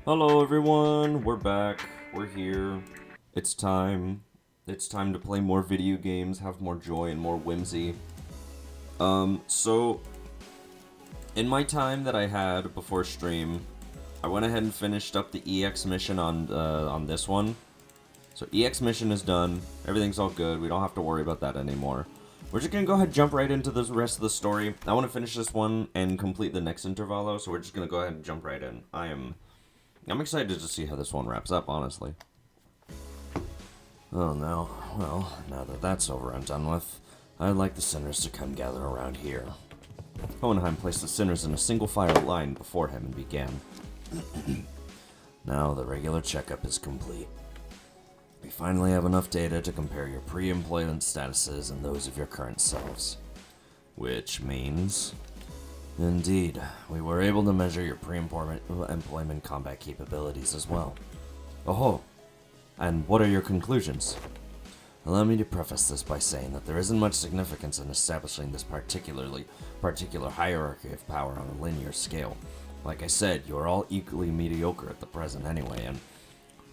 Hello everyone, we're back, we're here, it's time to play more video games, have more joy and more whimsy. So, in my time that I had before stream, I went ahead and finished up the EX mission on this one. So EX mission is done, everything's all good, we don't have to worry about that anymore. We're just gonna go ahead and jump right into the rest of the story. I want to finish this one and complete the next intervallo, so we're just gonna go ahead and jump right in. I'm excited to see how this one wraps up, honestly. Oh no, well, now that that's over and done with, I'd like the sinners to come gather around here. Hohenheim placed the sinners in a single file line before him and began. Now the regular checkup is complete. We finally have enough data to compare your pre-employment statuses and those of your current selves. Which means... Indeed, we were able to measure your pre-employment combat capabilities as well. Oh, and what are your conclusions? Allow me to preface this by saying that there isn't much significance in establishing this particular hierarchy of power on a linear scale. Like I said, you are all equally mediocre at the present anyway, and...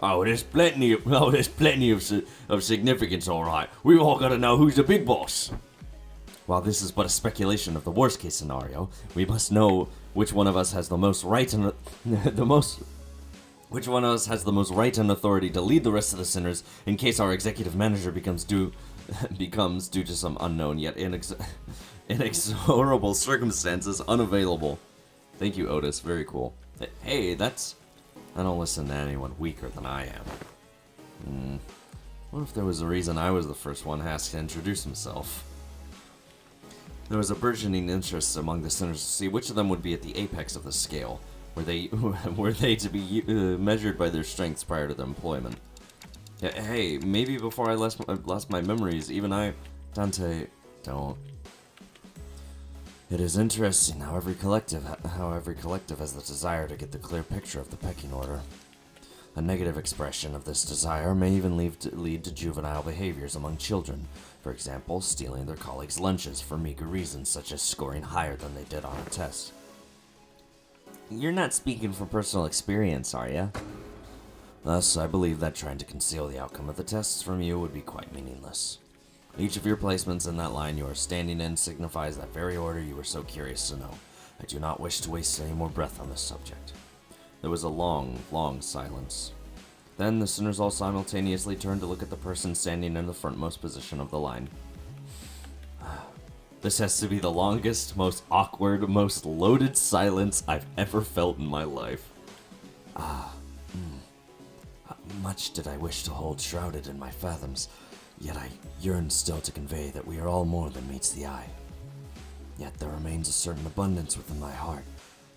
there's plenty of significance, alright. We've all gotta know who's the big boss. While this is but a speculation of the worst-case scenario, we must know which one of us has the most right and which one of us has the most right and authority to lead the rest of the sinners in case our executive manager becomes due to some unknown yet inexorable circumstances unavailable. Thank you, Otis. Very cool. Hey, I don't listen to anyone weaker than I am. What if there was a reason I was the first one asked to introduce himself? There was a burgeoning interest among the sinners to see which of them would be at the apex of the scale. Were they to be measured by their strengths prior to their employment? Hey, maybe before I lost my memories, even I, Dante, don't. It is interesting how every collective has the desire to get the clear picture of the pecking order. A negative expression of this desire may even lead to juvenile behaviors among children. For example, stealing their colleagues' lunches for meager reasons such as scoring higher than they did on a test. You're not speaking from personal experience, are you? Thus, I believe that trying to conceal the outcome of the tests from you would be quite meaningless. Each of your placements in that line you are standing in signifies that very order you were so curious to know. I do not wish to waste any more breath on this subject. There was a long, long silence. Then the sinners all simultaneously turned to look at the person standing in the frontmost position of the line. This has to be the longest, most awkward, most loaded silence I've ever felt in my life. Much did I wish to hold shrouded in my fathoms, yet I yearn still to convey that we are all more than meets the eye. Yet there remains a certain abundance within my heart.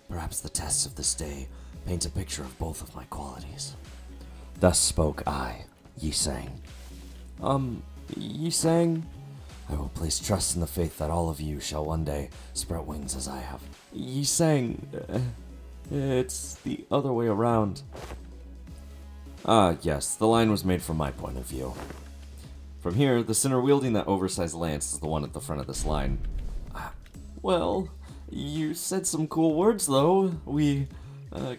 Perhaps the tests of this day paint a picture of both of my qualities. Thus spoke I, Yi Sang. Yi Sang? I will place trust in the faith that all of you shall one day sprout wings as I have. Yi Sang, it's the other way around. Yes, the line was made from my point of view. From here, the sinner wielding that oversized lance is the one at the front of this line. Well, you said some cool words, though. We,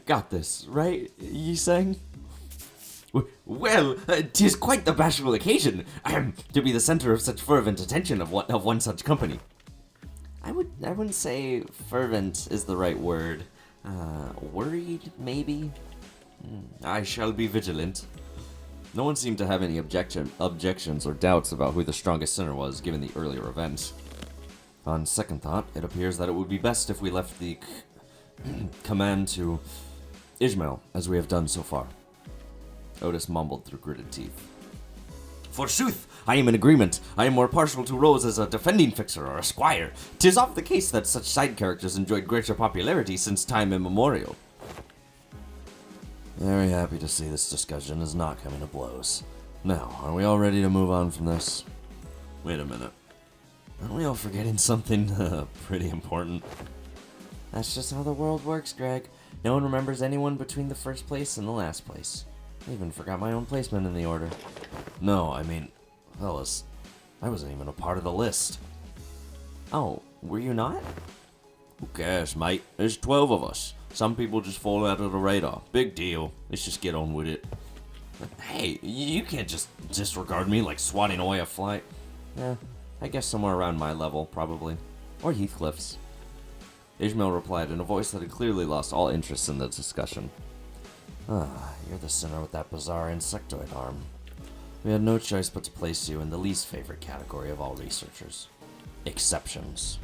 got this, right, Yi Sang? Well, 'tis quite the bashful occasion, to be the center of such fervent attention of one such company. I wouldn't say fervent is the right word. Worried, maybe? I shall be vigilant. No one seemed to have any objections or doubts about who the strongest sinner was, given the earlier events. On second thought, it appears that it would be best if we left the command to Ishmael, as we have done so far. Otis mumbled through gritted teeth. Forsooth, I am in agreement. I am more partial to roles as a defending fixer or a squire. 'Tis oft the case that such side characters enjoyed greater popularity since time immemorial. Very happy to see this discussion is not coming to blows. Now, are we all ready to move on from this? Wait a minute. Aren't we all forgetting something pretty important? That's just how the world works, Greg. No one remembers anyone between the first place and the last place. I even forgot my own placement in the order. No, I mean, fellas, I wasn't even a part of the list. Oh, were you not? Who cares, mate? There's 12 of us. Some people just fall out of the radar. Big deal. Let's just get on with it. Hey, you can't just disregard me like swatting away a fly. I guess somewhere around my level, probably. Or Heathcliff's. Ishmael replied in a voice that had clearly lost all interest in the discussion. You're the sinner with that bizarre insectoid arm. We had no choice but to place you in the least favorite category of all researchers. Exceptions.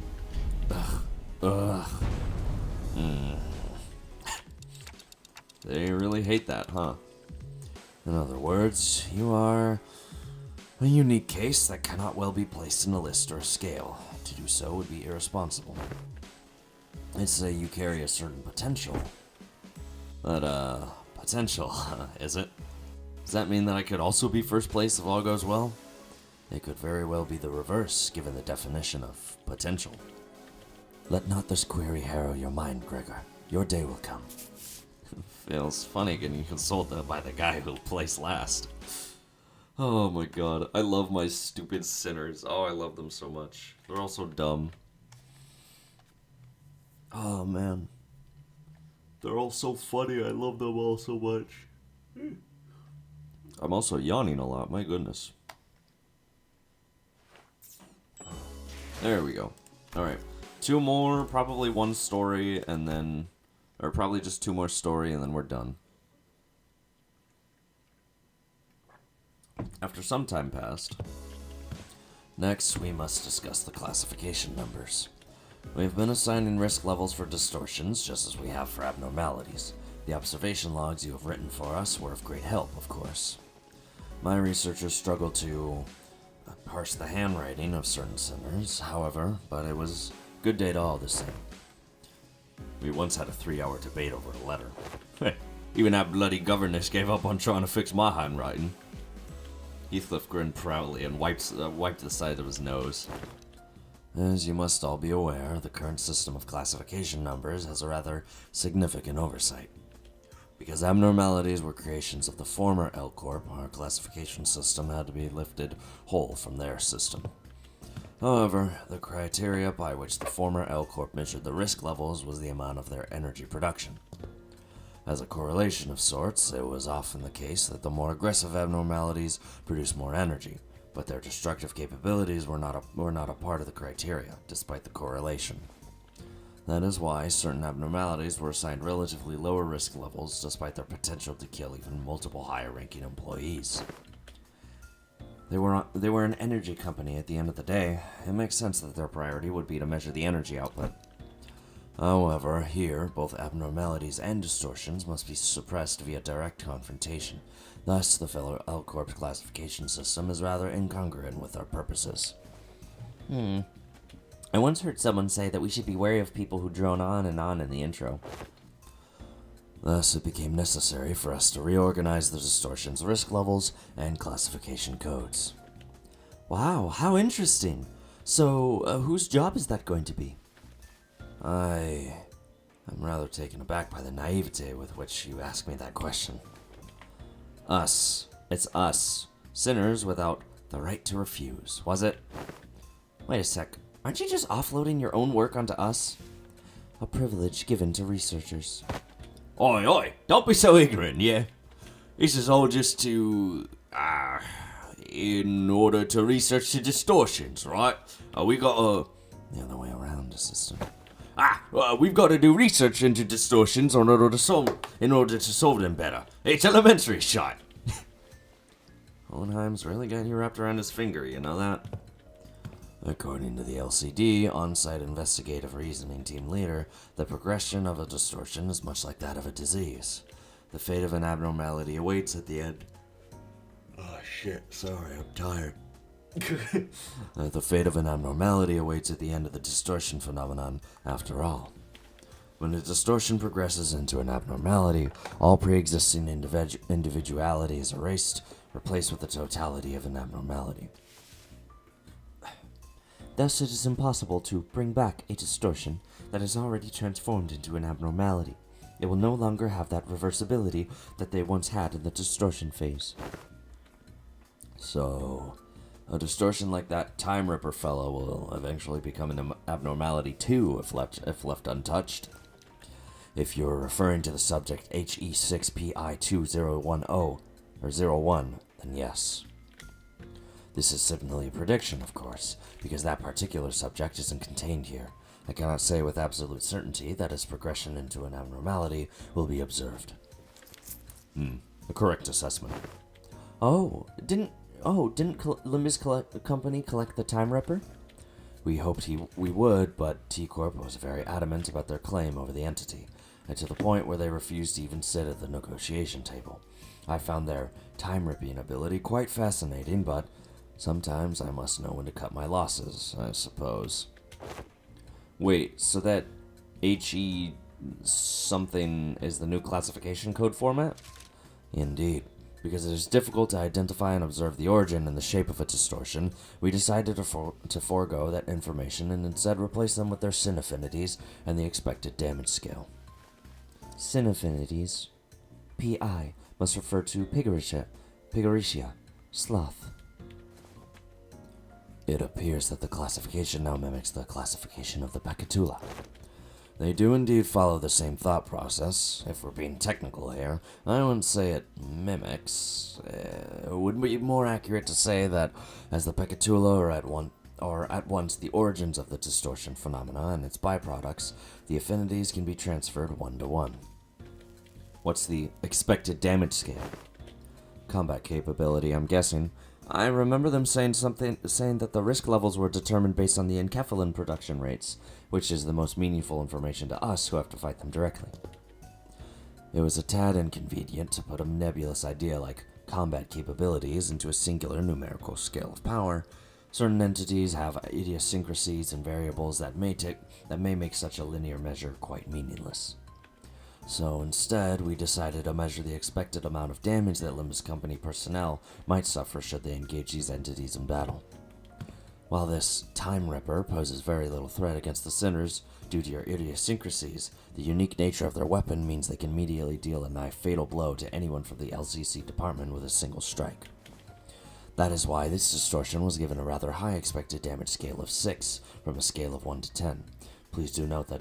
Ugh. They really hate that, huh? In other words, you are a unique case that cannot well be placed in a list or a scale. To do so would be irresponsible. I'd say you carry a certain potential. But, potential, is it? Does that mean that I could also be first place if all goes well? It could very well be the reverse, given the definition of potential. Let not this query harrow your mind, Gregor. Your day will come. Feels funny getting consoled by the guy who'll place last. Oh my god, I love my stupid sinners. Oh, I love them so much. They're all so dumb. Oh man. They're all so funny, I love them all so much. I'm also yawning a lot, my goodness. There we go. Alright. 2 more, probably 1 story, and then... Or probably just 2 more story, and then we're done. After some time passed. Next, we must discuss the classification numbers. We've been assigning risk levels for distortions, just as we have for abnormalities. The observation logs you have written for us were of great help, of course. My researchers struggled to parse the handwriting of certain sinners, however, but it was good data all the same. We once had a 3-hour debate over a letter. Even that bloody governess gave up on trying to fix my handwriting. Heathcliff grinned proudly and wiped the side of his nose. As you must all be aware, the current system of classification numbers has a rather significant oversight. Because abnormalities were creations of the former L Corp, our classification system had to be lifted whole from their system. However, the criteria by which the former L Corp measured the risk levels was the amount of their energy production. As a correlation of sorts, it was often the case that the more aggressive abnormalities produced more energy, but their destructive capabilities were not a part of the criteria, despite the correlation. That is why certain abnormalities were assigned relatively lower risk levels, despite their potential to kill even multiple higher-ranking employees. They were an energy company at the end of the day. It makes sense that their priority would be to measure the energy output. However, here, both abnormalities and distortions must be suppressed via direct confrontation. Thus, the fellow L Corp's classification system is rather incongruent with our purposes. I once heard someone say that we should be wary of people who drone on in the intro. Thus, it became necessary for us to reorganize the distortion's risk levels and classification codes. Wow, how interesting! So, whose job is that going to be? I'm rather taken aback by the naivete with which you ask me that question. Us. It's us. Sinners without the right to refuse, was it? Wait a sec. Aren't you just offloading your own work onto us? A privilege given to researchers. Oi, oi! Don't be so ignorant, yeah? This is all just in order to research the distortions, right? We got the other way around, assistant. We've got to do research into distortions in order to solve them better. It's elementary shot. Hohenheim's really got you wrapped around his finger, you know that? According to the LCD, on-site investigative reasoning team leader, the progression of a distortion is much like that of a disease. The fate of an abnormality awaits at the end. Oh shit, sorry, I'm tired. The fate of an abnormality awaits at the end of the distortion phenomenon, after all. When a distortion progresses into an abnormality, all pre-existing individuality is erased, replaced with the totality of an abnormality. Thus, it is impossible to bring back a distortion that has already transformed into an abnormality. It will no longer have that reversibility that they once had in the distortion phase. So, a distortion like that Time Ripper fellow will eventually become an abnormality too if left untouched. If you're referring to the subject HE6PI2010 or 01, then yes. This is simply a prediction, of course, because that particular subject isn't contained here. I cannot say with absolute certainty that its progression into an abnormality will be observed. A correct assessment. Didn't Limbus Company collect the Time Ripper? We hoped we would, but T-Corp was very adamant about their claim over the entity, and to the point where they refused to even sit at the negotiation table. I found their time-ripping ability quite fascinating, but sometimes I must know when to cut my losses, I suppose. Wait, so that HE something is the new classification code format? Indeed. Because it is difficult to identify and observe the origin and the shape of a distortion, we decided to forego that information and instead replace them with their sin affinities and the expected damage scale. Sin affinities. PI must refer to Pigoritia, sloth. It appears that the classification now mimics the classification of the Pacatula. They do indeed follow the same thought process. If we're being technical here, I wouldn't say it mimics. It would be more accurate to say that as the Pacatula are at once the origins of the distortion phenomena and its byproducts, the affinities can be transferred one-to-one. What's the expected damage scale? Combat capability, I'm guessing. I remember them saying that the risk levels were determined based on the enkephalin production rates, which is the most meaningful information to us who have to fight them directly. It was a tad inconvenient to put a nebulous idea like combat capabilities into a singular numerical scale of power. Certain entities have idiosyncrasies and variables that may make such a linear measure quite meaningless. So instead, we decided to measure the expected amount of damage that Limbus Company personnel might suffer should they engage these entities in battle. While this Time Ripper poses very little threat against the Sinners due to your idiosyncrasies, the unique nature of their weapon means they can immediately deal a nigh fatal blow to anyone from the LCC department with a single strike. That is why this distortion was given a rather high expected damage scale of 6 from a scale of 1 to 10. Please do note that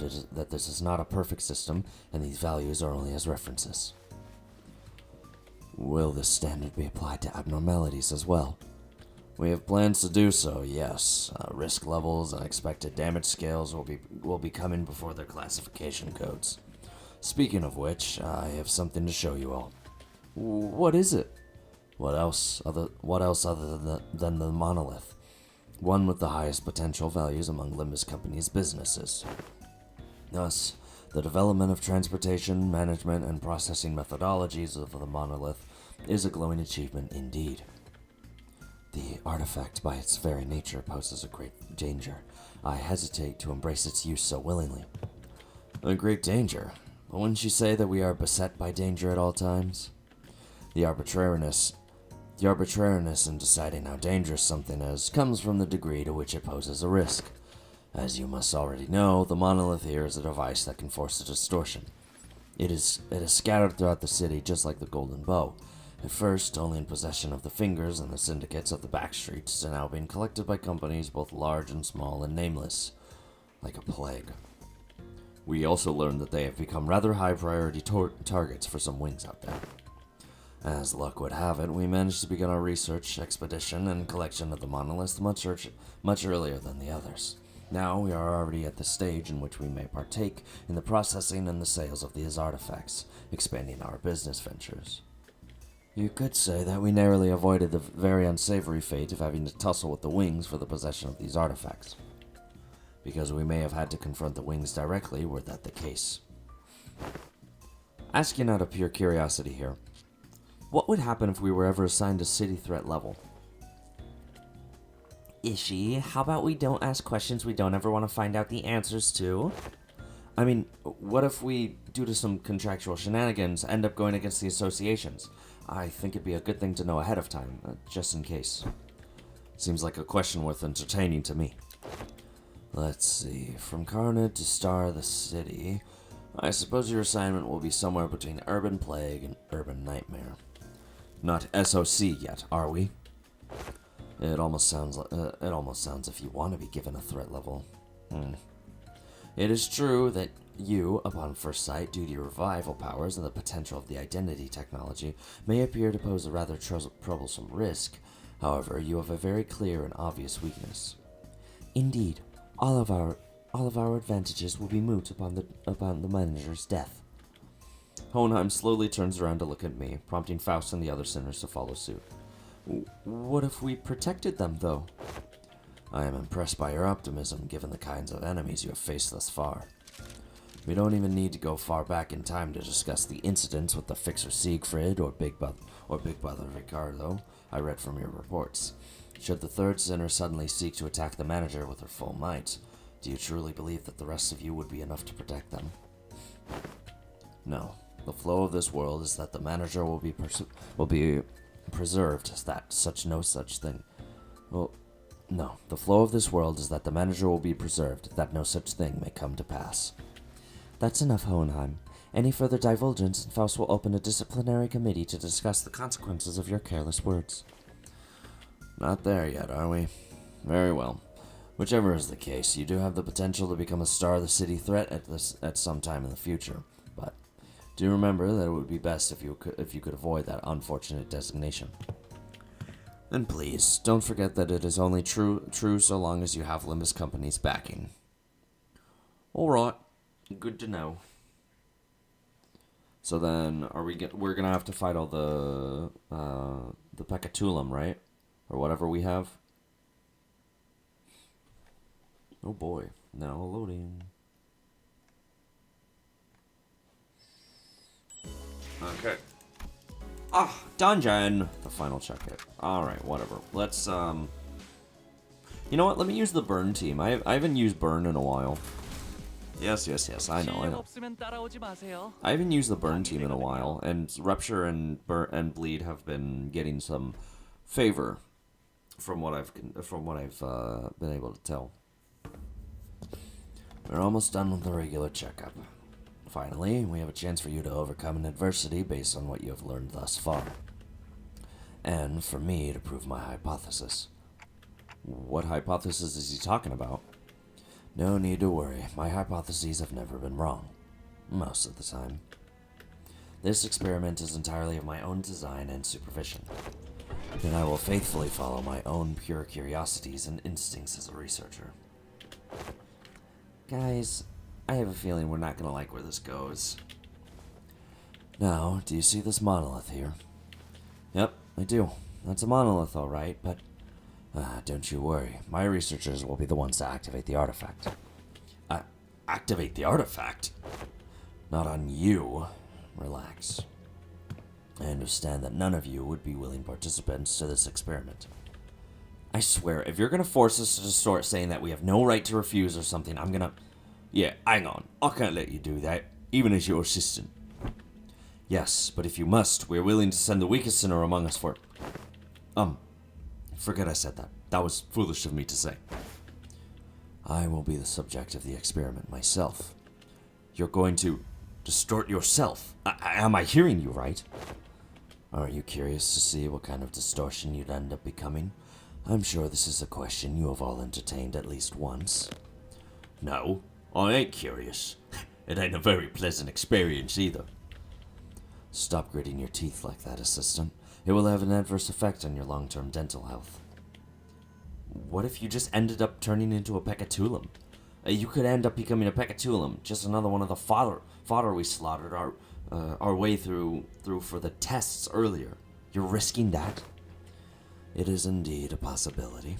this is not a perfect system, and these values are only as references. Will this standard be applied to abnormalities as well? We have plans to do so, yes. Risk levels and expected damage scales will be coming before their classification codes. Speaking of which, I have something to show you all. What is it? What else other than the monolith? One with the highest potential values among Limbus Company's businesses. Thus, the development of transportation, management, and processing methodologies of the monolith is a glowing achievement indeed. The artifact, by its very nature, poses a great danger. I hesitate to embrace its use so willingly. A great danger? But wouldn't you say that we are beset by danger at all times? The arbitrariness in deciding how dangerous something is comes from the degree to which it poses a risk. As you must already know, the monolith here is a device that can force a distortion. It is scattered throughout the city just like the golden bow. At first, only in possession of the fingers and the syndicates of the back streets, and now being collected by companies both large and small and nameless, like a plague. We also learned that they have become rather high priority targets for some wings out there. As luck would have it, we managed to begin our research expedition and collection of the monoliths much earlier than the others. Now we are already at the stage in which we may partake in the processing and the sales of these artifacts, expanding our business ventures. You could say that we narrowly avoided the very unsavory fate of having to tussle with the wings for the possession of these artifacts, because we may have had to confront the wings directly were that the case. Asking out of pure curiosity here, what would happen if we were ever assigned a city threat level? Ishi, how about we don't ask questions we don't ever want to find out the answers to? I mean, what if we, due to some contractual shenanigans, end up going against the associations? I think it'd be a good thing to know ahead of time, just in case. Seems like a question worth entertaining to me. Let's see, from Carnage to Star the City, I suppose your assignment will be somewhere between Urban Plague and Urban Nightmare. Not SOC yet, are we? It almost sounds if you want to be given a threat level. It is true that You, upon first sight, due to your revival powers and the potential of the identity technology, may appear to pose a rather troublesome risk. However, you have a very clear and obvious weakness. Indeed, all of our advantages will be moot upon the manager's death. Hohenheim slowly turns around to look at me, prompting Faust and the other sinners to follow suit. What if we protected them, though? I am impressed by your optimism, given the kinds of enemies you have faced thus far. We don't even need to go far back in time to discuss the incidents with the Fixer Siegfried or Big Brother Ricardo I read from your reports. Should the third sinner suddenly seek to attack the manager with her full might, do you truly believe that the rest of you would be enough to protect them? No. The flow of this world is that the manager will be preserved, the flow of this world is that the manager will be preserved, that no such thing may come to pass. That's enough, Hohenheim. Any further divulgence, and Faust will open a disciplinary committee to discuss the consequences of your careless words. Not there yet, are we? Very well. Whichever is the case, you do have the potential to become a star of the city threat at some time in the future. But do remember that it would be best if you could avoid that unfortunate designation. And please, don't forget that it is only true so long as you have Limbus Company's backing. Alright, good to know. So then, we're gonna have to fight all the Pecatulum, right? Or whatever we have? Oh boy, now loading. Okay. Dungeon! The final check hit. Alright, whatever. Let's, You know what? Let me use the burn team. I haven't used burn in a while. Yes, I know. I haven't used the burn team in a while, and Rupture and Bleed have been getting some favor from what I've been able to tell. We're almost done with the regular checkup. Finally, we have a chance for you to overcome an adversity based on what you have learned thus far. And for me to prove my hypothesis. What hypothesis is he talking about? No need to worry. My hypotheses have never been wrong. Most of the time. This experiment is entirely of my own design and supervision. And I will faithfully follow my own pure curiosities and instincts as a researcher. Guys, I have a feeling we're not going to like where this goes. Now, do you see this monolith here? Yep, I do. That's a monolith, all right, but don't you worry. My researchers will be the ones to activate the artifact. Activate the artifact? Not on you. Relax. I understand that none of you would be willing participants to this experiment. I swear, if you're going to force us to start saying that we have no right to refuse or something, I'm going to... Yeah, hang on. I can't let you do that, even as your assistant. Yes, but if you must, we're willing to send the weakest sinner among us for... Forget I said that. That was foolish of me to say. I will be the subject of the experiment myself. You're going to distort yourself. Am I hearing you right? Are you curious to see what kind of distortion you'd end up becoming? I'm sure this is a question you have all entertained at least once. No, I ain't curious. It ain't a very pleasant experience either. Stop gritting your teeth like that, assistant. It will have an adverse effect on your long-term dental health. What if you just ended up turning into a Pecatulum? You could end up becoming a Pecatulum, just another one of the fodder we slaughtered our way through for the tests earlier. You're risking that? It is indeed a possibility.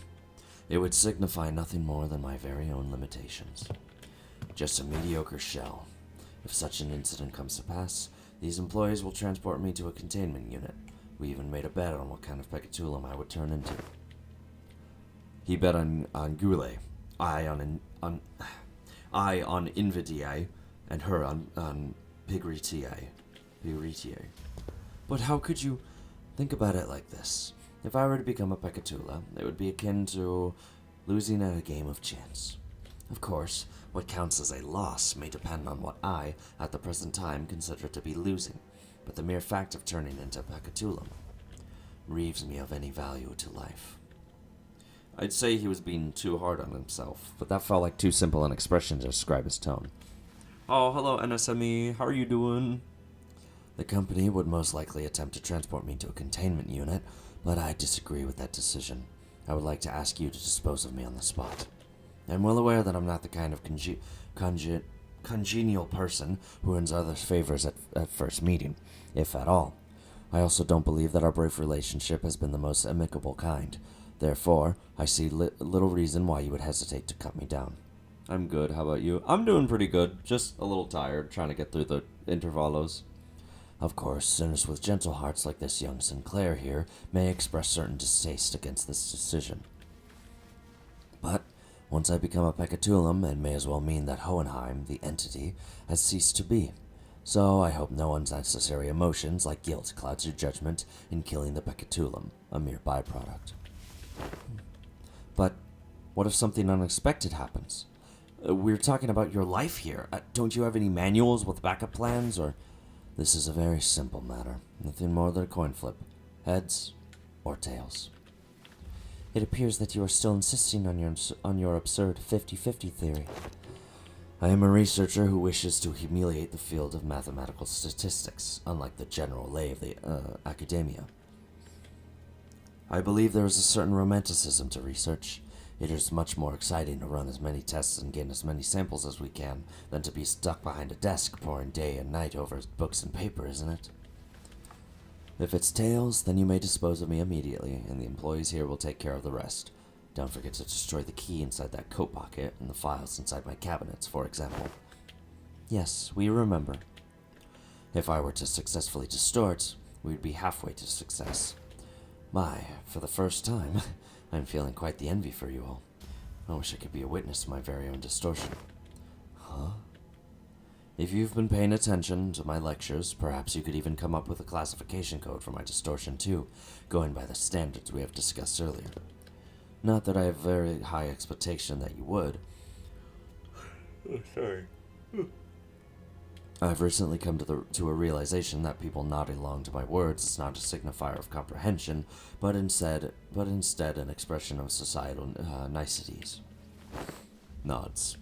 It would signify nothing more than my very own limitations. Just a mediocre shell. If such an incident comes to pass, these employees will transport me to a containment unit. We even made a bet on what kind of Pecatulum I would turn into. He bet on Goulet, I on Invidiae, and her on Pigritiae. But how could you think about it like this? If I were to become a Pecatula, it would be akin to losing at a game of chance. Of course, what counts as a loss may depend on what I, at the present time, consider to be losing, but the mere fact of turning into Pecatulum relieves me of any value to life. I'd say he was being too hard on himself, but that felt like too simple an expression to describe his tone. Oh, hello, NSME. How are you doing? The company would most likely attempt to transport me to a containment unit, but I disagree with that decision. I would like to ask you to dispose of me on the spot. I'm well aware that I'm not the kind of congenial person who earns others' favors at first meeting, if at all. I also don't believe that our brief relationship has been the most amicable kind. Therefore, I see little reason why you would hesitate to cut me down. I'm good. How about you? I'm doing pretty good. Just a little tired, trying to get through the intervalos. Of course, sinners with gentle hearts like this young Sinclair here may express certain distaste against this decision. But once I become a Pecatulum, it may as well mean that Hohenheim, the entity, has ceased to be. So I hope no unnecessary emotions like guilt clouds your judgment in killing the Pecatulum, a mere byproduct. But what if something unexpected happens? We're talking about your life here. Don't you have any manuals with backup plans, or... This is a very simple matter. Nothing more than a coin flip. Heads or tails. It appears that you are still insisting on your absurd 50-50 theory. I am a researcher who wishes to humiliate the field of mathematical statistics, unlike the general lay of the academia. I believe there is a certain romanticism to research. It is much more exciting to run as many tests and gain as many samples as we can than to be stuck behind a desk poring day and night over books and paper, isn't it? If it's tails, then you may dispose of me immediately, and the employees here will take care of the rest. Don't forget to destroy the key inside that coat pocket and the files inside my cabinets, for example. Yes, we remember. If I were to successfully distort, we'd be halfway to success. My, for the first time, I'm feeling quite the envy for you all. I wish I could be a witness to my very own distortion. Huh? If you've been paying attention to my lectures, perhaps you could even come up with a classification code for my distortion too, going by the standards we have discussed earlier. Not that I have very high expectation that you would. Oh, sorry. I've recently come to a realization that people nodding along to my words is not a signifier of comprehension, but instead an expression of societal niceties. Nods.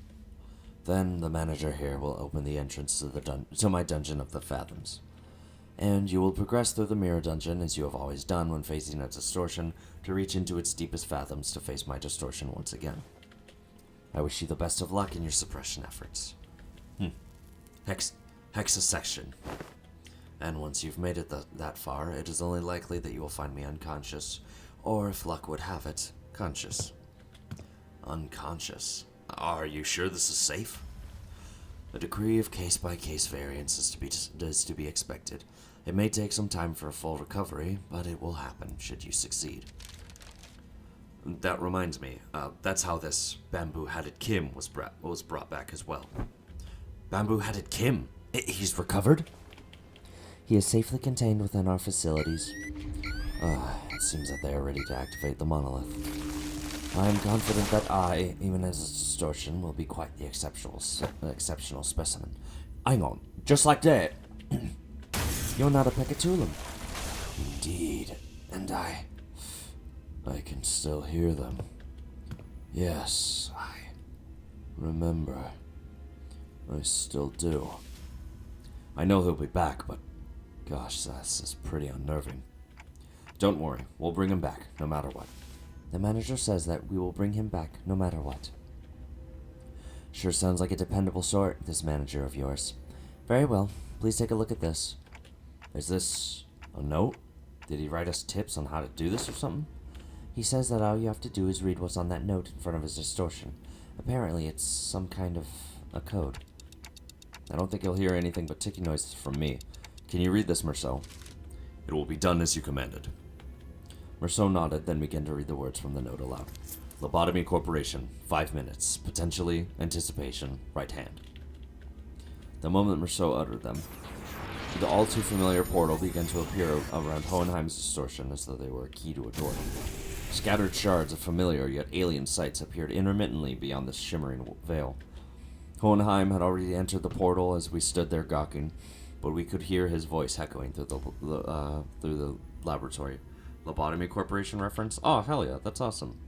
Then the manager here will open the entrance to my dungeon of the fathoms. And you will progress through the mirror dungeon as you have always done when facing a distortion to reach into its deepest fathoms to face my distortion once again. I wish you the best of luck in your suppression efforts. Hexasection. And once you've made it that far, it is only likely that you will find me unconscious, or if luck would have it, conscious. Unconscious? Are you sure this is safe? A degree of case-by-case variance is to be expected. It may take some time for a full recovery, but it will happen should you succeed. That reminds me, that's how this bamboo-hatted Kim was brought back as well. Bamboo-hatted Kim? He's recovered? He is safely contained within our facilities. It seems that they are ready to activate the monolith. I am confident that I, even as a distortion, will be quite the exceptional specimen. Hang on, just like that. You're not a Pecatulum. Indeed, and I can still hear them. Yes, I remember. I still do. I know he'll be back, but gosh, this is pretty unnerving. Don't worry, we'll bring him back, no matter what. The manager says that we will bring him back, no matter what. Sure sounds like a dependable sort, this manager of yours. Very well, please take a look at this. Is this a note? Did he write us tips on how to do this or something? He says that all you have to do is read what's on that note in front of his distortion. Apparently it's some kind of a code. I don't think you'll hear anything but ticking noises from me. Can you read this, Merceau? It will be done as you commanded. Merceau nodded, then began to read the words from the note aloud. Lobotomy Corporation, 5 minutes. Potentially, anticipation, right hand. The moment Merceau uttered them, the all-too-familiar portal began to appear around Hohenheim's distortion as though they were a key to a door. Scattered shards of familiar yet alien sights appeared intermittently beyond the shimmering veil. Hohenheim had already entered the portal as we stood there gawking, but we could hear his voice echoing through the laboratory. Lobotomy Corporation reference? Oh, hell yeah, that's awesome.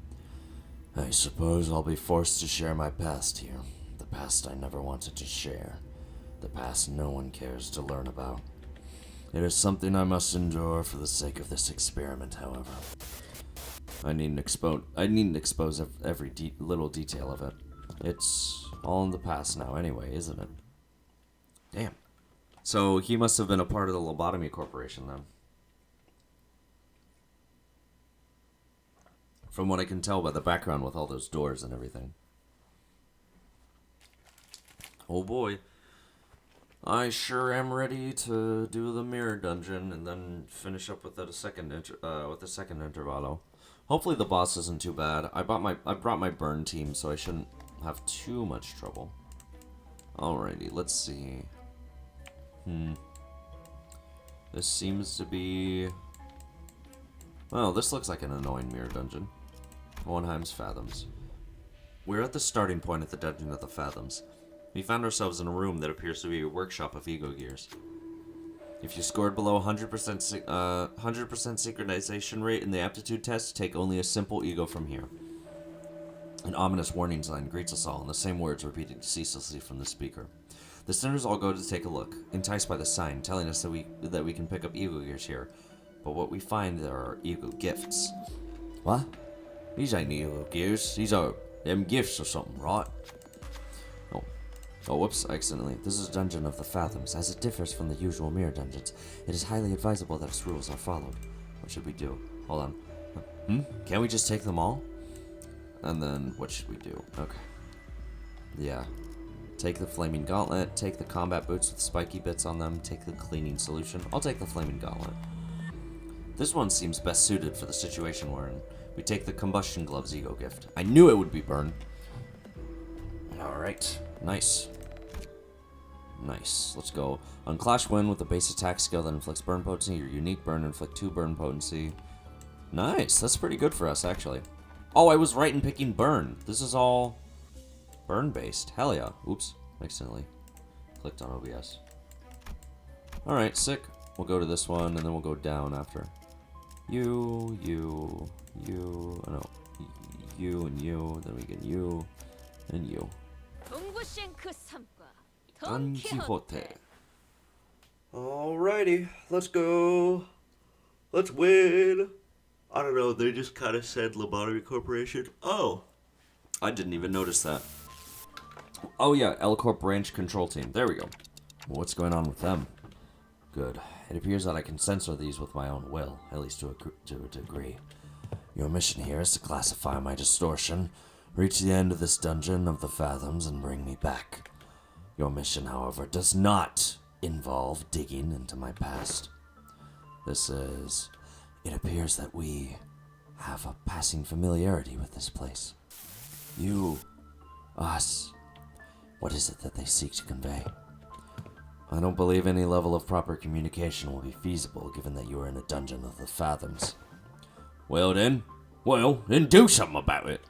I suppose I'll be forced to share my past here. The past I never wanted to share. The past no one cares to learn about. It is something I must endure for the sake of this experiment, however. I needn't expose every little detail of it. It's all in the past now anyway, isn't it? Damn. So he must have been a part of the Lobotomy Corporation then. From what I can tell by the background with all those doors and everything. Oh boy. I sure am ready to do the mirror dungeon and then finish up with the second intervalo. Hopefully the boss isn't too bad. I brought my burn team, so I shouldn't have too much trouble. Alrighty, let's see. This seems to be... Well, this looks like an annoying mirror dungeon. Hohenheim's Fathoms. We're at the starting point at the Dungeon of the Fathoms. We found ourselves in a room that appears to be a workshop of ego gears. If you scored below 100% synchronization rate in the aptitude test, take only a simple ego from here. An ominous warning sign greets us all, and the same words repeated ceaselessly from the speaker. The sinners all go to take a look, enticed by the sign, telling us that we can pick up ego gears here. But what we find there are ego gifts. What? These ain't ego gears. These are them gifts or something, right? Oh, whoops, accidentally. This is a Dungeon of the Fathoms. As it differs from the usual mirror dungeons, it is highly advisable that its rules are followed. What should we do? Hold on. Can't we just take them all? And then, what should we do? Okay. Yeah. Take the Flaming Gauntlet, take the combat boots with spiky bits on them, take the cleaning solution. I'll take the Flaming Gauntlet. This one seems best suited for the situation we're in. We take the Combustion Gloves ego gift. I knew it would be burned. Alright. Nice. Nice. Let's go. Unclash Wind with a base attack skill that inflicts burn potency. Your unique burn inflict 2 burn potency. Nice. That's pretty good for us, actually. Oh, I was right in picking burn. This is all burn based. Hell yeah. Oops. Accidentally clicked on OBS. Alright, sick. We'll go to this one, and then we'll go down after. You, no. You and you. Then we get you and you. Don Quixote. Alrighty, let's go. Let's win. I don't know, they just kind of said Lobotomy Corporation. Oh, I didn't even notice that. Oh yeah, L-Corp Branch Control Team. There we go. Well, what's going on with them? Good. It appears that I can censor these with my own will, at least to a degree. Your mission here is to classify my distortion, reach the end of this Dungeon of the Fathoms, and bring me back. Your mission, however, does not involve digging into my past. It appears that we have a passing familiarity with this place. You, us. What is it that they seek to convey? I don't believe any level of proper communication will be feasible, given that you are in a Dungeon of the Fathoms. Well then do something about it.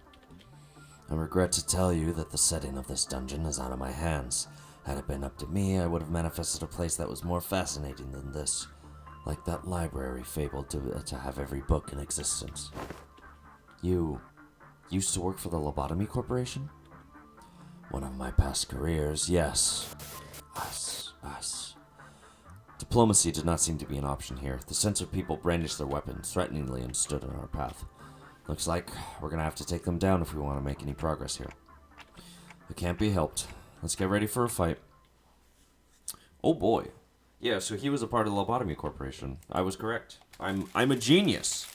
I regret to tell you that the setting of this dungeon is out of my hands. Had it been up to me, I would have manifested a place that was more fascinating than this. Like that library fabled to have every book in existence. You used to work for the Lobotomy Corporation? One of my past careers, yes. Us. Diplomacy did not seem to be an option here. The censored people brandished their weapons threateningly and stood in our path. Looks like we're gonna have to take them down if we want to make any progress here. It can't be helped. Let's get ready for a fight. Oh boy. Yeah, so he was a part of the Lobotomy Corporation. I was correct. I'm a genius.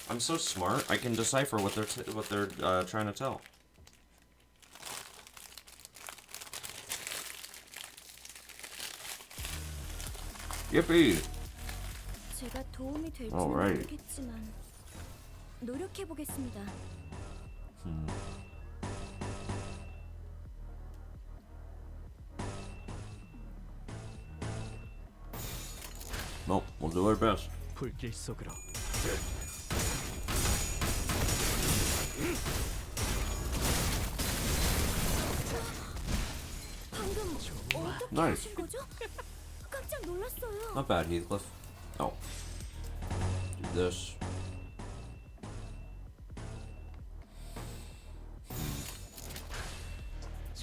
I'm so smart. I can decipher what they're trying to tell. Yippee! Alright. Well, we'll do our best. Nice. Not bad, Heathcliff. Oh. Do this.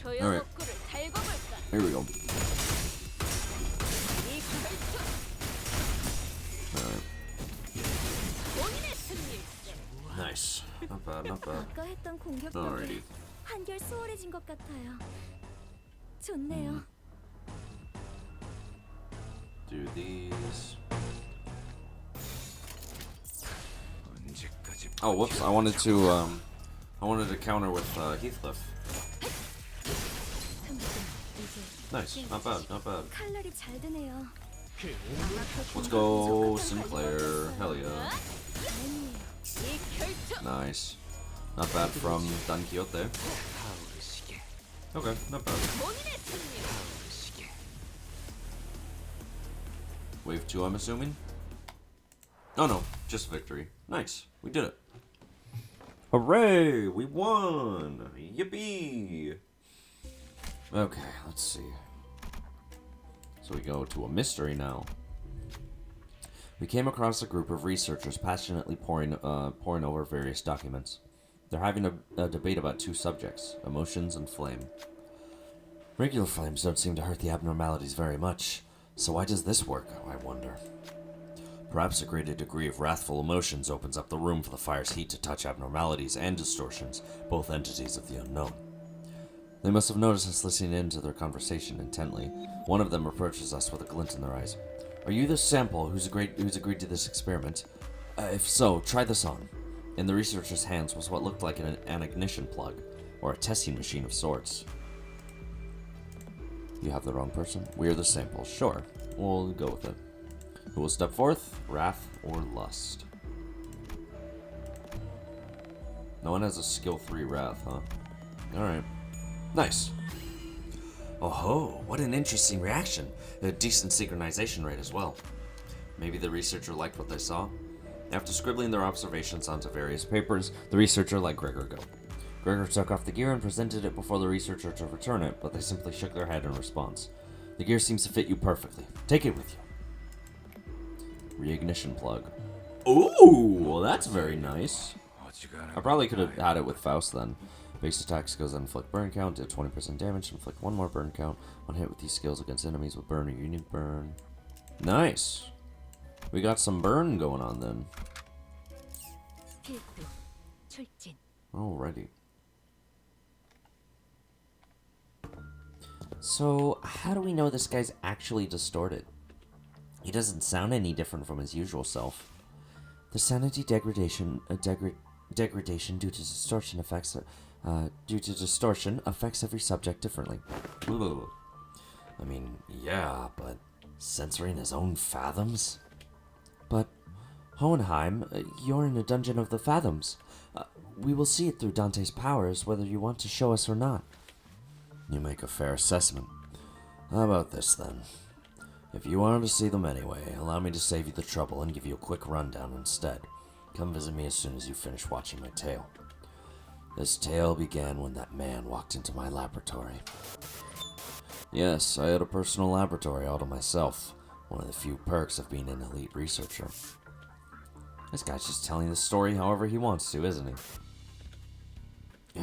Alright. Here we go. Nice. Not bad, not bad. 아까 했던 공격 Alrighty. 덕에 한결 수월해진 것 같아요. 좋네요. Do these. Oh, whoops! I wanted to counter with Heathcliff. Nice, not bad, not bad. 칼날이 잘 드네요. Let's go, Sinclair. Hell yeah. Nice. Not bad from Don Quixote. Okay, not bad. Wave 2, I'm assuming? Oh no, just victory. Nice, we did it. Hooray, we won! Yippee! Okay, let's see. So we go to a mystery now. We came across a group of researchers passionately poring over various documents. They're having a debate about two subjects, emotions and flame. Regular flames don't seem to hurt the abnormalities very much, so why does this work, I wonder? Perhaps a greater degree of wrathful emotions opens up the room for the fire's heat to touch abnormalities and distortions, both entities of the unknown. They must have noticed us listening in to their conversation intently. One of them approaches us with a glint in their eyes. Are you the sample who's agreed to this experiment? If so, try this on. In the researcher's hands was what looked like an ignition plug, or a testing machine of sorts. You have the wrong person. We are the sample. Sure, we'll go with it. Who will step forth? Wrath or lust? No one has a skill 3 wrath, huh? Alright. Nice. Oh ho, what an interesting reaction. A decent synchronization rate as well. Maybe the researcher liked what they saw. After scribbling their observations onto various papers, the researcher let Gregor go. Gregor took off the gear and presented it before the researcher to return it, but they simply shook their head in response. The gear seems to fit you perfectly. Take it with you. Reignition plug. Ooh, well that's very nice. I probably could have had it with Faust then. Base attacks goes on inflict burn count, deal 20% damage, inflict 1 more burn count. One hit with these skills against enemies with burn or unique burn. Nice. We got some burn going on then. Alrighty. So, how do we know this guy's actually distorted? He doesn't sound any different from his usual self. The sanity degradation due to distortion affects every subject differently. I mean, yeah, but censoring his own fathoms? But, Hohenheim, you're in a dungeon of the fathoms. We will see it through Dante's powers, whether you want to show us or not. You make a fair assessment. How about this, then? If you wanted to see them anyway, allow me to save you the trouble and give you a quick rundown instead. Come visit me as soon as you finish watching my tale. This tale began when that man walked into my laboratory. Yes, I had a personal laboratory all to myself. One of the few perks of being an elite researcher. This guy's just telling the story however he wants to, isn't he?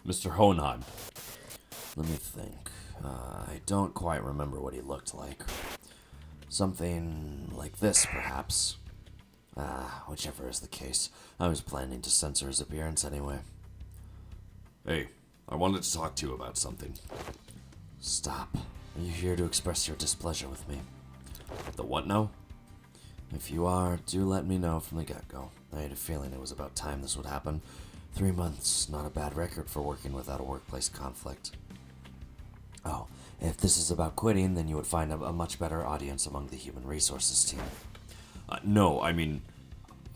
Mr. Hohenheim. Let me think. I don't quite remember what he looked like. Something like this, perhaps. Whichever is the case. I was planning to censor his appearance anyway. Hey, I wanted to talk to you about something. Stop. Are you here to express your displeasure with me? The what now? If you are, do let me know from the get-go. I had a feeling it was about time this would happen. 3 months, not a bad record for working without a workplace conflict. Oh, if this is about quitting, then you would find a much better audience among the human resources team. No, I mean,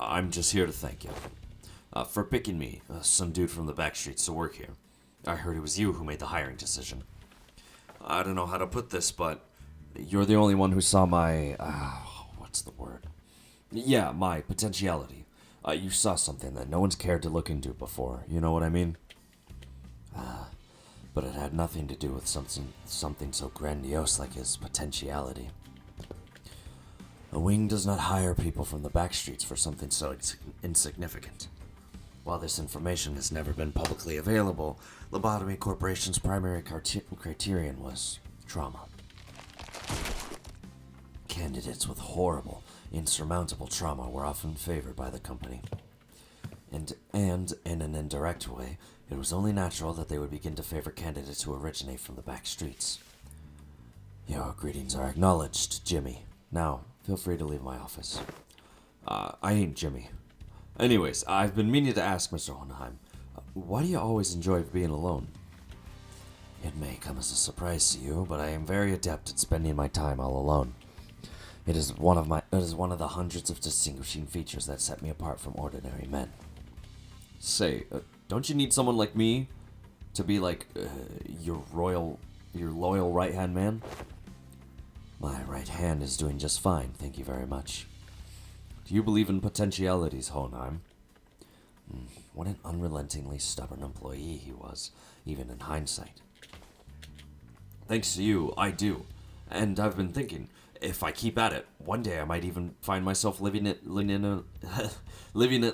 I'm just here to thank you. For picking me, some dude from the back streets, to work here. I heard it was you who made the hiring decision. I don't know how to put this, but you're the only one who saw my, what's the word? Yeah, my potentiality. You saw something that no one's cared to look into before, you know what I mean? But it had nothing to do with something so grandiose like his potentiality. A wing does not hire people from the back streets for something so insignificant. While this information has never been publicly available, Lobotomy Corporation's primary criterion was trauma. Candidates with horrible, insurmountable trauma were often favored by the company. And in an indirect way, it was only natural that they would begin to favor candidates who originate from the back streets. Your greetings are acknowledged, Jimmy. Now, feel free to leave my office. I ain't Jimmy. Anyways, I've been meaning to ask Mr. Hohenheim, why do you always enjoy being alone? It may come as a surprise to you, but I am very adept at spending my time all alone. It is one of the hundreds of distinguishing features that set me apart from ordinary men. Say, don't you need someone like me to be like your loyal right-hand man? My right hand is doing just fine, thank you very much. Do you believe in potentialities, Hohenheim? What an unrelentingly stubborn employee he was, even in hindsight. Thanks to you, I do. And I've been thinking, if I keep at it, one day I might even find myself living at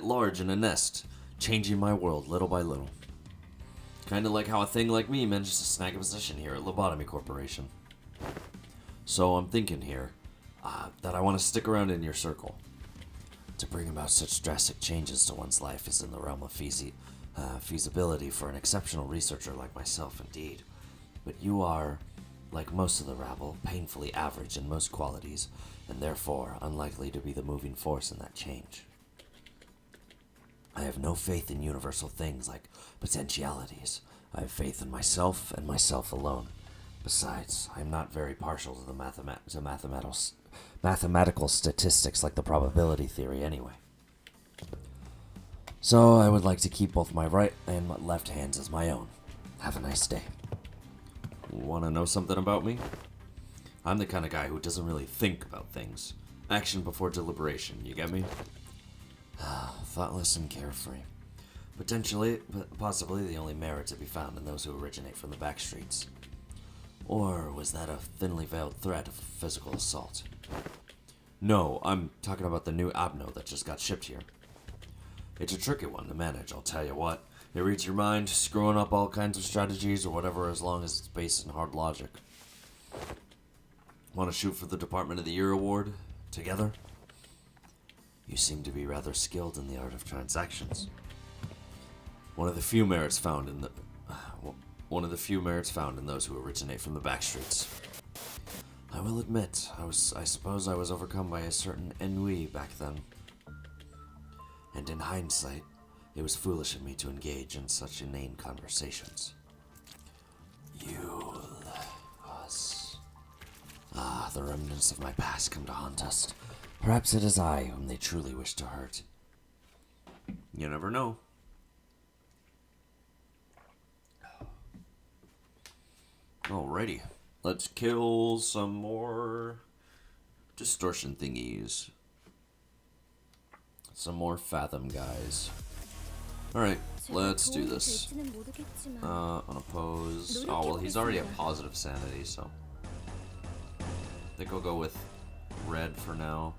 large in a nest, changing my world little by little. Kinda like how a thing like me managed to snag a position here at Lobotomy Corporation. So I'm thinking here that I want to stick around in your circle. To bring about such drastic changes to one's life is in the realm of feasibility for an exceptional researcher like myself, indeed. But you are, like most of the rabble, painfully average in most qualities, and therefore unlikely to be the moving force in that change. I have no faith in universal things like potentialities. I have faith in myself and myself alone. Besides, I am not very partial to the mathematical statistics like the probability theory anyway. So I would like to keep both my right and my left hands as my own. Have a nice day. Want to know something about me? I'm the kind of guy who doesn't really think about things. Action before deliberation, you get me? Thoughtless and carefree. Possibly the only merit to be found in those who originate from the back streets. Or was that a thinly veiled threat of physical assault? No, I'm talking about the new Abno that just got shipped here. It's a tricky one to manage, I'll tell you what. It reads your mind, screwing up all kinds of strategies or whatever as long as it's based in hard logic. Want to shoot for the Department of the Year award? Together? You seem to be rather skilled in the art of transactions. One of the few merits found in those who originate from the back streets. I will admit, I suppose I was overcome by a certain ennui back then. And in hindsight, it was foolish of me to engage in such inane conversations. Us. The remnants of my past come to haunt us. Perhaps it is I whom they truly wish to hurt. You never know. Alrighty, let's kill some more distortion thingies. Some more Fathom guys. Alright, let's do this. Unopposed. Oh, well, he's already at positive sanity, so. I think I'll go with red for now.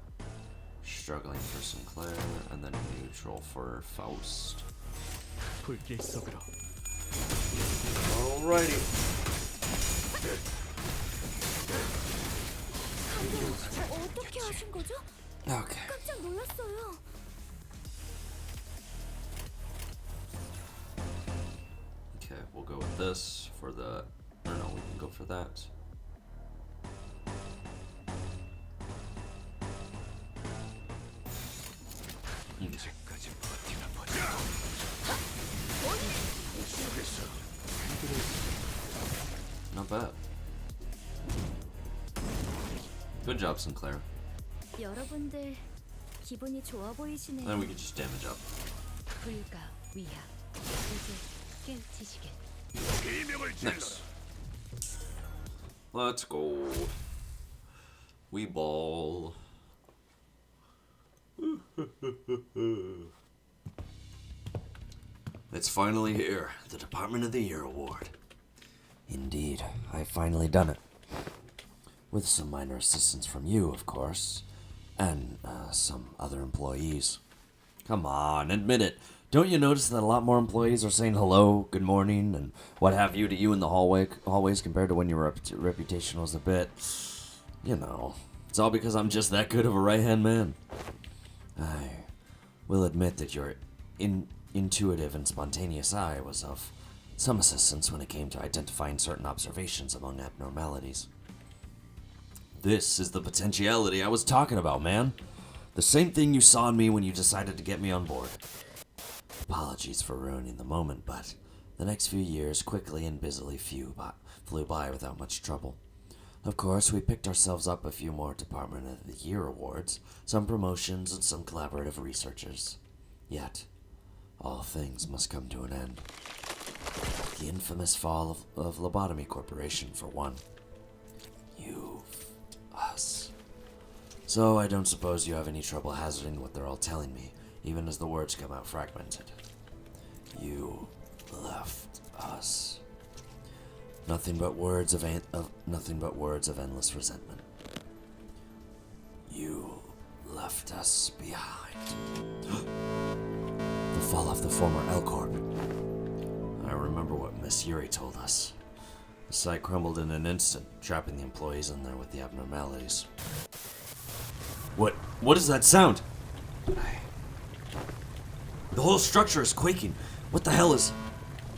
Struggling for Sinclair, and then neutral for Faust. Alrighty. 어떻게 하신 거죠? Okay. 깜짝 놀랐어요. Okay, we'll go with this for the... Or no, we can go for that. Not bad. Good job, Sinclair. 여러분들 기분이 좋아 보이시네요. Then we can just damage up. 불가 위하 이제 깨우치시게. Nice. Let's go. We ball. It's finally here, the Department of the Year award. Indeed, I've finally done it. With some minor assistance from you, of course, and some other employees. Come on, admit it. Don't you notice that a lot more employees are saying hello, good morning, and what have you to you in the hallways compared to when your reputation was a bit, you know, it's all because I'm just that good of a right-hand man. I will admit that your intuitive and spontaneous eye was of some assistance when it came to identifying certain observations among abnormalities. This is the potentiality I was talking about, man. The same thing you saw in me when you decided to get me on board. Apologies for ruining the moment, but the next few years quickly and busily flew by without much trouble. Of course, we picked ourselves up a few more Department of the Year awards, some promotions, and some collaborative researchers. Yet, all things must come to an end. The infamous fall of Lobotomy Corporation, for one. You, us. So I don't suppose you have any trouble hazarding what they're all telling me, even as the words come out fragmented. You left us. Nothing but words of endless resentment. You left us behind. The fall of the former L-Corp. I remember what Miss Yuri told us. The site crumbled in an instant, trapping the employees in there with the abnormalities. What is that sound? The whole structure is quaking. What the hell is...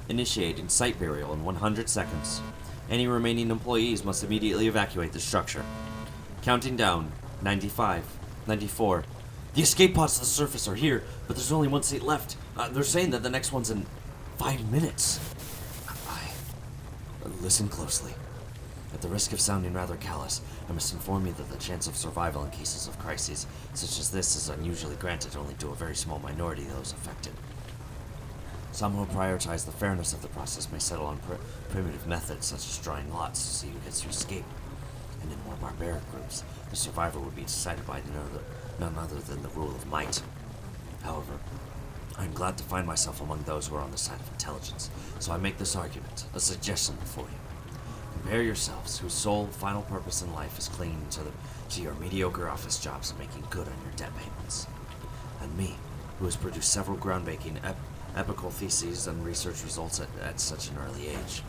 Initiating site burial in 100 seconds. Any remaining employees must immediately evacuate the structure. Counting down. 95. 94. The escape pods to the surface are here, but there's only one seat left. They're saying that the next one's in 5 minutes. Listen closely. At the risk of sounding rather callous, I must inform you that the chance of survival in cases of crises such as this is unusually granted only to a very small minority of those affected. Some who prioritize the fairness of the process may settle on primitive methods such as drawing lots to see who gets to escape. And in more barbaric groups, the survivor would be decided by none other than the rule of might. However, I am glad to find myself among those who are on the side of intelligence, so I make this argument, a suggestion before you. Compare yourselves, whose sole, final purpose in life is clinging to your mediocre office jobs and making good on your debt payments. And me, who has produced several groundbreaking epical theses and research results at such an early age,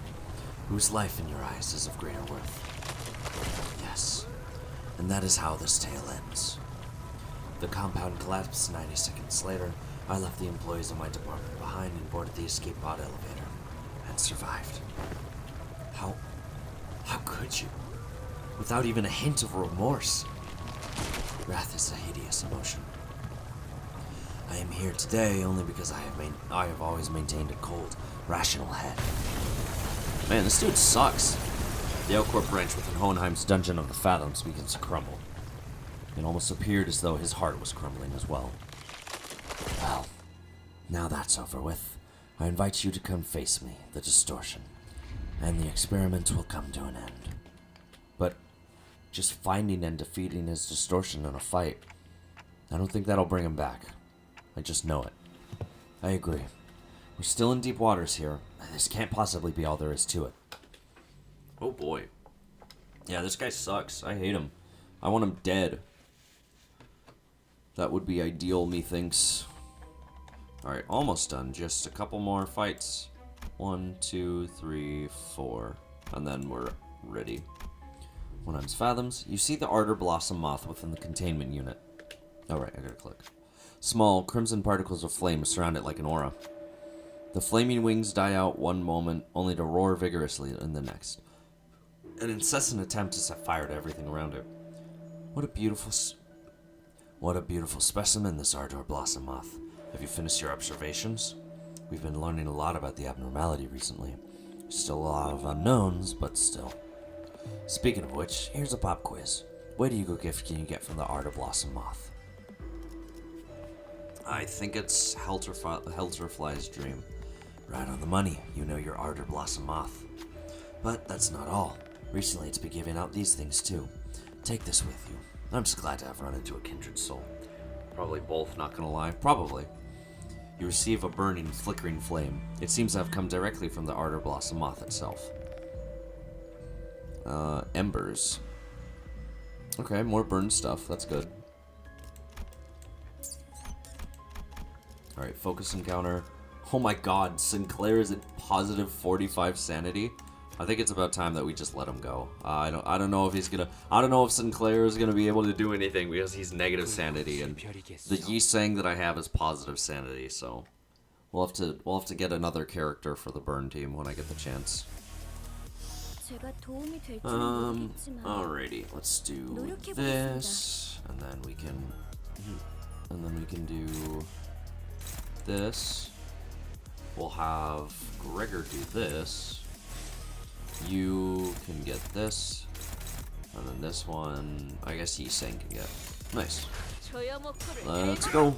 whose life in your eyes is of greater worth. Yes, and that is how this tale ends. The compound collapsed 90 seconds later. I left the employees of my department behind and boarded the escape pod elevator, and survived. How could you? Without even a hint of remorse. Wrath is a hideous emotion. I am here today only because I have always maintained a cold, rational head. Man, this dude sucks. The L-Corp branch within Hohenheim's Dungeon of the Fathoms begins to crumble. It almost appeared as though his heart was crumbling as well. Well, now that's over with, I invite you to come face me, the distortion, and the experiment will come to an end. But just finding and defeating his distortion in a fight, I don't think that'll bring him back. I just know it. I agree. We're still in deep waters here. This can't possibly be all there is to it. Oh boy. Yeah, this guy sucks. I hate him. I want him dead. That would be ideal, methinks. Alright, almost done. Just a couple more fights. 1, 2, 3, 4. And then we're ready. Hohenheim's Fathoms. You see the Ardor Blossom Moth within the containment unit. Alright, I gotta click. Small, crimson particles of flame surround it like an aura. The flaming wings die out one moment, only to roar vigorously in the next. An incessant attempt to set fire to everything around it. What a beautiful specimen, this Ardor Blossom Moth. Have you finished your observations? We've been learning a lot about the abnormality recently. Still a lot of unknowns, but still. Speaking of which, here's a pop quiz. What Ego gift can you get from the Ardor Blossom Moth? I think it's Helterfly's dream. Right on the money, you know your Ardor Blossom Moth. But that's not all. Recently it's been giving out these things too. Take this with you. I'm just glad to have run into a kindred soul. Probably both, not gonna lie. Probably. You receive a burning, flickering flame. It seems to have come directly from the Ardor Blossom Moth itself. Embers. Okay, more burned stuff. That's good. Alright, focus encounter. Oh my god, Sinclair is at positive 45 sanity. I think it's about time that we just let him go. I don't know if he's gonna. I don't know if Sinclair is gonna be able to do anything because he's negative sanity, and the Yi Sang that I have is positive sanity. So We'll have to get another character for the burn team when I get the chance. 제가 도움이 될지는 모르겠지만 Alrighty, let's do 노력해보겠습니다. this, and then we can do this. We'll have Gregor do this. You can get this, and then this one, I guess Yi-Sang can get. Nice. Let's go.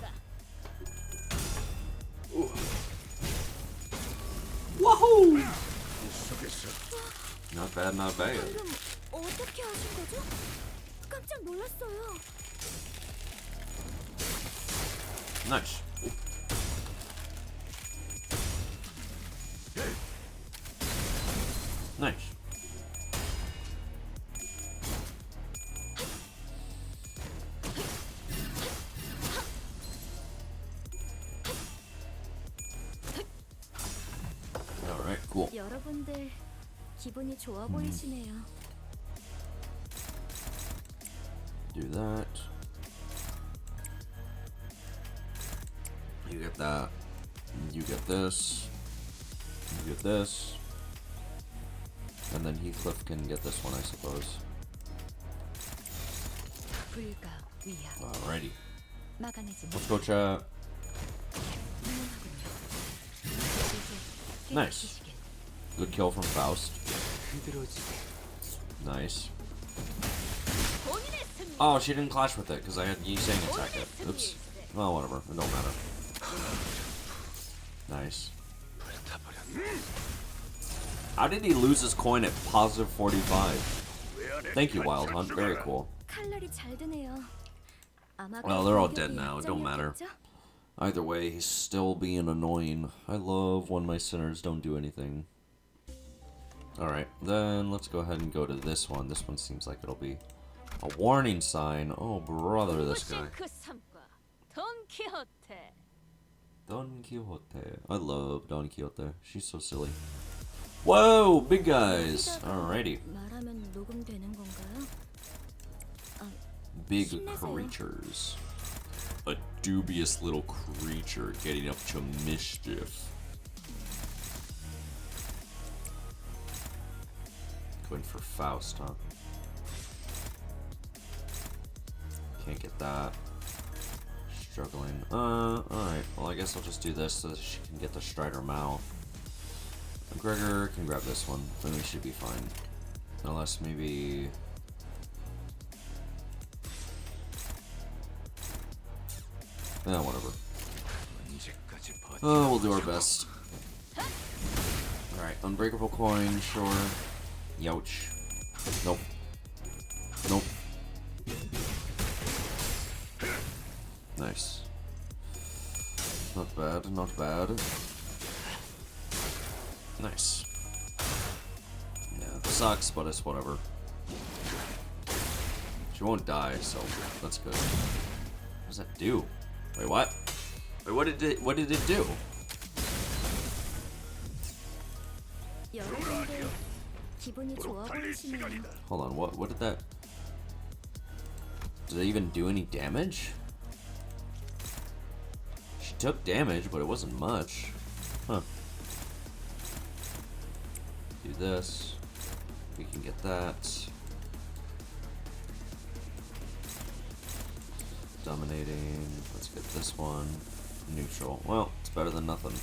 Wahoo! Not bad, not bad. 방금 어떻게 하신 거죠? 깜짝 놀랐어요. Nice. Nice. Alright, cool. 여러분들 기분이 좋아 보이시네요. Do that. You get that. You get this. You get this. And then Heathcliff can get this one, I suppose. 불가 위협. Alrighty. 막아내지 Let's go chat. Nice. Good kill from Faust. Nice. Oh, she didn't clash with it because I had Yi-Sang attack it. Oops. Well, whatever. It don't matter. Nice. How did he lose his coin at positive 45? Thank you, Wild Hunt. Very cool. 칼날이 잘 드네요. 아마 Well, they're all dead now. It don't matter. 약점이었겠죠? Either way, he's still being annoying. I love when my sinners don't do anything. Alright, then let's go ahead and go to this one. This one seems like it'll be a warning sign. Oh, brother, this guy. Don Quixote. I love Don Quixote. She's so silly. Whoa, big guys. Alrighty. 말하면 녹음되는 건가요? Big creatures. A dubious little creature getting up to mischief. Going for Faust, huh? Can't get that. Struggling. Alright. Well, I guess I'll just do this so that she can get the Strider Mao. And Gregor can grab this one. Then we should be fine. Unless maybe... Yeah, whatever. Oh, we'll do our best. Alright, unbreakable coin, sure. Youch. Nope. Nope. Nice. Not bad, not bad. Nice. Yeah, it sucks, but it's whatever. She won't die, so that's good. What does that do? Wait, what? Wait, what did it do? 여러분들 기분이 좋아 보이시네요. Hold on, what did that... Did it even do any damage? She took damage, but it wasn't much. Huh. Do this. We can get that. Dominating. Let's get this one. Neutral. Well, it's better than nothing.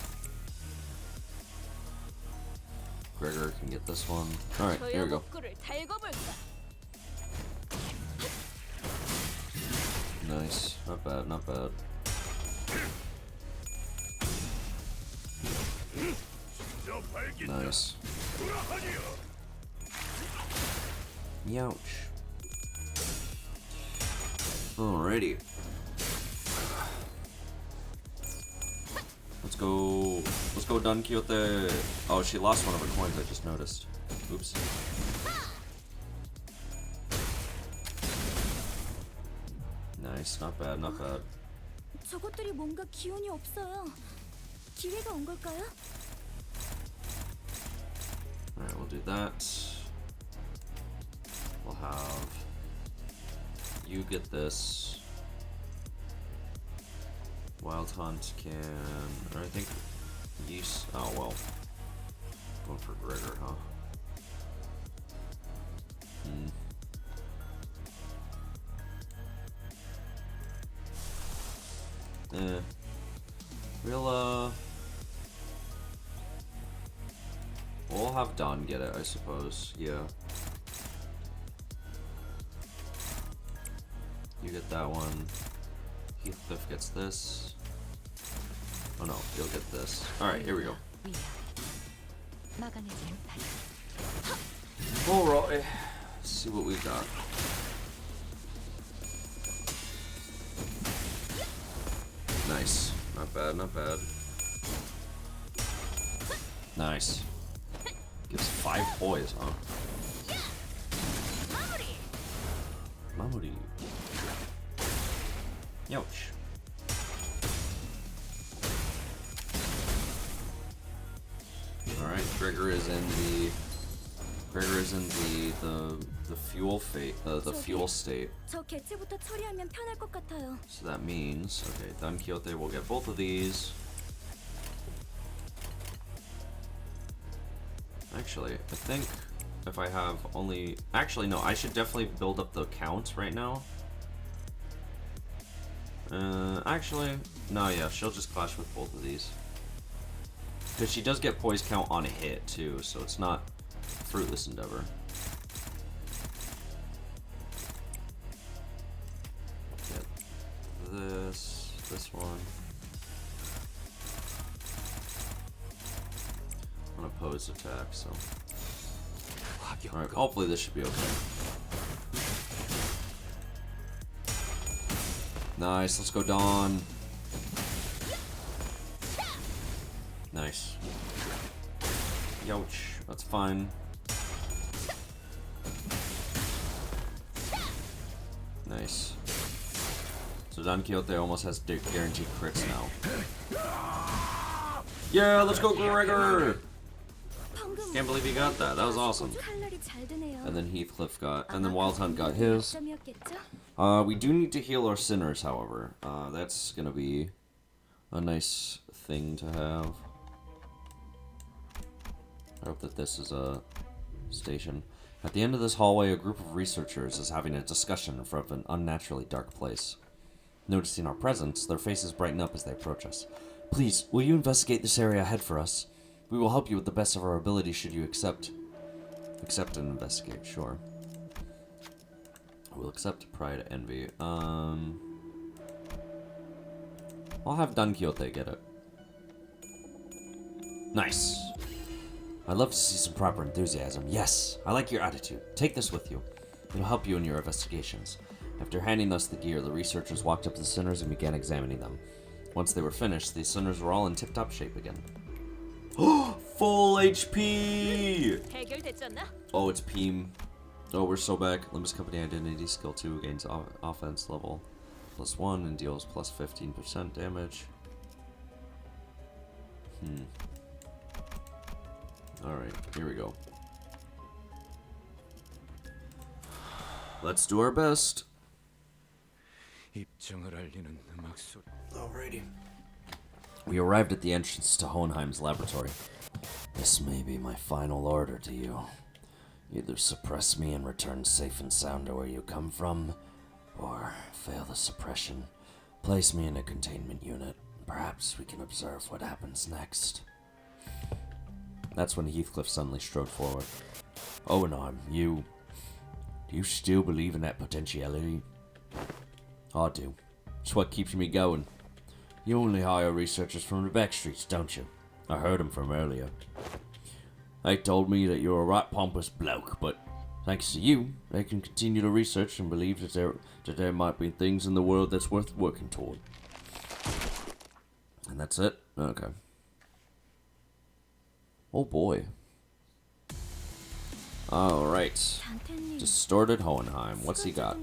Gregor can get this one. Alright, here we go. Nice. Not bad, not bad. Nice. Youch. Alrighty. Let's go Don Quixote. Oh, she lost one of her coins, I just noticed. Oops. Nice, not bad, not bad. 저것들이 뭔가 기운이 없어요. 기회가 온 걸까요? Alright, we'll do that. We'll have you get this. Wild Hunt can, or I think Yeast. Oh, well. Going for Gregor, huh? We'll have Don get it, I suppose. Yeah. You get that one. Heathcliff gets this. Oh no, you'll get this. Alright, here we go. Alright. Let's see what we got. Nice. Not bad, not bad. Nice. Gives 5 poise, huh? Mamori. Youch. Alright, Gregor is in the fuel the fuel state. 저 개체부터 처리하면 편할 것 같아요. So that means, okay, Don Quixote will get both of these. Actually, I think if I have only... Actually, no, I should definitely build up the count right now. Actually, no, yeah, she'll just clash with both of these. Because she does get poise count on a hit, too, so it's not a fruitless endeavor. Get this one. On opposed attack, so... Alright, hopefully this should be okay. Nice, let's go Dawn. Nice. Youch, that's fine. Nice. So Don Quixote almost has guaranteed crits now. Yeah, let's go Gregor! Can't believe he got that. That was awesome. And then Heathcliff got, and then Wild Hunt got his. We do need to heal our sinners, however. That's gonna be a nice thing to have. I hope that this is a station. At the end of this hallway, a group of researchers is having a discussion in front of an unnaturally dark place. Noticing our presence, their faces brighten up as they approach us. Please, will you investigate this area ahead for us? We will help you with the best of our ability should you accept and investigate, sure. We'll accept Pride Envy. I'll have Don Quixote get it. Nice. I'd love to see some proper enthusiasm. Yes, I like your attitude. Take this with you. It'll help you in your investigations. After handing us the gear, the researchers walked up to the sinners and began examining them. Once they were finished, the sinners were all in tip-top shape again. Full HP! Oh, it's Peem. Oh, we're so back. Limbus Company Identity Skill 2 gains offense level +1 and deals plus 15% damage. Alright, here we go. Let's do our best. Alrighty. We arrived at the entrance to Hohenheim's laboratory. This may be my final order to you. Either suppress me and return safe and sound to where you come from, or fail the suppression, place me in a containment unit. Perhaps we can observe what happens next. That's when Heathcliff suddenly strode forward. Hohenheim, do you still believe in that potentiality? I do. It's what keeps me going. You only hire researchers from the back streets, don't you? I heard them from earlier. They told me that you're a right pompous bloke, but thanks to you, they can continue to research and believe that there might be things in the world that's worth working toward. And that's it? Okay. Oh boy. Alright. Distorted Hohenheim. What's he got?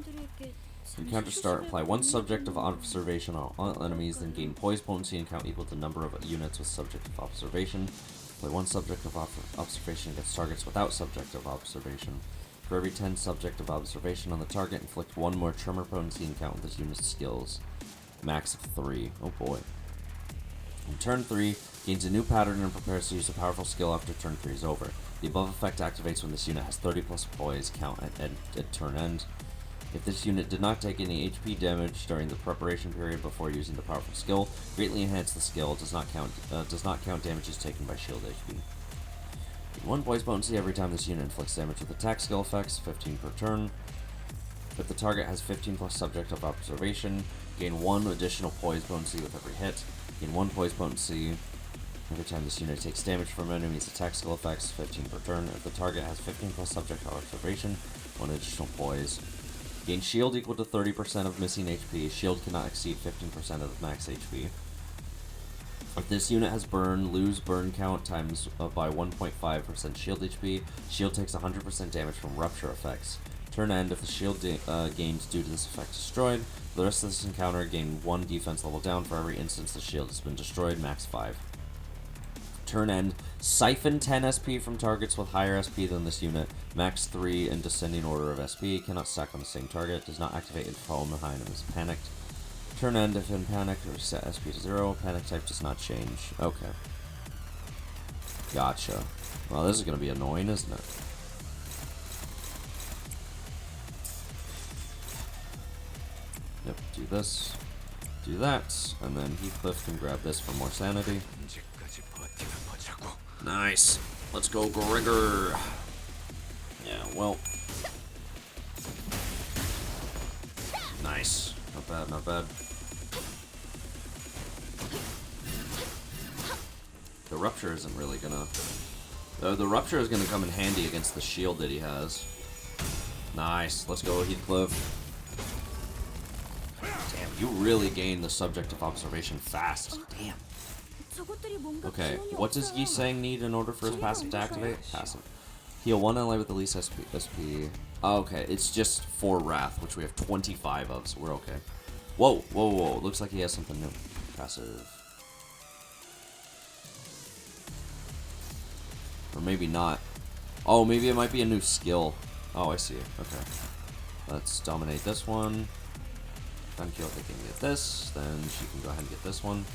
Encounter start. Apply one subject of observation on all enemies, then gain poise potency and count equal to the number of units with subject of observation. Apply one subject of observation against targets without subject of observation. For every 10 subject of observation on the target, inflict one more tremor potency and count with this unit's skills. Max of 3. Oh boy. On turn 3, Gains a new pattern and prepares to use a powerful skill after turn 3 is over. The above effect activates when this unit has 30 plus poise count at turn end. If this unit did not take any HP damage during the preparation period before using the powerful skill, greatly enhance the skill. Does not count damages taken by shield HP. Gain 1 poise potency every time this unit inflicts damage with attack skill effects, 15 per turn. If the target has 15 plus subject of observation, gain 1 additional poise potency with every hit. Gain 1 poise potency every time this unit takes damage from enemies' attack skill effects, 15 per turn. If the target has 15 plus subject of observation, 1 additional poise. Gain shield equal to 30% of missing HP. Shield cannot exceed 15% of max HP. If this unit has burn, lose burn count times by 1.5% shield HP. Shield takes 100% damage from rupture effects. Turn end, if the shield gained due to this effect destroyed. For the rest of this encounter, gain 1 defense level down for every instance the shield has been destroyed, max 5. Turn end, siphon 10 SP from targets with higher SP than this unit, max 3 in descending order of SP, cannot stack on the same target, does not activate if foe behind him is panicked. Turn end, if in panic, or set SP to 0, panic type does not change. Okay. Gotcha. Well, this is going to be annoying, isn't it? Yep, do this, do that, and then Heathcliff can grab this for more sanity. Nice. Let's go, Gregor. Yeah, well. Nice. Not bad, not bad. The rupture isn't really gonna... The rupture is gonna come in handy against the shield that he has. Nice. Let's go, Heathcliff. Damn, you really gained the subject of observation fast. Damn. Okay, what does Yisang need in order for his passive to activate? Passive. Heal 1 ally with the least SP. Oh, okay, it's just 4 Wrath, which we have 25 of, so we're okay. Whoa, whoa, whoa, looks like he has something new. Passive. Or maybe not. Oh, maybe it might be a new skill. Oh, I see. Okay. Let's dominate this one. Then Kyoto can get this, then she can go ahead and get this one.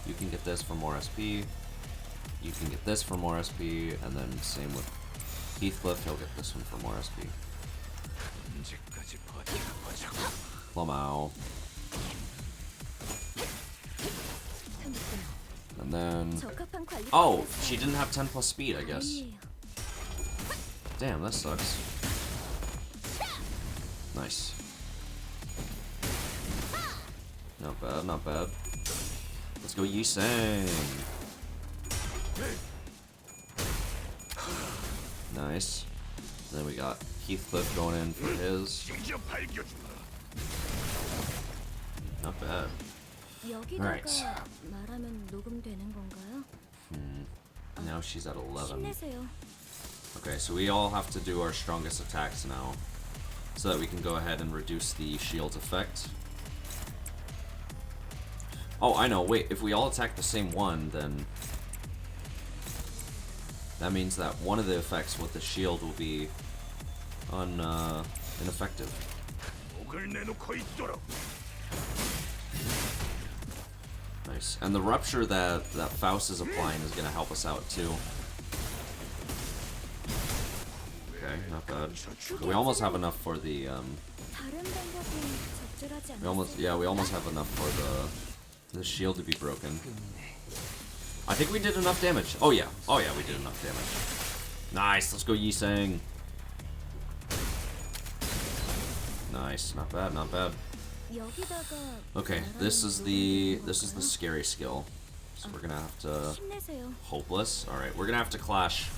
You can get this for more SP. You can get this for more SP, and then same with Heathcliff, he'll get this one for more SP. Lomao. And then... Oh, she didn't have 10 plus speed, I guess. Damn, that sucks. Nice. Not bad, not bad. Let's go Yisang. Nice. Then we got Heathcliff going in for his. Not bad. Alright. Now she's at 11. Okay, so we all have to do our strongest attacks now, so that we can go ahead and reduce the shield's effect. Oh, I know. Wait, if we all attack the same one, then that means that one of the effects with the shield will be ineffective. Nice. And the rupture that Faust is applying is going to help us out too. Okay, not bad. We almost have enough for the we almost have enough for the shield to be broken. I think we did enough damage. Oh yeah, we did enough damage. Nice, let's go Yisang. Nice, not bad, not bad. Okay, this is the scary skill. So we're gonna have to hopeless. All right, we're gonna have to clash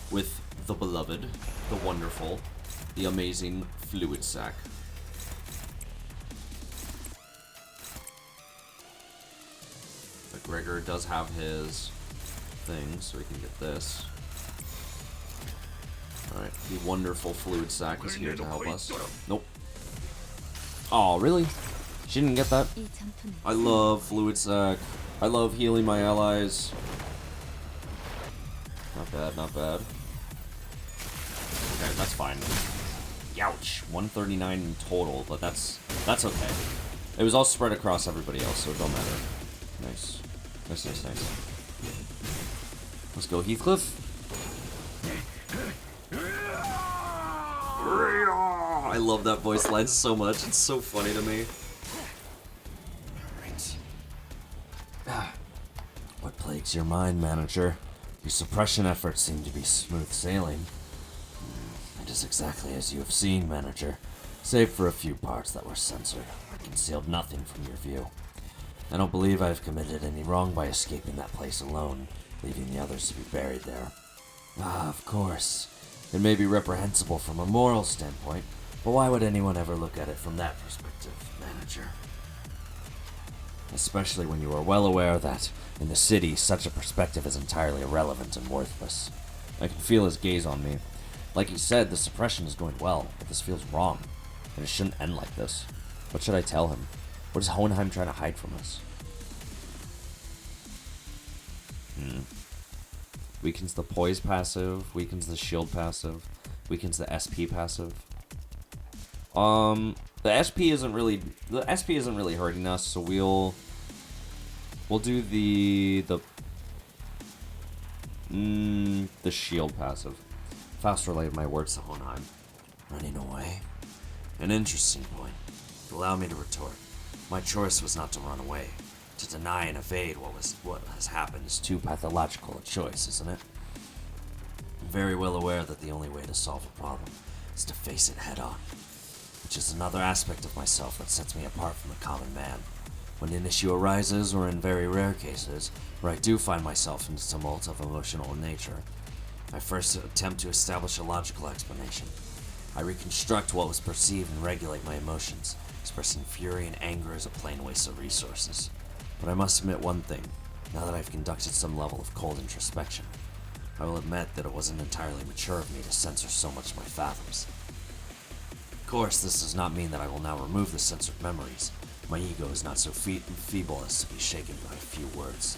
with the beloved, the wonderful, the amazing Fluid Sac. Gregor does have his thing, so we can get this. Alright, the wonderful Fluid Sac is here to help us. Nope. Oh, really? She didn't get that? I love Fluid Sac. I love healing my allies. Not bad, not bad. Okay, that's fine. Youch! 139 in total, but that's okay. It was all spread across everybody else, so it don't matter. Nice. Nice, nice, nice. Let's go, Heathcliff. I love that voice line so much. It's so funny to me. Alright. What plagues your mind, manager? Your suppression efforts seem to be smooth sailing. It is exactly as you have seen, manager. Save for a few parts that were censored. I concealed nothing from your view. I don't believe I have committed any wrong by escaping that place alone, leaving the others to be buried there. Ah, of course. It may be reprehensible from a moral standpoint, but why would anyone ever look at it from that perspective, manager? Especially when you are well aware that, in the city, such a perspective is entirely irrelevant and worthless. I can feel his gaze on me. Like he said, the suppression is going well, but this feels wrong, and it shouldn't end like this. What should I tell him? What is Hohenheim trying to hide from us? Weakens the poise passive, weakens the shield passive, weakens the SP passive. The SP isn't really hurting us, so we'll do the shield passive. Faust relayed my words to Hohenheim. Running away? An interesting point. Allow me to retort. My choice was not to run away. To deny and evade what has happened is too pathological a choice, isn't it? I'm very well aware that the only way to solve a problem is to face it head on, which is another aspect of myself that sets me apart from the common man. When an issue arises, or in very rare cases, where I do find myself in a tumult of emotional nature, I first attempt to establish a logical explanation. I reconstruct what was perceived and regulate my emotions, expressing fury and anger as a plain waste of resources. But I must admit one thing. Now that I've conducted some level of cold introspection, I will admit that it wasn't entirely mature of me to censor so much of my fathoms. Of course, this does not mean that I will now remove the censored memories. My ego is not so feeble as to be shaken by a few words.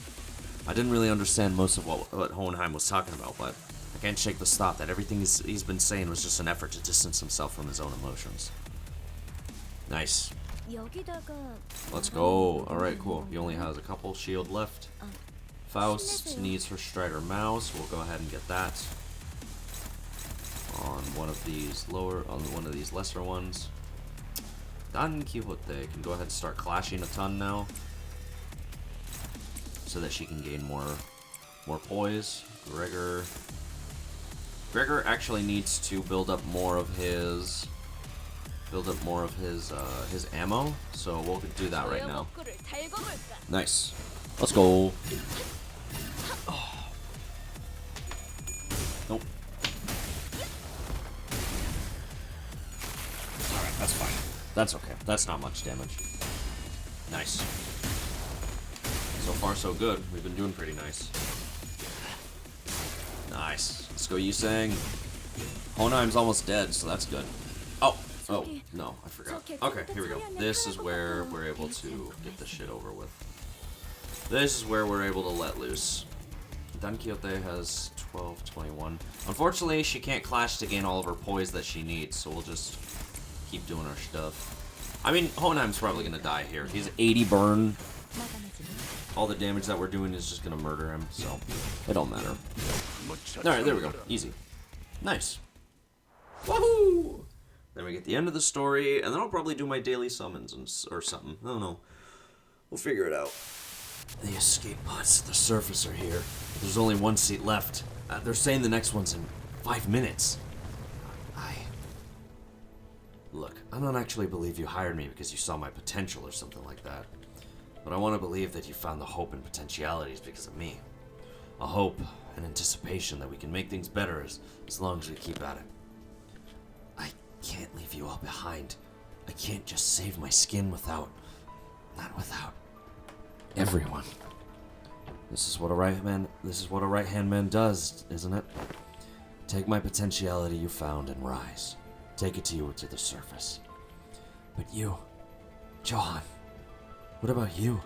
I didn't really understand most of what Hohenheim was talking about, but I can't shake this thought that everything he's been saying was just an effort to distance himself from his own emotions. Nice. Let's go. Alright, cool. He only has a couple shield left. Faust needs her Strider Mouse. We'll go ahead and get that on one of these lesser ones. Don Quixote can go ahead and start clashing a ton now, so that she can gain more poise. Gregor actually needs to build up more of his ammo, so we'll do that right now. Nice. Let's go. Oh. Nope. Alright, that's fine. That's okay. That's not much damage. Nice. So far, so good. We've been doing pretty nice. Nice. Let's go, Yusang. Hohenheim's almost dead, so that's good. Oh, no, I forgot. Okay, here we go. This is where we're able to get this shit over with. This is where we're able to let loose. Don Quixote has 12, 21. Unfortunately, she can't clash to gain all of her poise that she needs, so we'll just keep doing our stuff. I mean, Hohenheim's probably gonna die here. He's 80 burn. All the damage that we're doing is just gonna murder him, so it don't matter. Alright, there we go. Easy. Nice. Woohoo! Then we get the end of the story, and then I'll probably do my daily summons or something. I don't know. We'll figure it out. The escape pods at the surface are here. There's only one seat left. They're saying the next one's in 5 minutes. Look, I don't actually believe you hired me because you saw my potential or something like that. But I want to believe that you found the hope and potentialities because of me. A hope and anticipation that we can make things better as long as we keep at it. I can't leave you all behind. I can't just save my skin without everyone. This is what a right-hand man does, isn't it? Take my potentiality you found and rise. Take it to the surface. But you, Johan, what about you?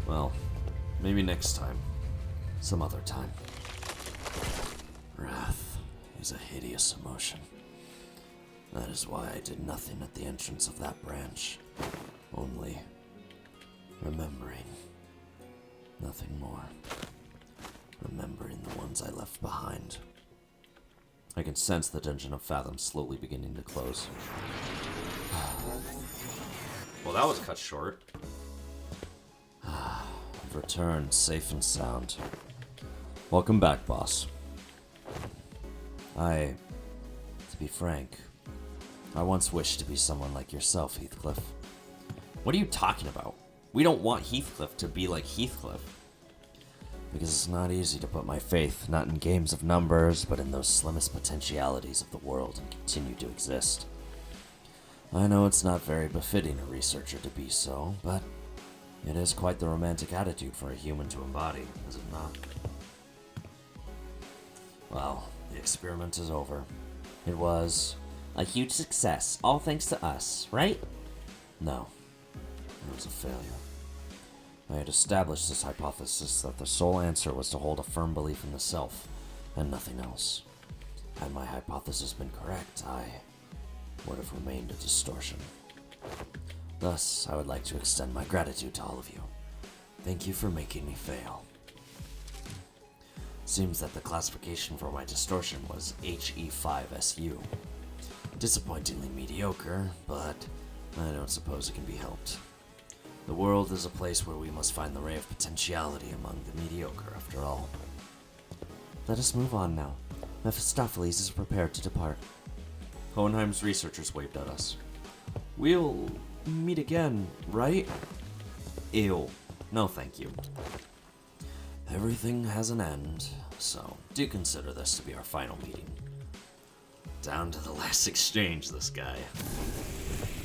Well, maybe next time. Some other time. Wrath is a hideous emotion. That is why I did nothing at the entrance of that branch. Only remembering. Nothing more. Remembering ones I left behind. I can sense the dungeon of Fathom slowly beginning to close. Well, that was cut short. I've returned safe and sound. Welcome back, boss. To be frank, I once wished to be someone like yourself, Heathcliff. What are you talking about? We don't want Heathcliff to be like Heathcliff. Because it's not easy to put my faith not in games of numbers, but in those slimmest potentialities of the world and continue to exist. I know it's not very befitting a researcher to be so, but it is quite the romantic attitude for a human to embody, is it not? Well, the experiment is over. It was a huge success, all thanks to us, right? No, it was a failure. I had established this hypothesis that the sole answer was to hold a firm belief in the self, and nothing else. Had my hypothesis been correct, I would have remained a distortion. Thus, I would like to extend my gratitude to all of you. Thank you for making me fail. Seems that the classification for my distortion was HE5SU. Disappointingly mediocre, but I don't suppose it can be helped. The world is a place where we must find the ray of potentiality among the mediocre, after all. Let us move on now. Mephistopheles is prepared to depart. Hohenheim's researchers waved at us. We'll meet again, right? Ew. No, thank you. Everything has an end, so do consider this to be our final meeting. Down to the last exchange, this guy.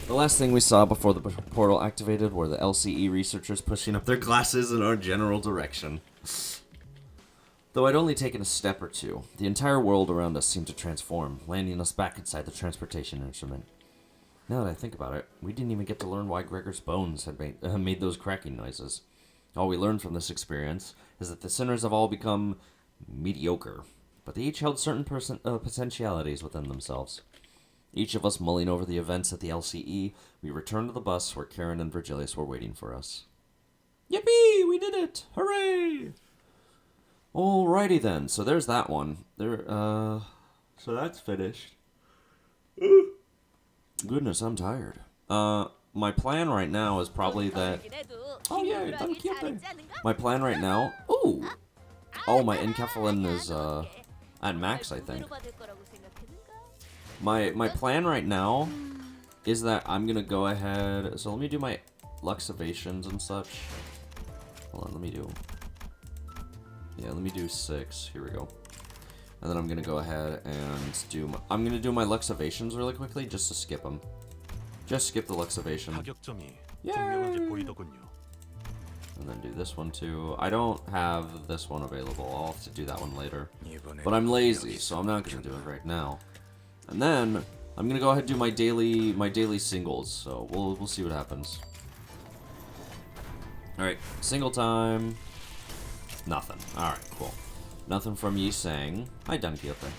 The last thing we saw before the portal activated were the LCE researchers pushing up their glasses in our general direction. Though I'd only taken a step or two, the entire world around us seemed to transform, landing us back inside the transportation instrument. Now that I think about it, we didn't even get to learn why Gregor's bones had made those cracking noises. All we learned from this experience is that the sinners have all become mediocre, but they each held certain potentialities within themselves. Each of us mulling over the events at the LCE, we returned to the bus where Karen and Virgilius were waiting for us. Yippee! We did it! Hooray! Alrighty then, so there's that one. So that's finished. Goodness, I'm tired. My plan right now is probably that... Oh yeah, done cute. My plan right now... Ooh! Oh, my enkephalin is, at max, I think. My plan right now is that I'm gonna go ahead... So let me do my luxevations and such. Hold on, let me do 6. Here we go. And then I'm gonna go ahead and do... I'm gonna do my luxevations really quickly, just to skip them. Just skip the luxevation. Yay! And then do this one too. I don't have this one available. I'll have to do that one later. But I'm lazy, so I'm not gonna do it right now. And then I'm gonna go ahead and do my daily singles. So we'll see what happens. All right, single time. Nothing. All right, cool. Nothing from Yi Sang. Hi, Don Quixote.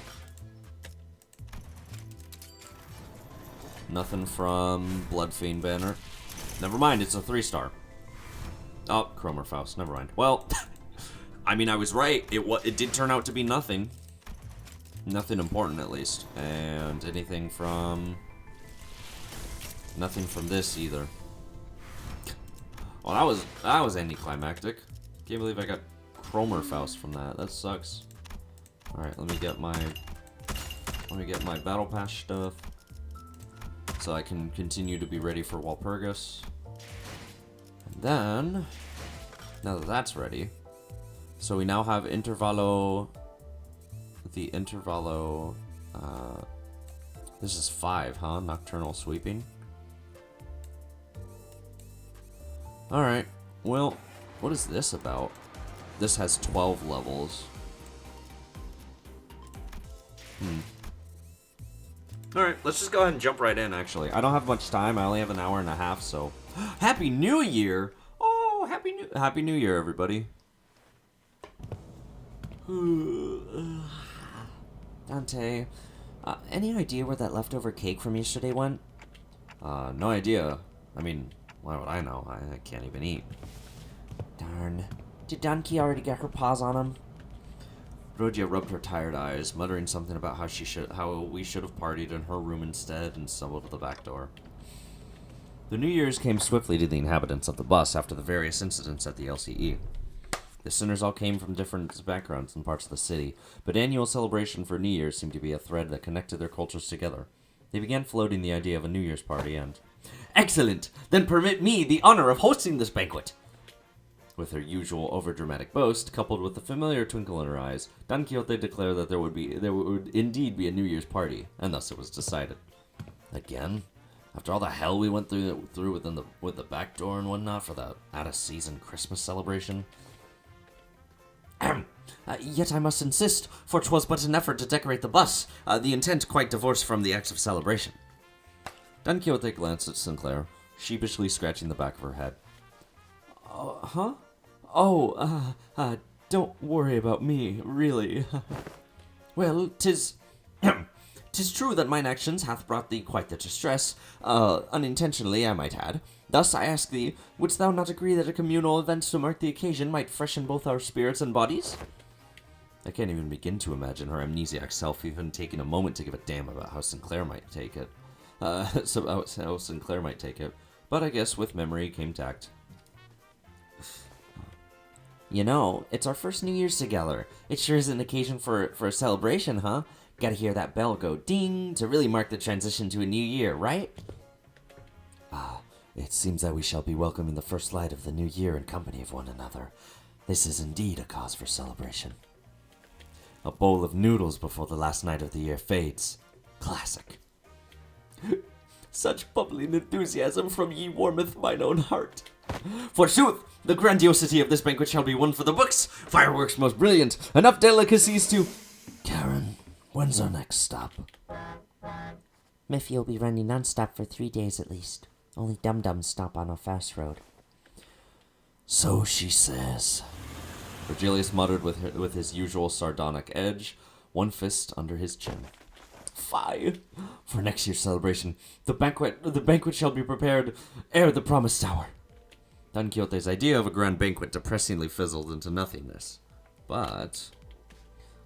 Nothing from Bloodfiend Banner. Never mind, it's a 3-star. Oh, Cromer Faust. Never mind. Well, I mean, I was right. It did turn out to be nothing. Nothing important, at least. And anything from... Nothing from this either. Well, that was anticlimactic. Can't believe I got Cromer Faust from that. That sucks. All right, let me get my battle pass stuff, so I can continue to be ready for Walpurgis. And then, now that that's ready, so we now have Intervallo. The Intervallo. This is 5, huh? Nocturnal sweeping. All right. Well, what is this about? This has 12 levels. Alright, let's just go ahead and jump right in, actually. I don't have much time. I only have an hour and a half, so... Happy New Year! Oh, Happy New Year, everybody. Dante, any idea where that leftover cake from yesterday went? No idea. I mean, why would I know? I can't even eat. Darn. Did Donkey already get her paws on him? Rogia rubbed her tired eyes, muttering something about how we should have partied in her room instead, and stumbled to the back door. The New Year's came swiftly to the inhabitants of the bus after the various incidents at the LCE. The sinners all came from different backgrounds and parts of the city, but annual celebration for New Year's seemed to be a thread that connected their cultures together. They began floating the idea of a New Year's party and... Excellent! Then permit me the honor of hosting this banquet! With her usual overdramatic boast, coupled with the familiar twinkle in her eyes, Don Quixote declared that there would indeed be a New Year's party, and thus it was decided. Again? After all the hell we went through with the back door and whatnot for the out-of-season Christmas celebration? Yet I must insist, for 'twas but an effort to decorate the bus, the intent quite divorced from the acts of celebration. Don Quixote glanced at Sinclair, sheepishly scratching the back of her head. Huh? Oh, don't worry about me, really. Well, 'tis true that mine actions hath brought thee quite the distress, unintentionally, I might add. Thus, I ask thee, wouldst thou not agree that a communal event to mark the occasion might freshen both our spirits and bodies? I can't even begin to imagine her amnesiac self even taking a moment to give a damn about how Sinclair might take it. But I guess with memory came tact. You know, it's our first New Year's together. It sure is an occasion for a celebration, huh? Gotta hear that bell go ding to really mark the transition to a new year, right? It seems that we shall be welcoming the first light of the new year in company of one another. This is indeed a cause for celebration. A bowl of noodles before the last night of the year fades. Classic. Such bubbling enthusiasm from ye warmeth mine own heart. Forsooth, the grandiosity of this banquet shall be one for the books. Fireworks most brilliant, enough delicacies to... Karen, when's our next stop? Miffy will be running non-stop for 3 days at least. Only dum-dums stop on a fast road. So she says. Virgilius muttered with his usual sardonic edge, one fist under his chin. Fie! For next year's celebration, the banquet shall be prepared ere the promised hour. Don Quixote's idea of a grand banquet depressingly fizzled into nothingness. But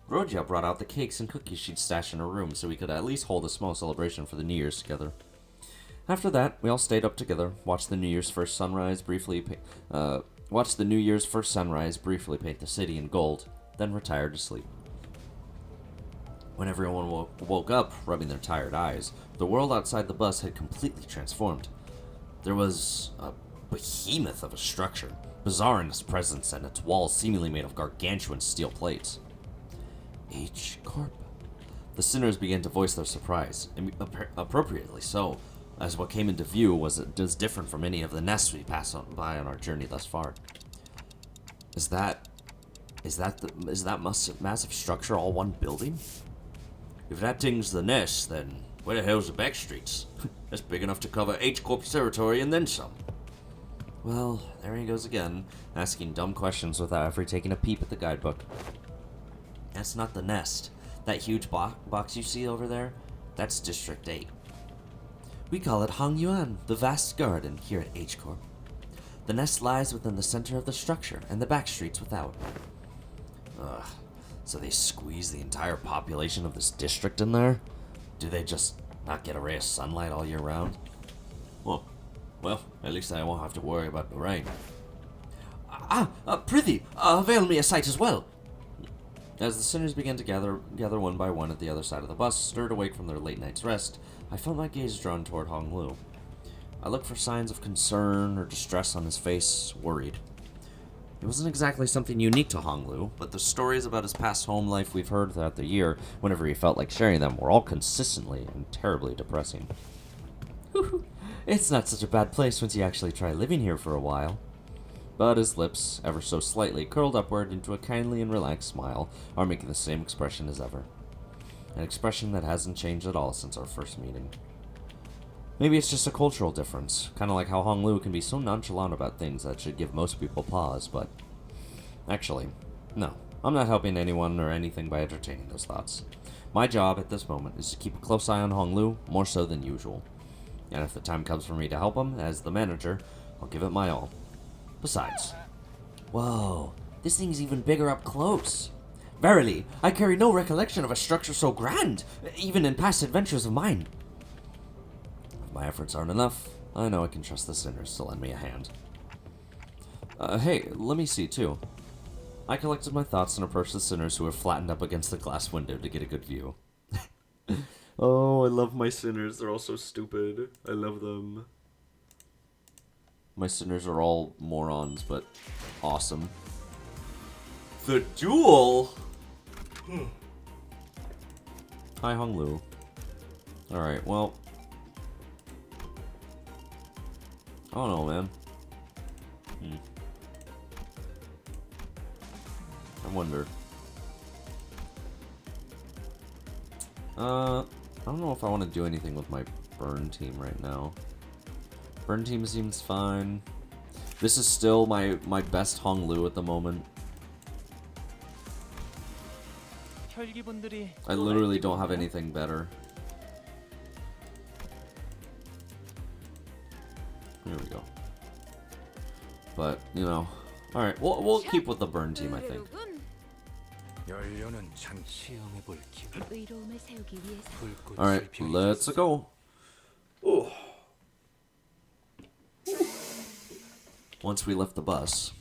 Rogia brought out the cakes and cookies she'd stashed in her room so we could at least hold a small celebration for the New Year's together. After that, we all stayed up together, watched the New Year's first sunrise briefly paint the city in gold, then retired to sleep. When everyone woke up, rubbing their tired eyes, the world outside the bus had completely transformed. There was a behemoth of a structure, bizarre in its presence and its walls seemingly made of gargantuan steel plates. H Corp? The sinners began to voice their surprise, appropriately so, as what came into view was different from any of the nests we passed by on our journey thus far. Is that massive structure all one building? If that thing's the nest, then where the hell's the back streets? That's big enough to cover H Corp's territory and then some. Well, there he goes again, asking dumb questions without ever taking a peep at the guidebook. That's not the nest. That huge box you see over there, that's District 8. We call it Hong Yuan, the vast garden, here at H Corp. The nest lies within the center of the structure, and the back streets without. Ugh, so they squeeze the entire population of this district in there? Do they just not get a ray of sunlight all year round? Well, at least I won't have to worry about the rain. Prithee, avail me a sight as well. As the sinners began to gather one by one at the other side of the bus, stirred awake from their late night's rest, I felt my gaze drawn toward Hong Lu. I looked for signs of concern or distress on his face, worried. It wasn't exactly something unique to Hong Lu, but the stories about his past home life we've heard throughout the year, whenever he felt like sharing them, were all consistently and terribly depressing. It's not such a bad place once you actually try living here for a while. But his lips, ever so slightly, curled upward into a kindly and relaxed smile, are making the same expression as ever. An expression that hasn't changed at all since our first meeting. Maybe it's just a cultural difference, kind of like how Hong Lu can be so nonchalant about things that should give most people pause, but... Actually, no. I'm not helping anyone or anything by entertaining those thoughts. My job at this moment is to keep a close eye on Hong Lu, more so than usual. And if the time comes for me to help him, as the manager, I'll give it my all. Besides... Whoa, this thing's even bigger up close. Verily, I carry no recollection of a structure so grand, even in past adventures of mine. If my efforts aren't enough, I know I can trust the sinners to lend me a hand. Hey, let me see, too. I collected my thoughts and approached the sinners who were flattened up against the glass window to get a good view. Oh, I love my sinners. They're all so stupid. I love them. My sinners are all morons, but awesome. The duel! Hi, Hong Lu. Alright, well. I don't know, man. I wonder. I don't know if I want to do anything with my burn team right now. Burn team seems fine. This is still my best Hong Lu at the moment. I literally don't have anything better. Here we go. But, you know. Alright, we'll keep with the burn team, I think. Alright, let's go. Ooh. Once we left the bus.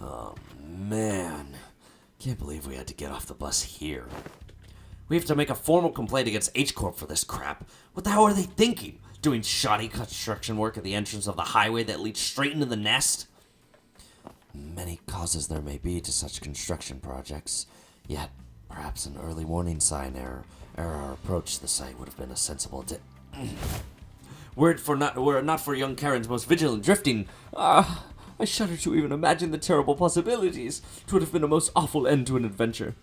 Oh, man. Can't believe we had to get off the bus here. We have to make a formal complaint against H-Corp for this crap. What the hell are they thinking? Doing shoddy construction work at the entrance of the highway that leads straight into the nest? Many causes there may be to such construction projects, yet perhaps an early warning sign ere our approach to the site would have been a sensible were it not for young Karen's most vigilant drifting. I shudder to even imagine the terrible possibilities. 'Twould have been a most awful end to an adventure.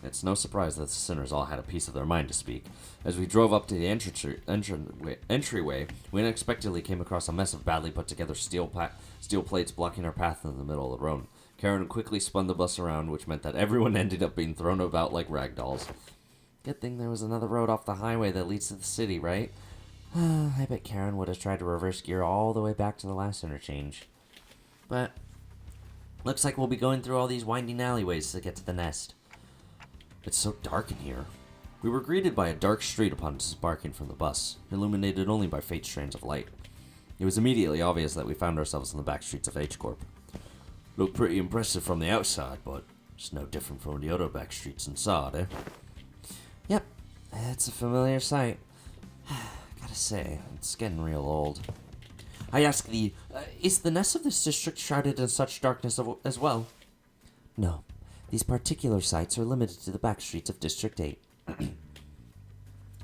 It's no surprise that the sinners all had a piece of their mind to speak. As we drove up to the entryway, we unexpectedly came across a mess of badly put together steel plates blocking our path in the middle of the road. Karen quickly spun the bus around, which meant that everyone ended up being thrown about like rag dolls. Good thing there was another road off the highway that leads to the city, right? I bet Karen would have tried to reverse gear all the way back to the last interchange. But looks like we'll be going through all these winding alleyways to get to the nest. It's so dark in here. We were greeted by a dark street upon disembarking from the bus, illuminated only by faint strands of light. It was immediately obvious that we found ourselves in the back streets of H-Corp. Looked pretty impressive from the outside, but it's no different from the other back streets inside, eh? Yep, it's a familiar sight. Gotta say, it's getting real old. I ask thee, is the nest of this district shrouded in such darkness as well? No. These particular sites are limited to the back streets of District 8.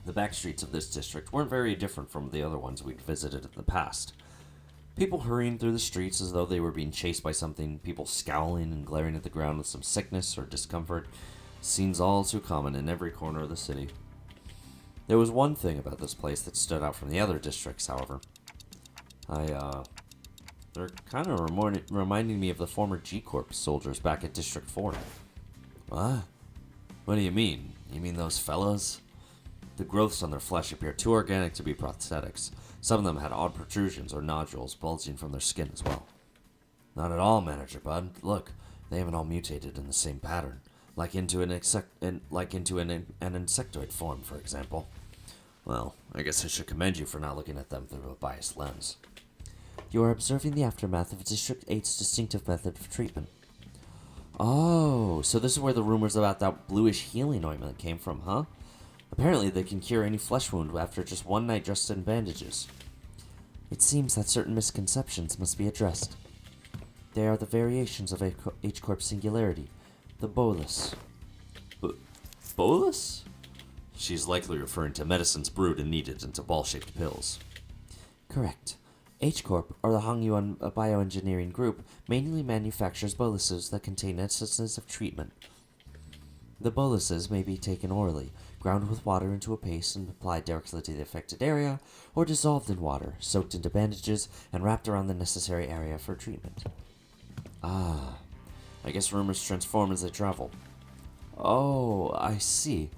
The back streets of this district weren't very different from the other ones we'd visited in the past. People hurrying through the streets as though they were being chased by something, people scowling and glaring at the ground with some sickness or discomfort, scenes all too common in every corner of the city. There was one thing about this place that stood out from the other districts, however. They're kind of reminding me of the former G-Corp soldiers back at District 4. What? What do you mean? You mean those fellows? The growths on their flesh appear too organic to be prosthetics. Some of them had odd protrusions or nodules bulging from their skin as well. Not at all, Manager Bud. Look, they haven't all mutated in the same pattern, like into an insectoid form, for example. Well, I guess I should commend you for not looking at them through a biased lens. You are observing the aftermath of District 8's distinctive method of treatment. Oh, so this is where the rumors about that bluish healing ointment came from, huh? Apparently they can cure any flesh wound after just one night dressed in bandages. It seems that certain misconceptions must be addressed. They are the variations of H-Corp singularity, the bolus. Bolus? She's likely referring to medicines brewed and kneaded into ball-shaped pills. Correct. H-Corp, or the Hongyuan bioengineering group, mainly manufactures boluses that contain essences of treatment. The boluses may be taken orally, ground with water into a paste and applied directly to the affected area, or dissolved in water, soaked into bandages, and wrapped around the necessary area for treatment. Ah, I guess rumors transform as they travel. Oh, I see.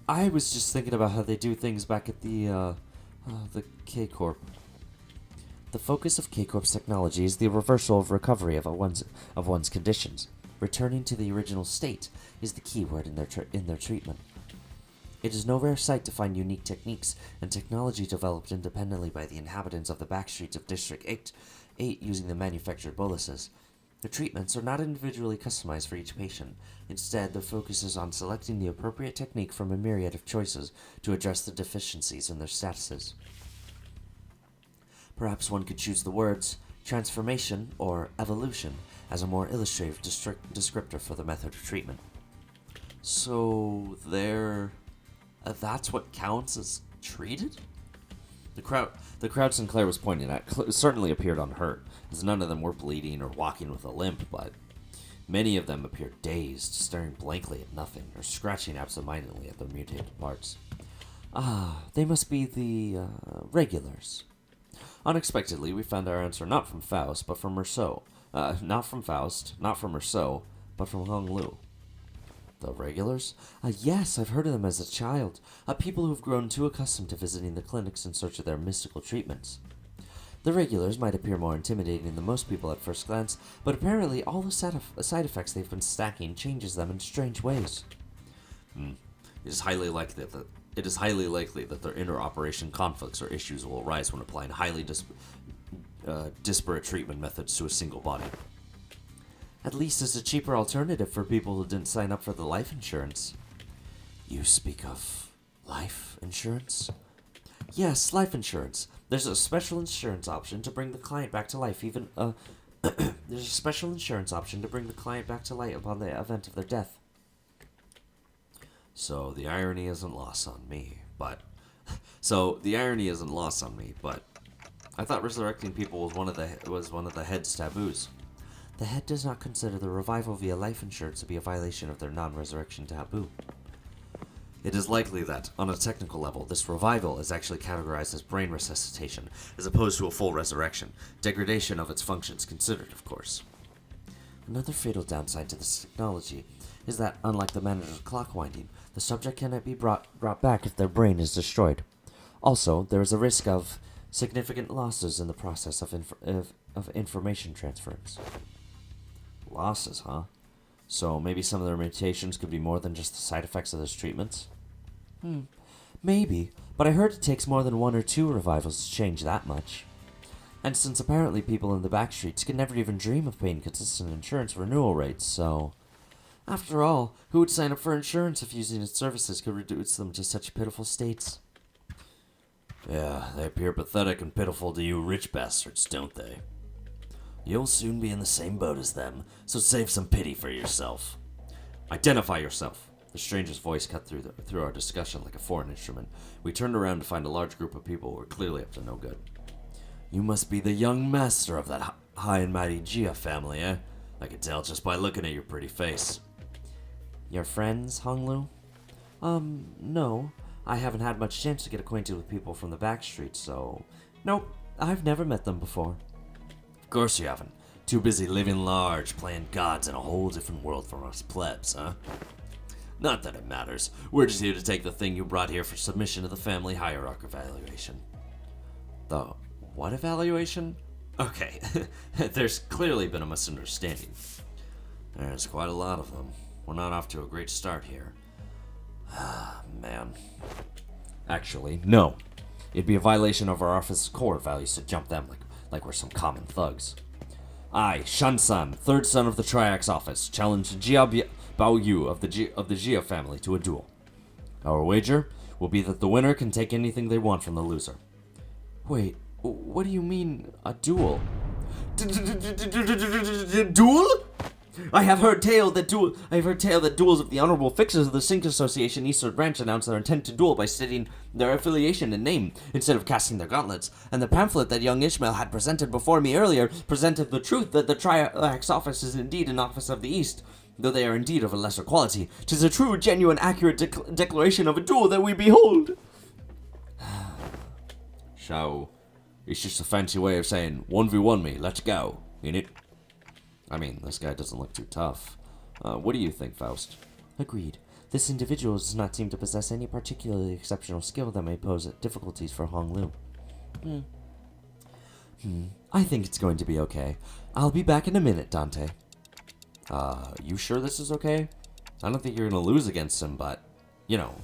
I was just thinking about how they do things back at the K-Corp. The focus of K-Corp's technology is the reversal of recovery of one's conditions. returning to the original state is the key word in their treatment. It is no rare sight to find unique techniques and technology developed independently by the inhabitants of the backstreets of District 8 using the manufactured boluses. The treatments are not individually customized for each patient. Instead, their focus is on selecting the appropriate technique from a myriad of choices to address the deficiencies in their statuses. Perhaps one could choose the words transformation or evolution as a more illustrative descriptor for the method of treatment. So that's what counts as treated? The crowd Sinclair was pointing at certainly appeared unhurt, as none of them were bleeding or walking with a limp, but many of them appeared dazed, staring blankly at nothing, or scratching absentmindedly at their mutated parts. Ah, they must be the regulars. Unexpectedly, we found our answer not from Faust, but from Rousseau. Not from Faust, not from Rousseau, but from Hung Lu. The regulars? Yes, I've heard of them as a child. People who've grown too accustomed to visiting the clinics in search of their mystical treatments. The regulars might appear more intimidating than most people at first glance, but apparently all the side effects they've been stacking changes them in strange ways. It is highly likely that their inter-operation conflicts or issues will arise when applying highly disparate treatment methods to a single body. At least it's a cheaper alternative for people who didn't sign up for the life insurance. You speak of life insurance? Yes, life insurance. There's a special insurance option to bring the client back to life there's a special insurance option to bring the client back to life upon the event of their death. So the irony isn't lost on me, but I thought resurrecting people was one of the head's taboos. The head does not consider the revival via life insurance to be a violation of their non-resurrection taboo. It is likely that, on a technical level, this revival is actually categorized as brain resuscitation, as opposed to a full resurrection, degradation of its functions considered, of course. Another fatal downside to this technology is that, unlike the manner of clock winding, the subject cannot be brought back if their brain is destroyed. Also, there is a risk of significant losses in the process of information transference. Losses, huh? So maybe some of their mutations could be more than just the side effects of those treatments? Maybe, but I heard it takes more than 1 or 2 revivals to change that much. And since apparently people in the backstreets could never even dream of paying consistent insurance renewal rates, so... After all, who would sign up for insurance if using its services could reduce them to such pitiful states? Yeah, they appear pathetic and pitiful to you rich bastards, don't they? You'll soon be in the same boat as them, so save some pity for yourself. Identify yourself. The stranger's voice cut through our discussion like a foreign instrument. We turned around to find a large group of people who were clearly up to no good. You must be the young master of that high and mighty Gia family, eh? I can tell just by looking at your pretty face. Your friends, Hung Lu? No. I haven't had much chance to get acquainted with people from the backstreets, so... Nope, I've never met them before. Of course you haven't. Too busy living large, playing gods in a whole different world from us plebs, huh? Not that it matters. We're just here to take the thing you brought here for submission to the family hierarchy evaluation. The what evaluation? Okay, there's clearly been a misunderstanding. There's quite a lot of them. We're not off to a great start here. Ah, man. Actually, no. It'd be a violation of our office's core values to jump them like we're some common thugs. I, Shan-san, third son of the Triax office, challenge Jia Bao-Yu of the Jia family to a duel. Our wager will be that the winner can take anything they want from the loser. Wait, what do you mean, a duel? Duel? I have heard tale that duels of the honorable fixers of the Sync Association Eastward Branch announce their intent to duel by stating their affiliation and name instead of casting their gauntlets. And the pamphlet that young Ishmael had presented before me earlier presented the truth that the Triax office is indeed an office of the East, though they are indeed of a lesser quality. 'Tis a true, genuine, accurate declaration of a duel that we behold. So, it's just a fancy way of saying 1v1 me, let's go, ain't it? I mean, this guy doesn't look too tough. What do you think, Faust? Agreed. This individual does not seem to possess any particularly exceptional skill that may pose difficulties for Hong Lu. I think it's going to be okay. I'll be back in a minute, Dante. You sure this is okay? I don't think you're gonna lose against him, but, you know,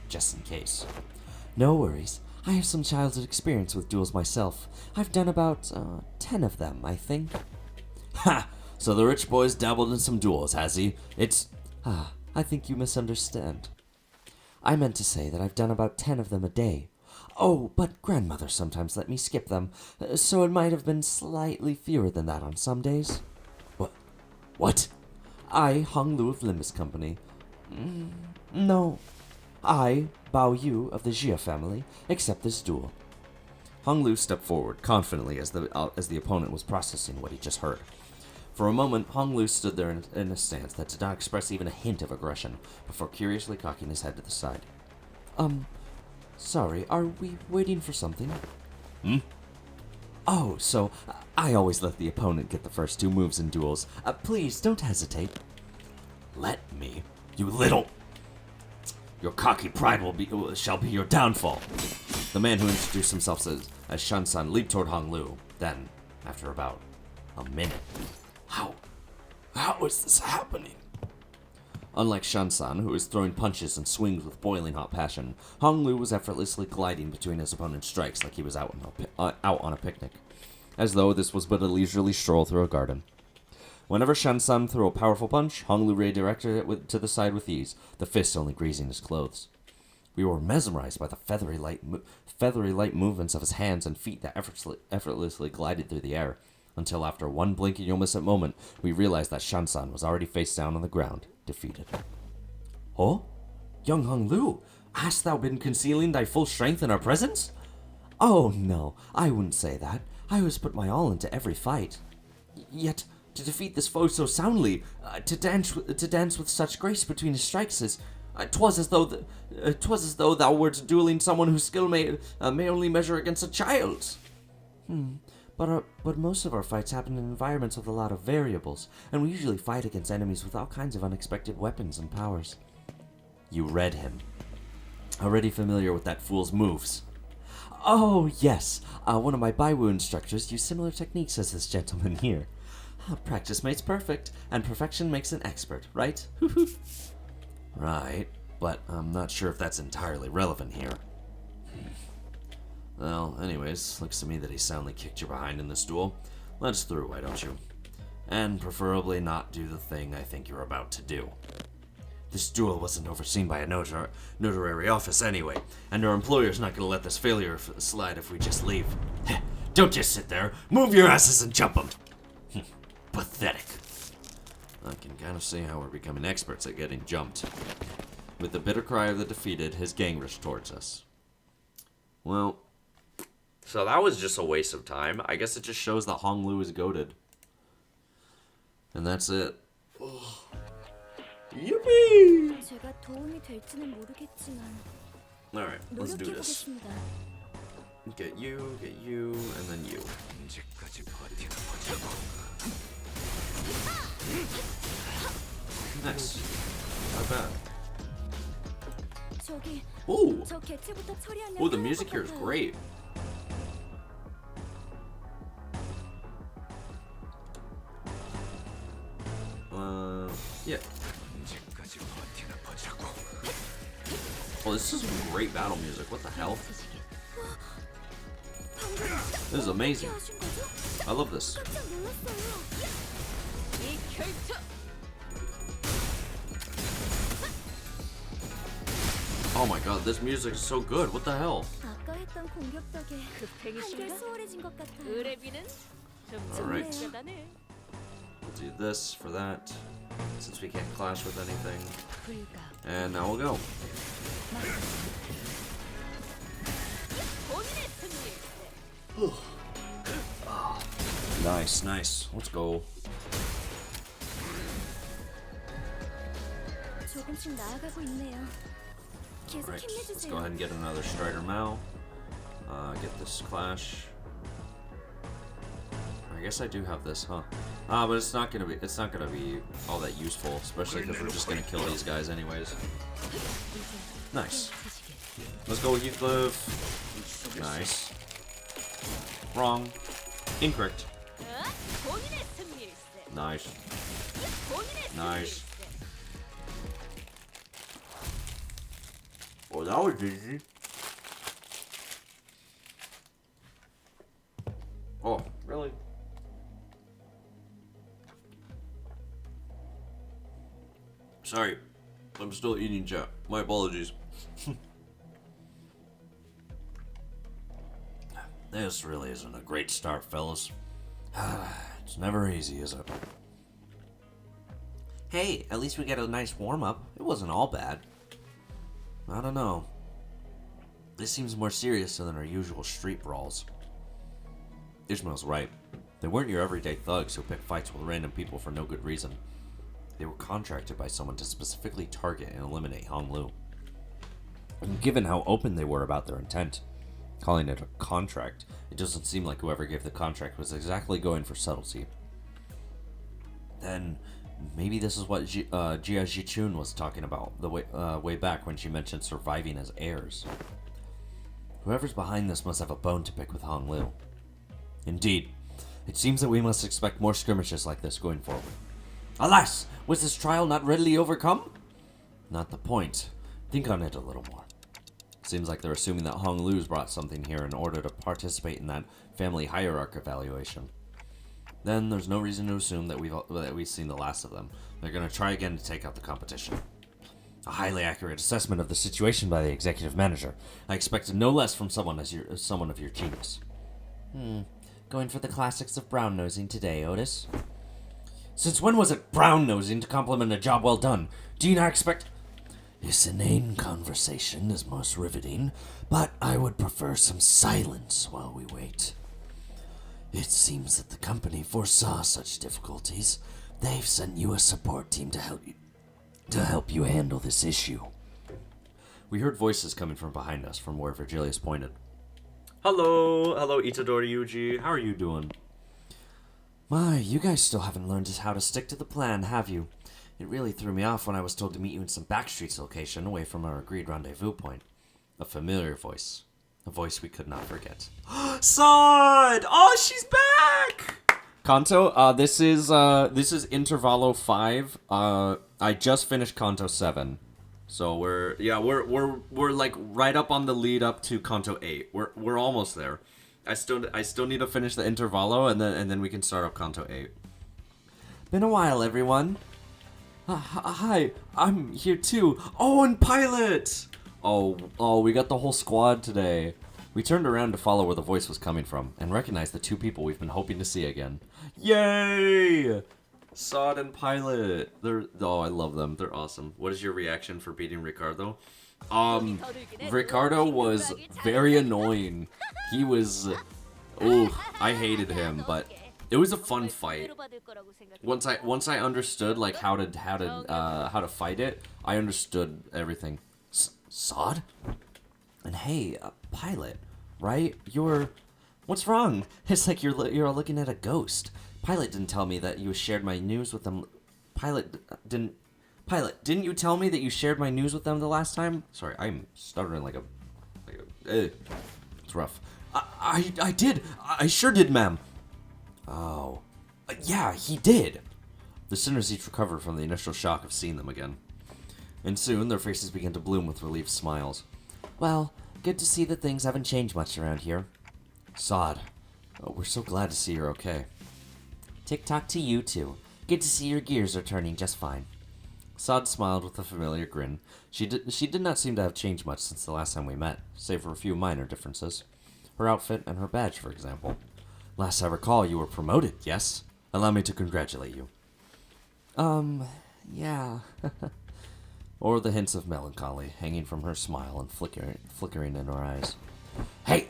just in case. No worries. I have some childhood experience with duels myself. I've done about 10 of them, I think. Ha! So the rich boy's dabbled in some duels, has he? I think you misunderstand. I meant to say that I've done about 10 of them a day. Oh, but grandmother sometimes let me skip them, so it might have been slightly fewer than that on some days. What? I, Hong Lu of Limbus Company. No. I, Bao Yu of the Jia family, accept this duel. Hong Lu stepped forward, confidently, as the opponent was processing what he just heard. For a moment, Hong Lu stood there in a stance that did not express even a hint of aggression, before curiously cocking his head to the side. Sorry, are we waiting for something? Oh, so I always let the opponent get the first two moves in duels. Please, don't hesitate. Let me, you little... Your cocky pride shall be your downfall. The man who introduced himself as Shan-san leaped toward Hong Lu. Then, after about a minute... How is this happening? Unlike Shan-san, who was throwing punches and swings with boiling hot passion, Hong Lu was effortlessly gliding between his opponent's strikes like he was out on a picnic, as though this was but a leisurely stroll through a garden. Whenever Shan-san threw a powerful punch, Hong Lu redirected it to the side with ease, the fist only grazing his clothes. We were mesmerized by the feathery light movements of his hands and feet that effortlessly glided through the air, until after one blinking innocent moment, we realized that Shan-san was already face down on the ground, defeated. Oh? Young Hong Lu, hast thou been concealing thy full strength in our presence? Oh, no, I wouldn't say that. I always put my all into every fight. Yet, to defeat this foe so soundly, to dance with such grace between his strikes is... 'twas as though thou wert dueling someone whose skill may only measure against a child's. But most of our fights happen in environments with a lot of variables, and we usually fight against enemies with all kinds of unexpected weapons and powers. You read him. Already familiar with that fool's moves. Oh, yes. One of my Baiwu instructors used similar techniques as this gentleman here. Practice makes perfect, and perfection makes an expert, right? Right, but I'm not sure if that's entirely relevant here. Well, anyways, looks to me that he soundly kicked your behind in this duel. Let's through, why don't you? And preferably not do the thing I think you're about to do. This duel wasn't overseen by a notary office anyway, and our employer's not going to let this failure slide if we just leave. Don't just sit there. Move your asses and jump them. Pathetic. I can kind of see how we're becoming experts at getting jumped. With the bitter cry of the defeated, his gang rushed towards us. Well, so that was just a waste of time. I guess it just shows that Hong Lu is goated. And that's it. Yippee! 제가 도움이 될지는 모르겠지만 Alright, let's do this. 노력해보겠습니다. Get you, and then you. Nice. Not bad. 저기 Ooh! 저 개체부터 처리하면 Oh, the 편할 music 것 here is 같아요. great. Yeah. Oh, this is great battle music. What the hell? This is amazing. 어떻게 하신 거죠? I love this. 깜짝 놀랐어요. 이 결투. Oh my god, this music is so good. What the hell? 아까 했던 공격 덕에 한결 수월해진 것 같아요. 의뢰비는 좀 Alright. 적당해. We'll do this for that, since we can't clash with anything. 불가 And now we'll go. 본인의 승리. Nice, nice. Let's go. 조금씩 나아가고 있네요. 계속 Alright, let's 힘내주세요. go ahead and get another Strider Mao. Get this Clash. I guess I do have this, huh? But it's not gonna be all that useful, especially because we're just gonna kill these guys anyways. Nice. Let's go with Heathcliff. Nice. Wrong. Incorrect. 본인의 승리일세. Nice. 본인의 Nice. Oh, that was easy. Oh, really? Sorry, I'm still eating, chat. My apologies. This really isn't a great start, fellas. It's never easy, is it? Hey, at least we get a nice warm-up. It wasn't all bad. I don't know. This seems more serious than our usual street brawls. Ishmael's right. They weren't your everyday thugs who pick fights with random people for no good reason. They were contracted by someone to specifically target and eliminate Hong Lu. And given how open they were about their intent, calling it a contract, it doesn't seem like whoever gave the contract was exactly going for subtlety. Then, maybe this is what Jia Jichun was talking about the way back when she mentioned surviving as heirs. Whoever's behind this must have a bone to pick with Hong Lu. Indeed, it seems that we must expect more skirmishes like this going forward. Alas, was this trial not readily overcome? Not the point. Think on it a little more. Seems like they're assuming that Hong Lu's brought something here in order to participate in that family hierarchy evaluation. Then there's no reason to assume that we've seen the last of them. They're going to try again to take out the competition. A highly accurate assessment of the situation by the executive manager. I expected no less from someone of your genius. Going for the classics of brown-nosing today, Otis? Since when was it brown-nosing to compliment a job well done? Do you not expect... This inane conversation is most riveting, but I would prefer some silence while we wait. It seems that the company foresaw such difficulties. They've sent you a support team to help you handle this issue. We heard voices coming from behind us, from where Virgilius pointed. Hello, Itadori Yuji. How are you doing? My, you guys still haven't learned how to stick to the plan, have you? It really threw me off when I was told to meet you in some backstreets location away from our agreed rendezvous point. A familiar voice. A voice we could not forget. Sod! Oh, she's back! Kanto, this is Intervallo 5. I just finished Kanto 7. So we're like right up on the lead up to Kanto 8. We're almost there. I still need to finish the Intervallo and then we can start up Kanto 8. Been a while, everyone. Hi, I'm here too. Oh, and Pilot! Oh, we got the whole squad today. We turned around to follow where the voice was coming from, and recognized the two people we've been hoping to see again. Yay! Sod and Pilot. I love them. They're awesome. What is your reaction for beating Ricardo? Ricardo was very annoying. He was... I hated him, but... It was a fun fight. Once I understood like how to fight it, I understood everything. Sod? And hey, Pilot, right? What's wrong? It's like you're looking at a ghost. Pilot didn't tell me that you shared my news with them. Pilot, didn't you tell me that you shared my news with them the last time? Sorry, I'm stuttering like a it's rough. I did. I sure did, ma'am. Oh. Yeah, he did. The sinners each recovered from the initial shock of seeing them again. And soon, their faces began to bloom with relieved smiles. Well, good to see that things haven't changed much around here. Sod, we're so glad to see you're okay. Tick-tock to you, too. Good to see your gears are turning just fine. Sod smiled with a familiar grin. She did not seem to have changed much since the last time we met, save for a few minor differences. Her outfit and her badge, for example. Last I recall, you were promoted, yes? Allow me to congratulate you. Yeah. Or the hints of melancholy hanging from her smile and flickering in her eyes. Hey!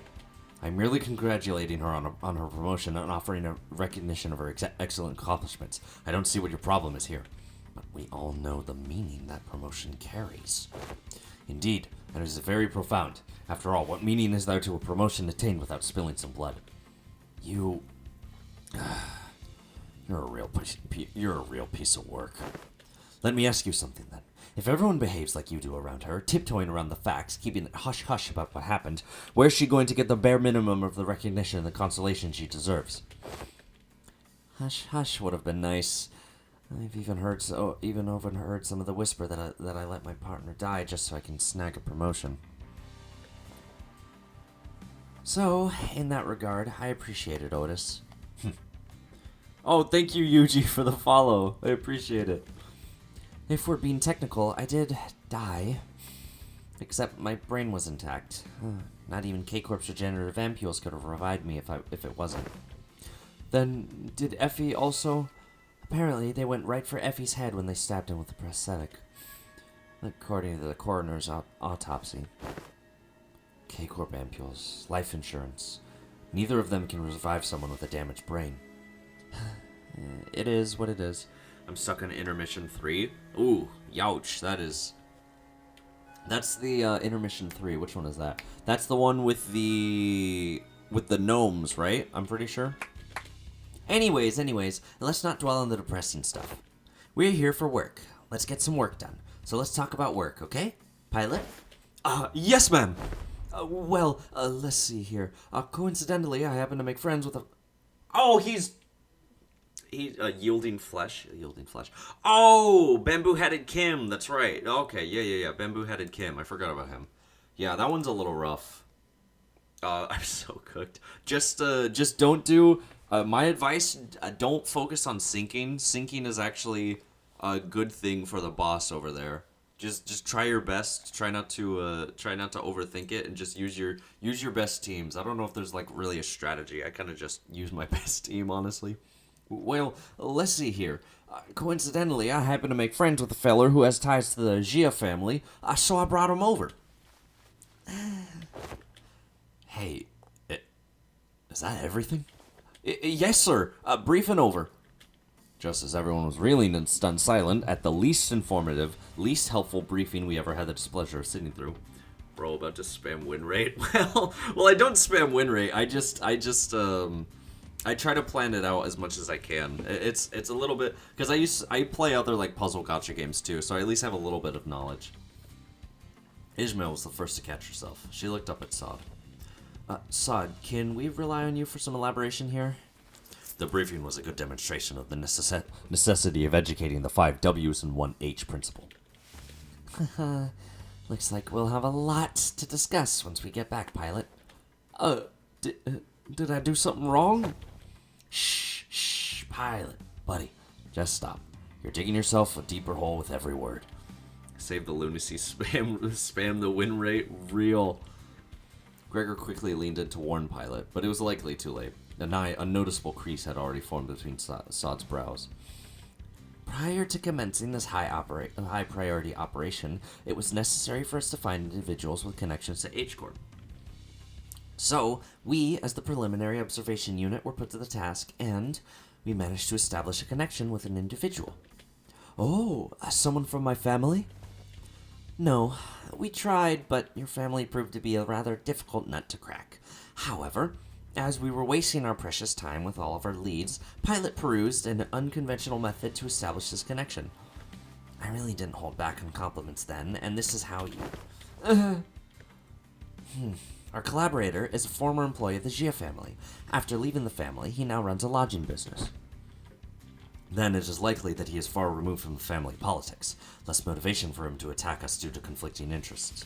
I'm merely congratulating her on her promotion and offering a recognition of her excellent accomplishments. I don't see what your problem is here. But we all know the meaning that promotion carries. Indeed, and it is very profound. After all, what meaning is there to a promotion attained without spilling some blood? You're a real piece of work. Let me ask you something then. If everyone behaves like you do around her, tiptoeing around the facts, keeping it hush-hush about what happened, where's she going to get the bare minimum of the recognition and the consolation she deserves? Hush-hush would have been nice. I've even overheard some of the whisper that I let my partner die just so I can snag a promotion. So, in that regard, I appreciate it, Otis. Oh, thank you, Yuji, for the follow. I appreciate it. If we're being technical, I did die. Except my brain was intact. Not even K-Corp's regenerative ampules could have revived me if it wasn't. Then, did Effie also? Apparently, they went right for Effie's head when they stabbed him with the prosthetic. According to the coroner's autopsy. K-Corp ampules, life insurance. Neither of them can revive someone with a damaged brain. It is what it is. I'm stuck on intermission 3. Ooh, youch. That's the intermission 3. Which one is that? That's the one with the gnomes, right? I'm pretty sure. Anyways, let's not dwell on the depressing stuff. We're here for work. Let's get some work done. So let's talk about work, okay? Pilot? Yes, ma'am. Let's see here. Coincidentally, I happen to make friends with a... Oh, he's yielding flesh. Oh, bamboo-headed Kim. That's right. Okay, yeah. Bamboo-headed Kim. I forgot about him. Yeah, that one's a little rough. I'm so cooked. Just don't do. My advice: don't focus on sinking. Sinking is actually a good thing for the boss over there. Just try your best. Try not to overthink it, and just use your best teams. I don't know if there's like really a strategy. I kind of just use my best team, honestly. Well, let's see here. Coincidentally, I happen to make friends with a feller who has ties to the Gia family, so I brought him over. Hey, is that everything? Yes, sir. Briefing over. Just as everyone was reeling and stunned silent at the least informative, least helpful briefing we ever had the displeasure of sitting through. Bro, about to spam win rate? Well, I don't spam win rate. I try to plan it out as much as I can. It's a little bit, because I play other like puzzle gacha games too, so I at least have a little bit of knowledge. Ishmael was the first to catch herself. She looked up at Sod. Sod, can we rely on you for some elaboration here? The briefing was a good demonstration of the necessity of educating the 5 W's and 1 H principle. Looks like we'll have a lot to discuss once we get back, Pilot. Did I do something wrong? Shh, Pilot. Buddy, just stop. You're digging yourself a deeper hole with every word. Save the lunacy, spam the win rate, real. Gregor quickly leaned in to warn Pilot, but it was likely too late. A nigh unnoticeable crease had already formed between Sod's brows. Prior to commencing this high-priority operation, it was necessary for us to find individuals with connections to H-Corp. So, we, as the preliminary observation unit, were put to the task, and we managed to establish a connection with an individual. Oh, someone from my family? No, we tried, but your family proved to be a rather difficult nut to crack. However, as we were wasting our precious time with all of our leads, Pilot perused an unconventional method to establish this connection. I really didn't hold back on compliments then, and this is how you... Our collaborator is a former employee of the Gia family. After leaving the family, he now runs a lodging business. Then it is likely that he is far removed from the family politics, less motivation for him to attack us due to conflicting interests.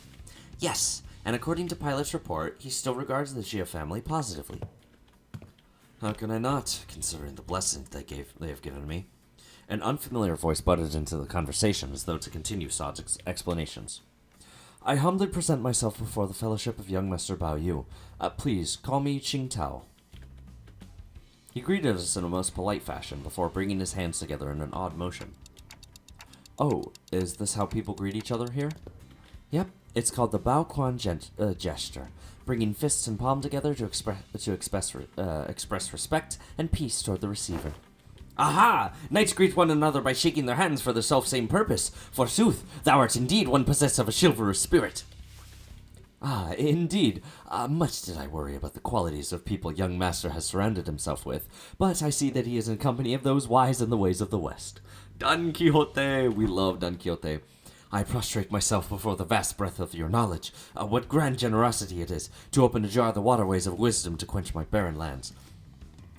Yes, and according to Pilot's report, he still regards the Gia family positively. How can I not, considering the blessing they have given me? An unfamiliar voice butted into the conversation as though to continue Sod's explanations. I humbly present myself before the Fellowship of Young Master Bao Yu. Please, call me Qing Tao. He greeted us in a most polite fashion before bringing his hands together in an odd motion. Oh, is this how people greet each other here? Yep, it's called the Bao Quan gesture, bringing fists and palm together to express respect and peace toward the receiver. Aha! Knights greet one another by shaking their hands for the self-same purpose. Forsooth, thou art indeed one possessed of a chivalrous spirit. Ah, indeed. Much did I worry about the qualities of people young master has surrounded himself with, but I see that he is in company of those wise in the ways of the West. Don Quixote! We love Don Quixote. I prostrate myself before the vast breadth of your knowledge. What grand generosity it is, to open ajar the waterways of wisdom to quench my barren lands.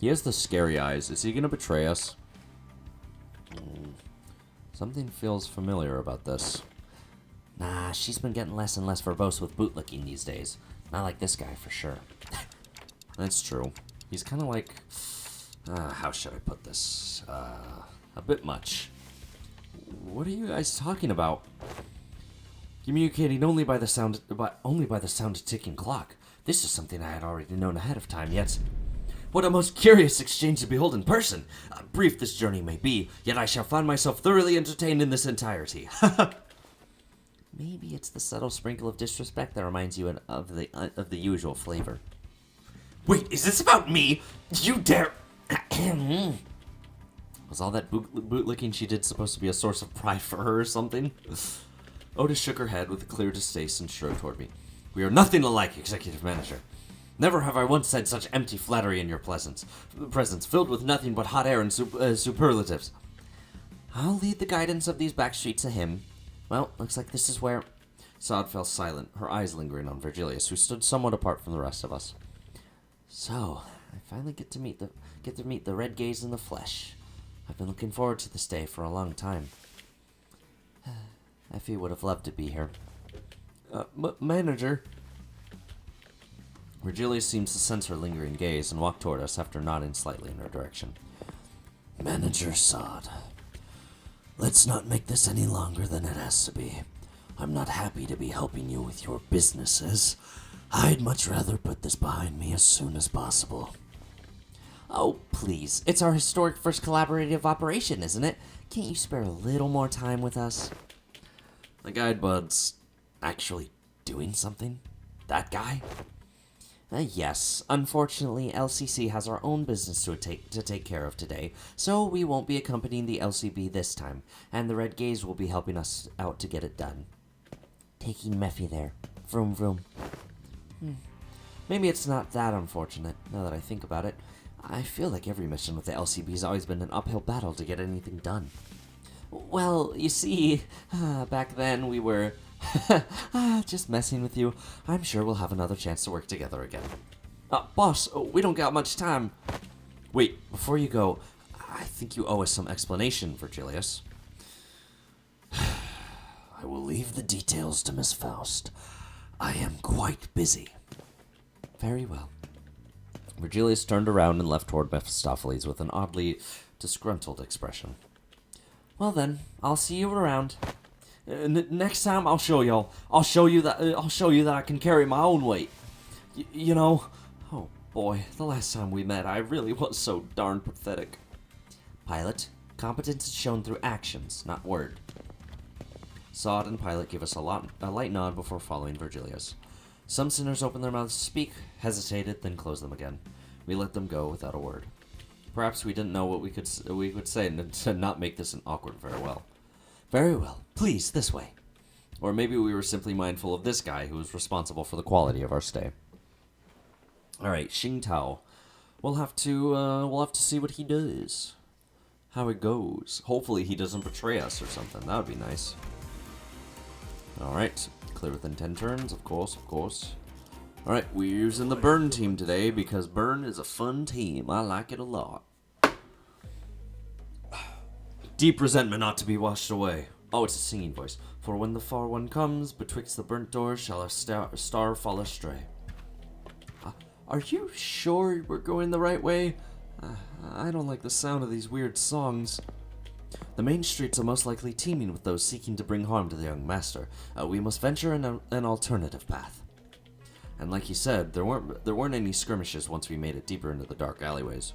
He has the scary eyes. Is he gonna betray us? Something feels familiar about this. Nah, she's been getting less and less verbose with bootlicking these days. Not like this guy, for sure. That's true. He's kind of like... how should I put this? A bit much. What are you guys talking about? Communicating only by the sound of ticking clock. This is something I had already known ahead of time, yet... What a most curious exchange to behold in person! Brief this journey may be, yet I shall find myself thoroughly entertained in this entirety. Maybe it's the subtle sprinkle of disrespect that reminds you of the usual flavor. Wait, is this about me? You dare... Was all that bootlicking she did supposed to be a source of pride for her or something? Otis shook her head with a clear distaste and strode toward me. We are nothing alike, Executive Manager. Never have I once said such empty flattery in your presence, filled with nothing but hot air and superlatives. I'll lead the guidance of these back streets to him. Well, looks like this is where... Sod fell silent, her eyes lingering on Virgilius, who stood somewhat apart from the rest of us. So, I finally get to meet the Red Gaze in the flesh. I've been looking forward to this day for a long time. Effie would have loved to be here. Manager... Virgilius seems to sense her lingering gaze and walked toward us after nodding slightly in her direction. Manager Sod, let's not make this any longer than it has to be. I'm not happy to be helping you with your businesses. I'd much rather put this behind me as soon as possible. Oh, please. It's our historic first collaborative operation, isn't it? Can't you spare a little more time with us? The guide bud's actually doing something? That guy? Yes. Unfortunately, LCC has our own business to take care of today, so we won't be accompanying the LCB this time, and the Red Gaze will be helping us out to get it done. Taking Mephi there. Vroom vroom. Maybe it's not that unfortunate, now that I think about it. I feel like every mission with the LCB has always been an uphill battle to get anything done. Well, you see, back then we were... just messing with you. I'm sure we'll have another chance to work together again. Boss, we don't got much time. Wait, before you go, I think you owe us some explanation, Virgilius. I will leave the details to Miss Faust. I am quite busy. Very well. Virgilius turned around and left toward Mephistopheles with an oddly disgruntled expression. Well then, I'll see you around. Next time I'll show y'all. I'll show you that I can carry my own weight. You know, oh boy, the last time we met I really was so darn pathetic. Pilot, competence is shown through actions, not word. Sod and Pilot give us a light nod before following Virgilius. Some sinners opened their mouths to speak, hesitated, then closed them again. We let them go without a word. Perhaps we didn't know what we could say to not make this an awkward farewell. Very well. Please, this way. Or maybe we were simply mindful of this guy who was responsible for the quality of our stay. Alright, Xing Tao. We'll have to see what he does. How it goes. Hopefully he doesn't betray us or something. That would be nice. Alright. Clear within 10 turns, of course. Alright, we're using the Burn team today because Burn is a fun team. I like it a lot. Deep resentment ought to be washed away. Oh, it's a singing voice. For when the far one comes, betwixt the burnt doors shall a star fall astray. Are you sure we're going the right way? I don't like the sound of these weird songs. The main streets are most likely teeming with those seeking to bring harm to the young master. We must venture an alternative path. And like you said, there weren't any skirmishes once we made it deeper into the dark alleyways.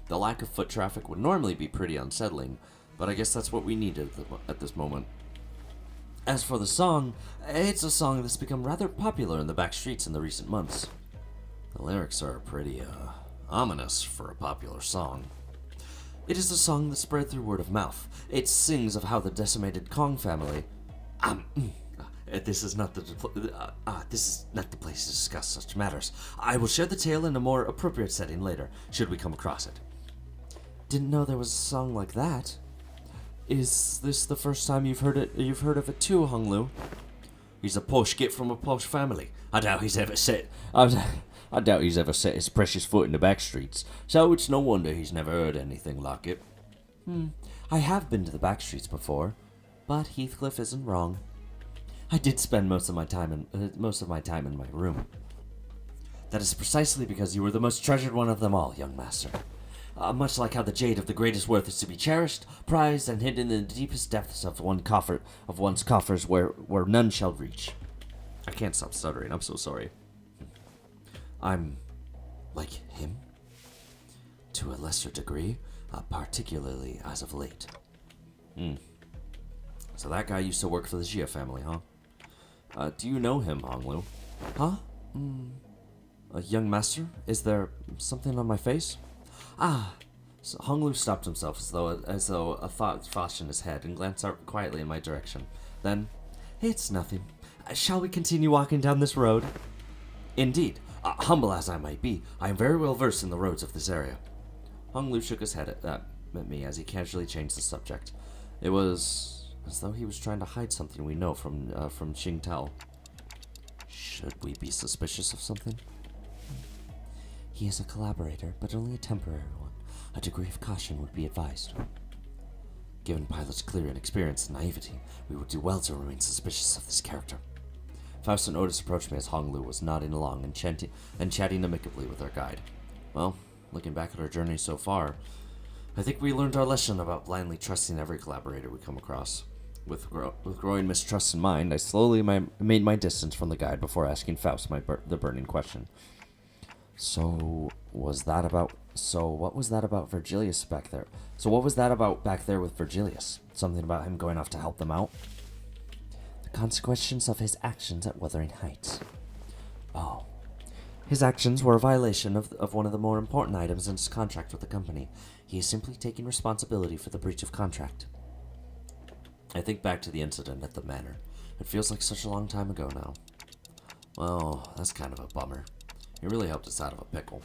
The lack of foot traffic would normally be pretty unsettling, but I guess that's what we needed at this moment. As for the song, it's a song that's become rather popular in the back streets in the recent months. The lyrics are pretty, ominous for a popular song. It is a song that spread through word of mouth. It sings of how the decimated Kong family... This is not the place to discuss such matters. I will share the tale in a more appropriate setting later, should we come across it. Didn't know there was a song like that. Is this the first time you've heard of it too, Hung Lu? He's a posh git from a posh family. I doubt he's ever set his precious foot in the back streets, so it's no wonder he's never heard anything like it. I have been to the back streets before, but Heathcliff isn't wrong. I did spend most of my time in my room. That is precisely because you were the most treasured one of them all, young master. Much like how the jade of the greatest worth is to be cherished, prized, and hidden in the deepest depths of one's coffers where none shall reach. I can't stop stuttering, I'm so sorry. I'm like him? To a lesser degree, particularly as of late. So that guy used to work for the Jia family, huh? Do you know him, Honglu? Huh? A young master? Is there something on my face? So Honglu stopped himself as though a thought flashed in his head and glanced out quietly in my direction. Then, it's nothing. Shall we continue walking down this road? Indeed. Humble as I might be, I am very well versed in the roads of this area. Honglu shook his head at me as he casually changed the subject. It was as though he was trying to hide something we know from Xingtao. Should we be suspicious of something? He is a collaborator, but only a temporary one. A degree of caution would be advised. Given Pilot's clear inexperience and naivety, we would do well to remain suspicious of this character. Faust and Otis approached me as Honglu was nodding along and chatting amicably with our guide. Well, looking back at our journey so far, I think we learned our lesson about blindly trusting every collaborator we come across. With growing mistrust in mind, I slowly made my distance from the guide before asking Faust the burning question. So what was that about Virgilius back there? So what was that about back there with Virgilius? Something about him going off to help them out? The consequences of his actions at Wuthering Heights. Oh. His actions were a violation of one of the more important items in his contract with the company. He is simply taking responsibility for the breach of contract. I think back to the incident at the manor. It feels like such a long time ago now. Well, that's kind of a bummer. He really helped us out of a pickle.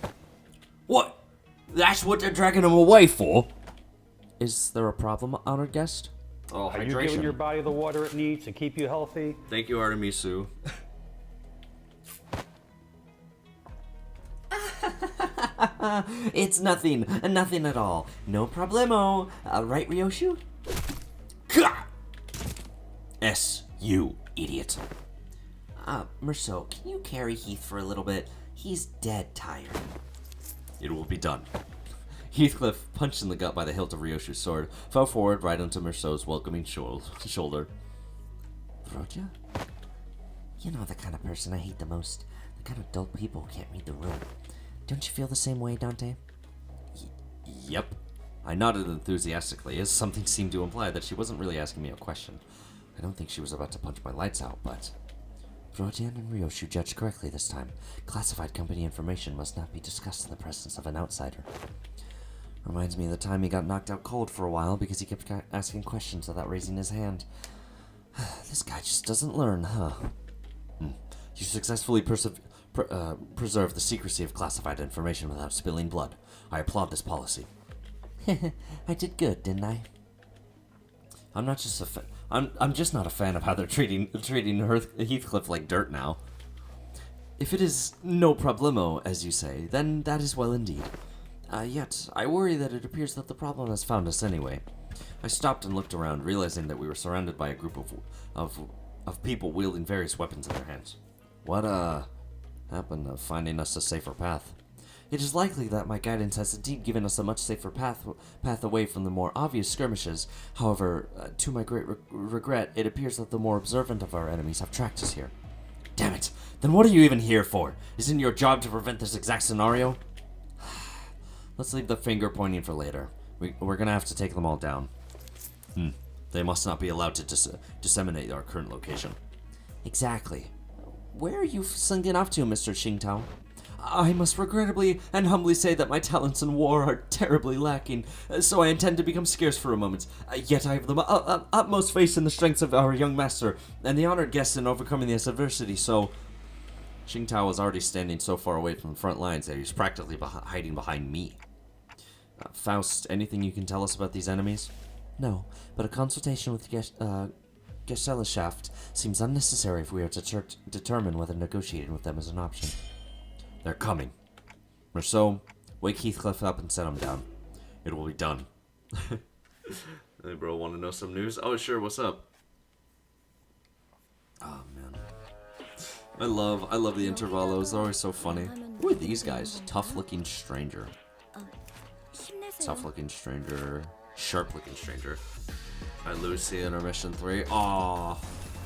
What? That's what they're dragging him away for? Is there a problem, honored guest? Oh, Are you giving your body the water it needs to keep you healthy? Thank you, Artemisu. It's nothing at all. No problemo. Right, Ryoshu? You idiot. Merceau, can you carry Heath for a little bit? He's dead tired. It will be done. Heathcliff, punched in the gut by the hilt of Ryoshu's sword, fell forward right onto Merceau's welcoming shoulder. Vroja? You know the kind of person I hate the most. The kind of dull people who can't read the room. Don't you feel the same way, Dante? Yep. I nodded enthusiastically, as something seemed to imply that she wasn't really asking me a question. I don't think she was about to punch my lights out, but... Vrojan and Ryoshu judged correctly this time. Classified company information must not be discussed in the presence of an outsider. Reminds me of the time he got knocked out cold for a while because he kept asking questions without raising his hand. This guy just doesn't learn, huh? You successfully preserve the secrecy of classified information without spilling blood. I applaud this policy. I did good, didn't I? I'm just not a fan of how they're treating Heathcliff like dirt now. If it is no problemo, as you say, then that is well indeed. Yet, I worry that it appears that the problem has found us anyway. I stopped and looked around, realizing that we were surrounded by a group of people wielding various weapons in their hands. What, happened to finding us a safer path? It is likely that my guidance has indeed given us a much safer path away from the more obvious skirmishes. However, to my great regret, it appears that the more observant of our enemies have tracked us here. Damn it! Then what are you even here for? Isn't your job to prevent this exact scenario? Let's leave the finger pointing for later. We're gonna have to take them all down. They must not be allowed to disseminate our current location. Exactly. Where are you slinking off to, Mr. Xingtao? I must regrettably and humbly say that my talents in war are terribly lacking, so I intend to become scarce for a moment. Yet I have the utmost faith in the strengths of our young master, and the honored guest in overcoming this adversity, so... Xingtao was already standing so far away from the front lines that he was practically hiding behind me. Faust, anything you can tell us about these enemies? No, but a consultation with Gesellschaft seems unnecessary if we are to determine whether negotiating with them is an option. They're coming. Merceau, wake Heathcliff up and set him down. It will be done. Hey, bro, want to know some news? Oh, sure. What's up? Oh man, I love the intervalos. They're always so funny. Who are these guys? Tough-looking stranger. 힘내세요. Tough-looking stranger. Sharp-looking stranger. I lose the intermission 3. Aw,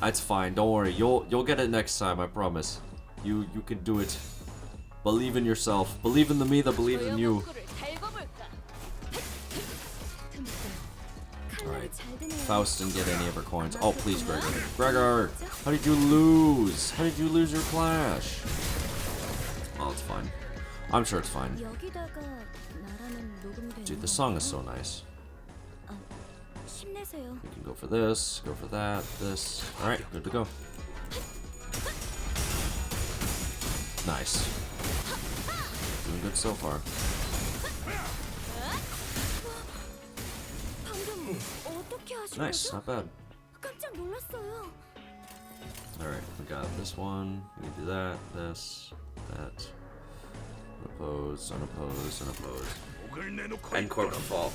that's fine. Don't worry. You'll get it next time. I promise. You can do it. Believe in yourself. Believe in the me that believes in you. 소용없고를 달궈볼까? Alright. Faust didn't get any of her coins. Oh, please, Gregor. Gregor! How did you lose? How did you lose your clash? Oh, it's fine. I'm sure it's fine. 여기다가 말하면 녹음되는 Dude, the song is so nice. 힘내세요. You can go for this, go for that, this. Alright, good to go. Nice. Doing good so far. 방금 어떻게 하신 Nice, 거죠? not bad. 깜짝 놀랐어요. Alright, we got this one. We can do that, this, that. Unopposed, unopposed, unopposed. N-Corp Fault.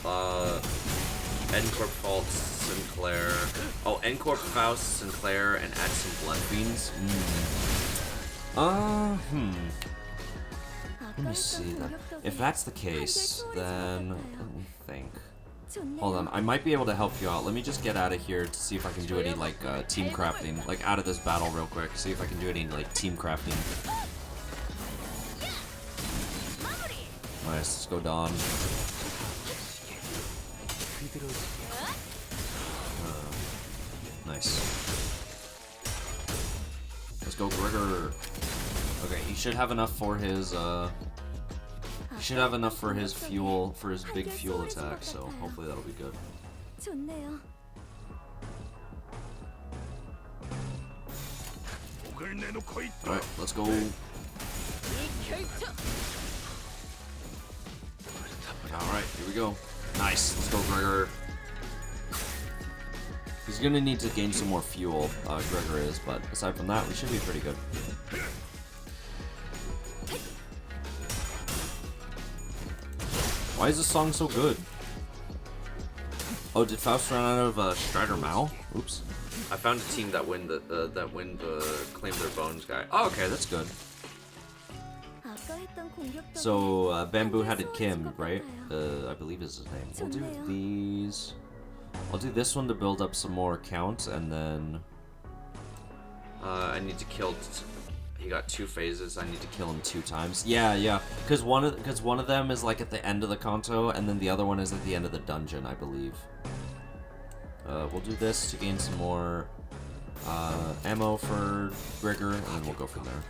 N-Corp Fault Sinclair. Oh, N-Corp Faust Sinclair and add some blood beans. Let me see that. If that's the case, then let me think. Hold on, I might be able to help you out. Let me just get out of here to see if I can do any like team crafting, like out of this battle real quick. See if I can do any like team crafting. Nice, let's go Dawn. Nice. Let's go Gregor. Okay, he should have enough for his he should have enough for his fuel, for his big fuel attack, so hopefully that'll be good. 좋네요. Alright, let's go. Alright, here we go. Nice, let's go Gregor. He's gonna need to gain some more fuel, Gregor is, but aside from that, we should be pretty good. Why is this song so good? Oh, did Faust run out of Strider Mao? Oops. I found a team that win the claim their bones guy. Oh, okay, that's good. 아까 했던 공격 So Bamboo Headed Kim, right? I believe is his name. We'll do these. I'll do this one to build up some more count, and then I need to kill. He got 2 phases. I need to kill him 2 times. Yeah. Because one of them is like at the end of the kanto, and then the other one is at the end of the dungeon, I believe. We'll do this to gain some more ammo for Gregor, and then we'll go from there.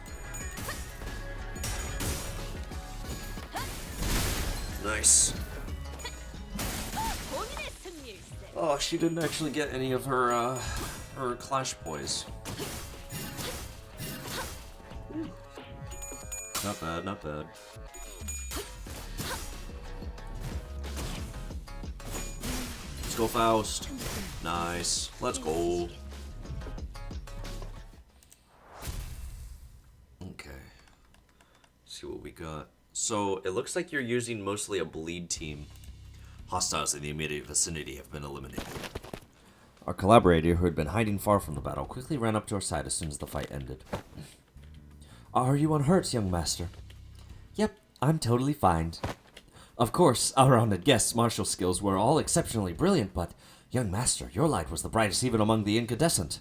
Nice. Oh, she didn't actually get any of her her clash poise. Not bad, not bad. Let's go Faust. Nice. Let's go. Okay. See what we got. So it looks like you're using mostly a bleed team. Hostiles in the immediate vicinity have been eliminated. Our collaborator, who had been hiding far from the battle, quickly ran up to our side as soon as the fight ended. Are you unhurt, young master? Yep, I'm totally fine. Of course, our honored guest's martial skills were all exceptionally brilliant, but, young master, your light was the brightest even among the incandescent.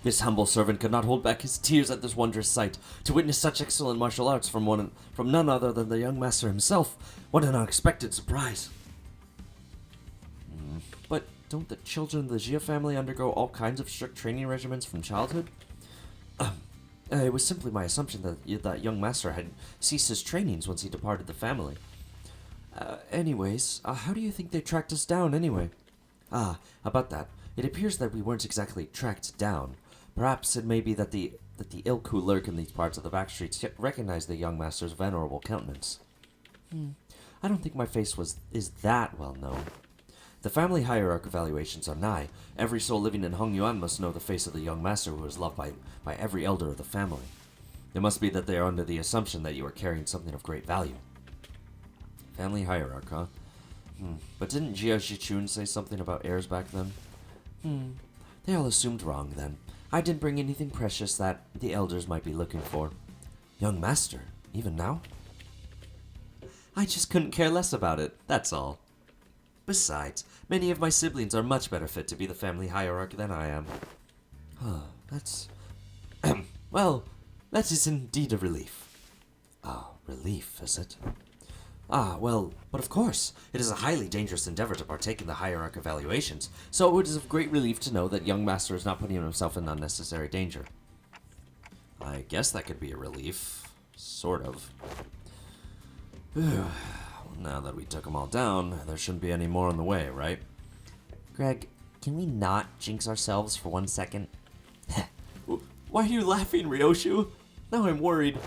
This humble servant could not hold back his tears at this wondrous sight. To witness such excellent martial arts from none other than the young master himself, what an unexpected surprise. But don't the children of the Jia family undergo all kinds of strict training regimens from childhood? It was simply my assumption that young master had ceased his trainings once he departed the family. Anyways, how do you think they tracked us down anyway? About that. It appears that we weren't exactly tracked down. Perhaps it may be that the ilk who lurk in these parts of the back streets recognize the young master's venerable countenance. I don't think my face is that well known. The family hierarch evaluations are nigh. Every soul living in Hongyuan must know the face of the young master who is loved by every elder of the family. It must be that they are under the assumption that you are carrying something of great value. Family hierarch, huh? But didn't Jia Shichun say something about heirs back then? They all assumed wrong then. I didn't bring anything precious that the elders might be looking for. Young master, even now? I just couldn't care less about it, that's all. Besides, many of my siblings are much better fit to be the family hierarch than I am. That's... well, that is indeed a relief. Relief, is it? Well, but of course, it is a highly dangerous endeavor to partake in the hierarch evaluations, so it is of great relief to know that young master is not putting himself in unnecessary danger. I guess that could be a relief. Sort of. Now that we took them all down, there shouldn't be any more on the way, right? Greg, can we not jinx ourselves for 1 second? Why are you laughing, Ryoshu? Now I'm worried.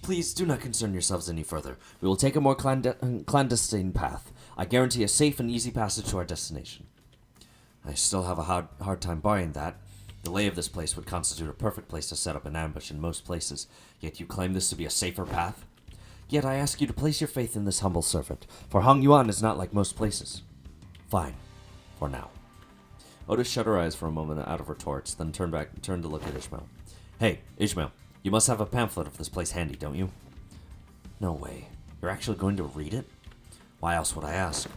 Please do not concern yourselves any further. We will take a more clandestine path. I guarantee a safe and easy passage to our destination. I still have a hard time buying that. The lay of this place would constitute a perfect place to set up an ambush in most places, yet you claim this to be a safer path? Yet I ask you to place your faith in this humble servant, for Hong Yuan is not like most places. Fine. For now. Otis shut her eyes for a moment out of her torch, then turned to look at Ishmael. Hey, Ishmael. You must have a pamphlet of this place handy, don't you? No way. You're actually going to read it? Why else would I ask?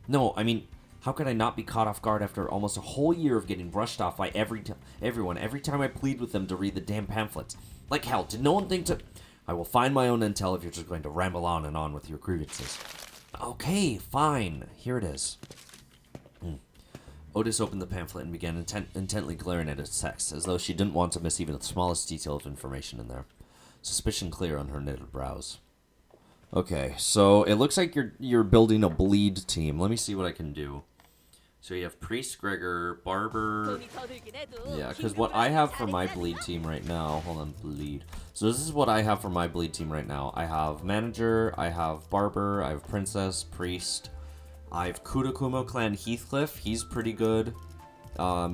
No, I mean, how could I not be caught off guard after almost a whole year of getting brushed off by everyone every time I plead with them to read the damn pamphlets? Like hell, did no one think to... I will find my own intel if you're just going to ramble on and on with your grievances. Okay, fine. Here it is. Otis opened the pamphlet and began intently glaring at its text, as though she didn't want to miss even the smallest detail of information in there. Suspicion clear on her knitted brows. Okay, so it looks like you're building a bleed team. Let me see what I can do. So you have Priest, Gregor, Barber... Yeah, because what I have for my bleed team right now... Hold on, bleed. So this is what I have for my bleed team right now. I have Manager, I have Barber, I have Princess, Priest... I have Kudakumo Clan Heathcliff. He's pretty good. I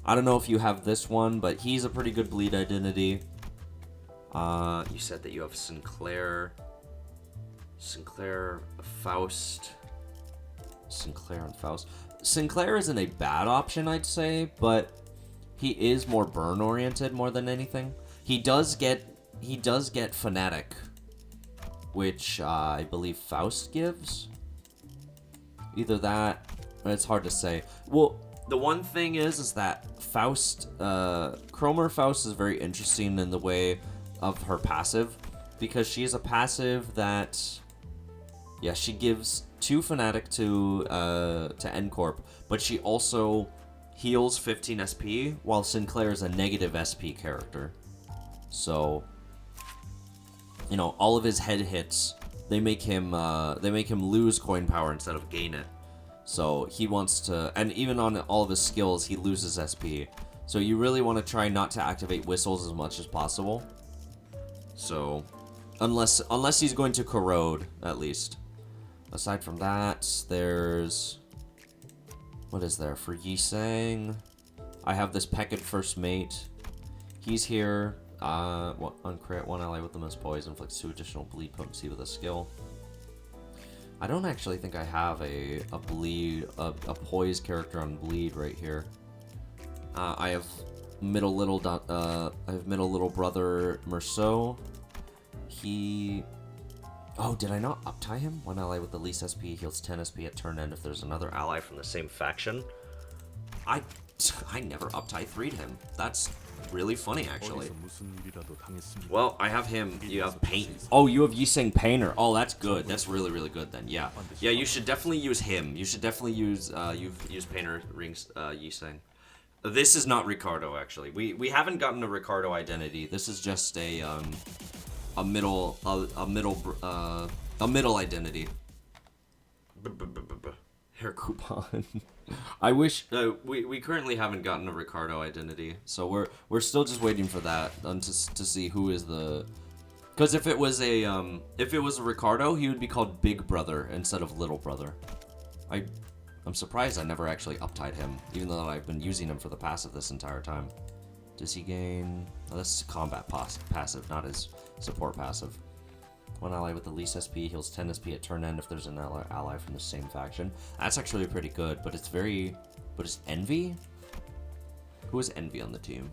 don't know if you have this one, but he's a pretty good bleed identity. You said that you have Sinclair, Faust. Sinclair and Faust. Sinclair isn't a bad option, I'd say, but he is more burn-oriented more than anything. He does get Fanatic, which I believe Faust gives. Either that, or it's hard to say. Well, the one thing is that Faust, Cromer Faust is very interesting in the way of her passive, because she is a passive that, yeah, she gives 2 Fanatic to N-Corp, but she also heals 15 SP, while Sinclair is a negative SP character. So, you know, all of his head hits, they make him lose coin power instead of gain it. So he wants to, and even on all of his skills, he loses SP. So you really want to try not to activate whistles as much as possible. So, unless he's going to corrode, at least. Aside from that, there's, what is there for Yisang? I have this Pecked First Mate. He's here. On crit, 1 ally with the most poise inflicts 2 additional bleed potency with a skill. I don't actually think I have a poise character on bleed right here. I have middle little brother Merceau. Oh, did I not uptie him? 1 ally with the least SP heals 10 SP at turn end if there's another ally from the same faction. I never uptie 3'd him. That's really funny, actually. Well, I have him. You have Paint. Oh, you have Yiseng Painter. Oh, that's good. That's really, really good then. Yeah. Yeah, you should definitely use him. You should definitely use Painter Rings Yiseng. This is not Ricardo, actually. We haven't gotten a Ricardo identity. This is just a middle identity. Hair coupon. I wish we currently haven't gotten a Ricardo identity, so we're still just waiting for that to see who is the. Because if it was a Ricardo, he would be called Big Brother instead of Little Brother. I'm surprised I never actually uptied him, even though I've been using him for the passive this entire time. Does he gain? Oh, this is combat passive, not his support passive. One ally with the least SP heals 10 SP at turn end if there's an ally from the same faction. That's actually pretty good, but it's very... But it's Envy? Who is Envy on the team?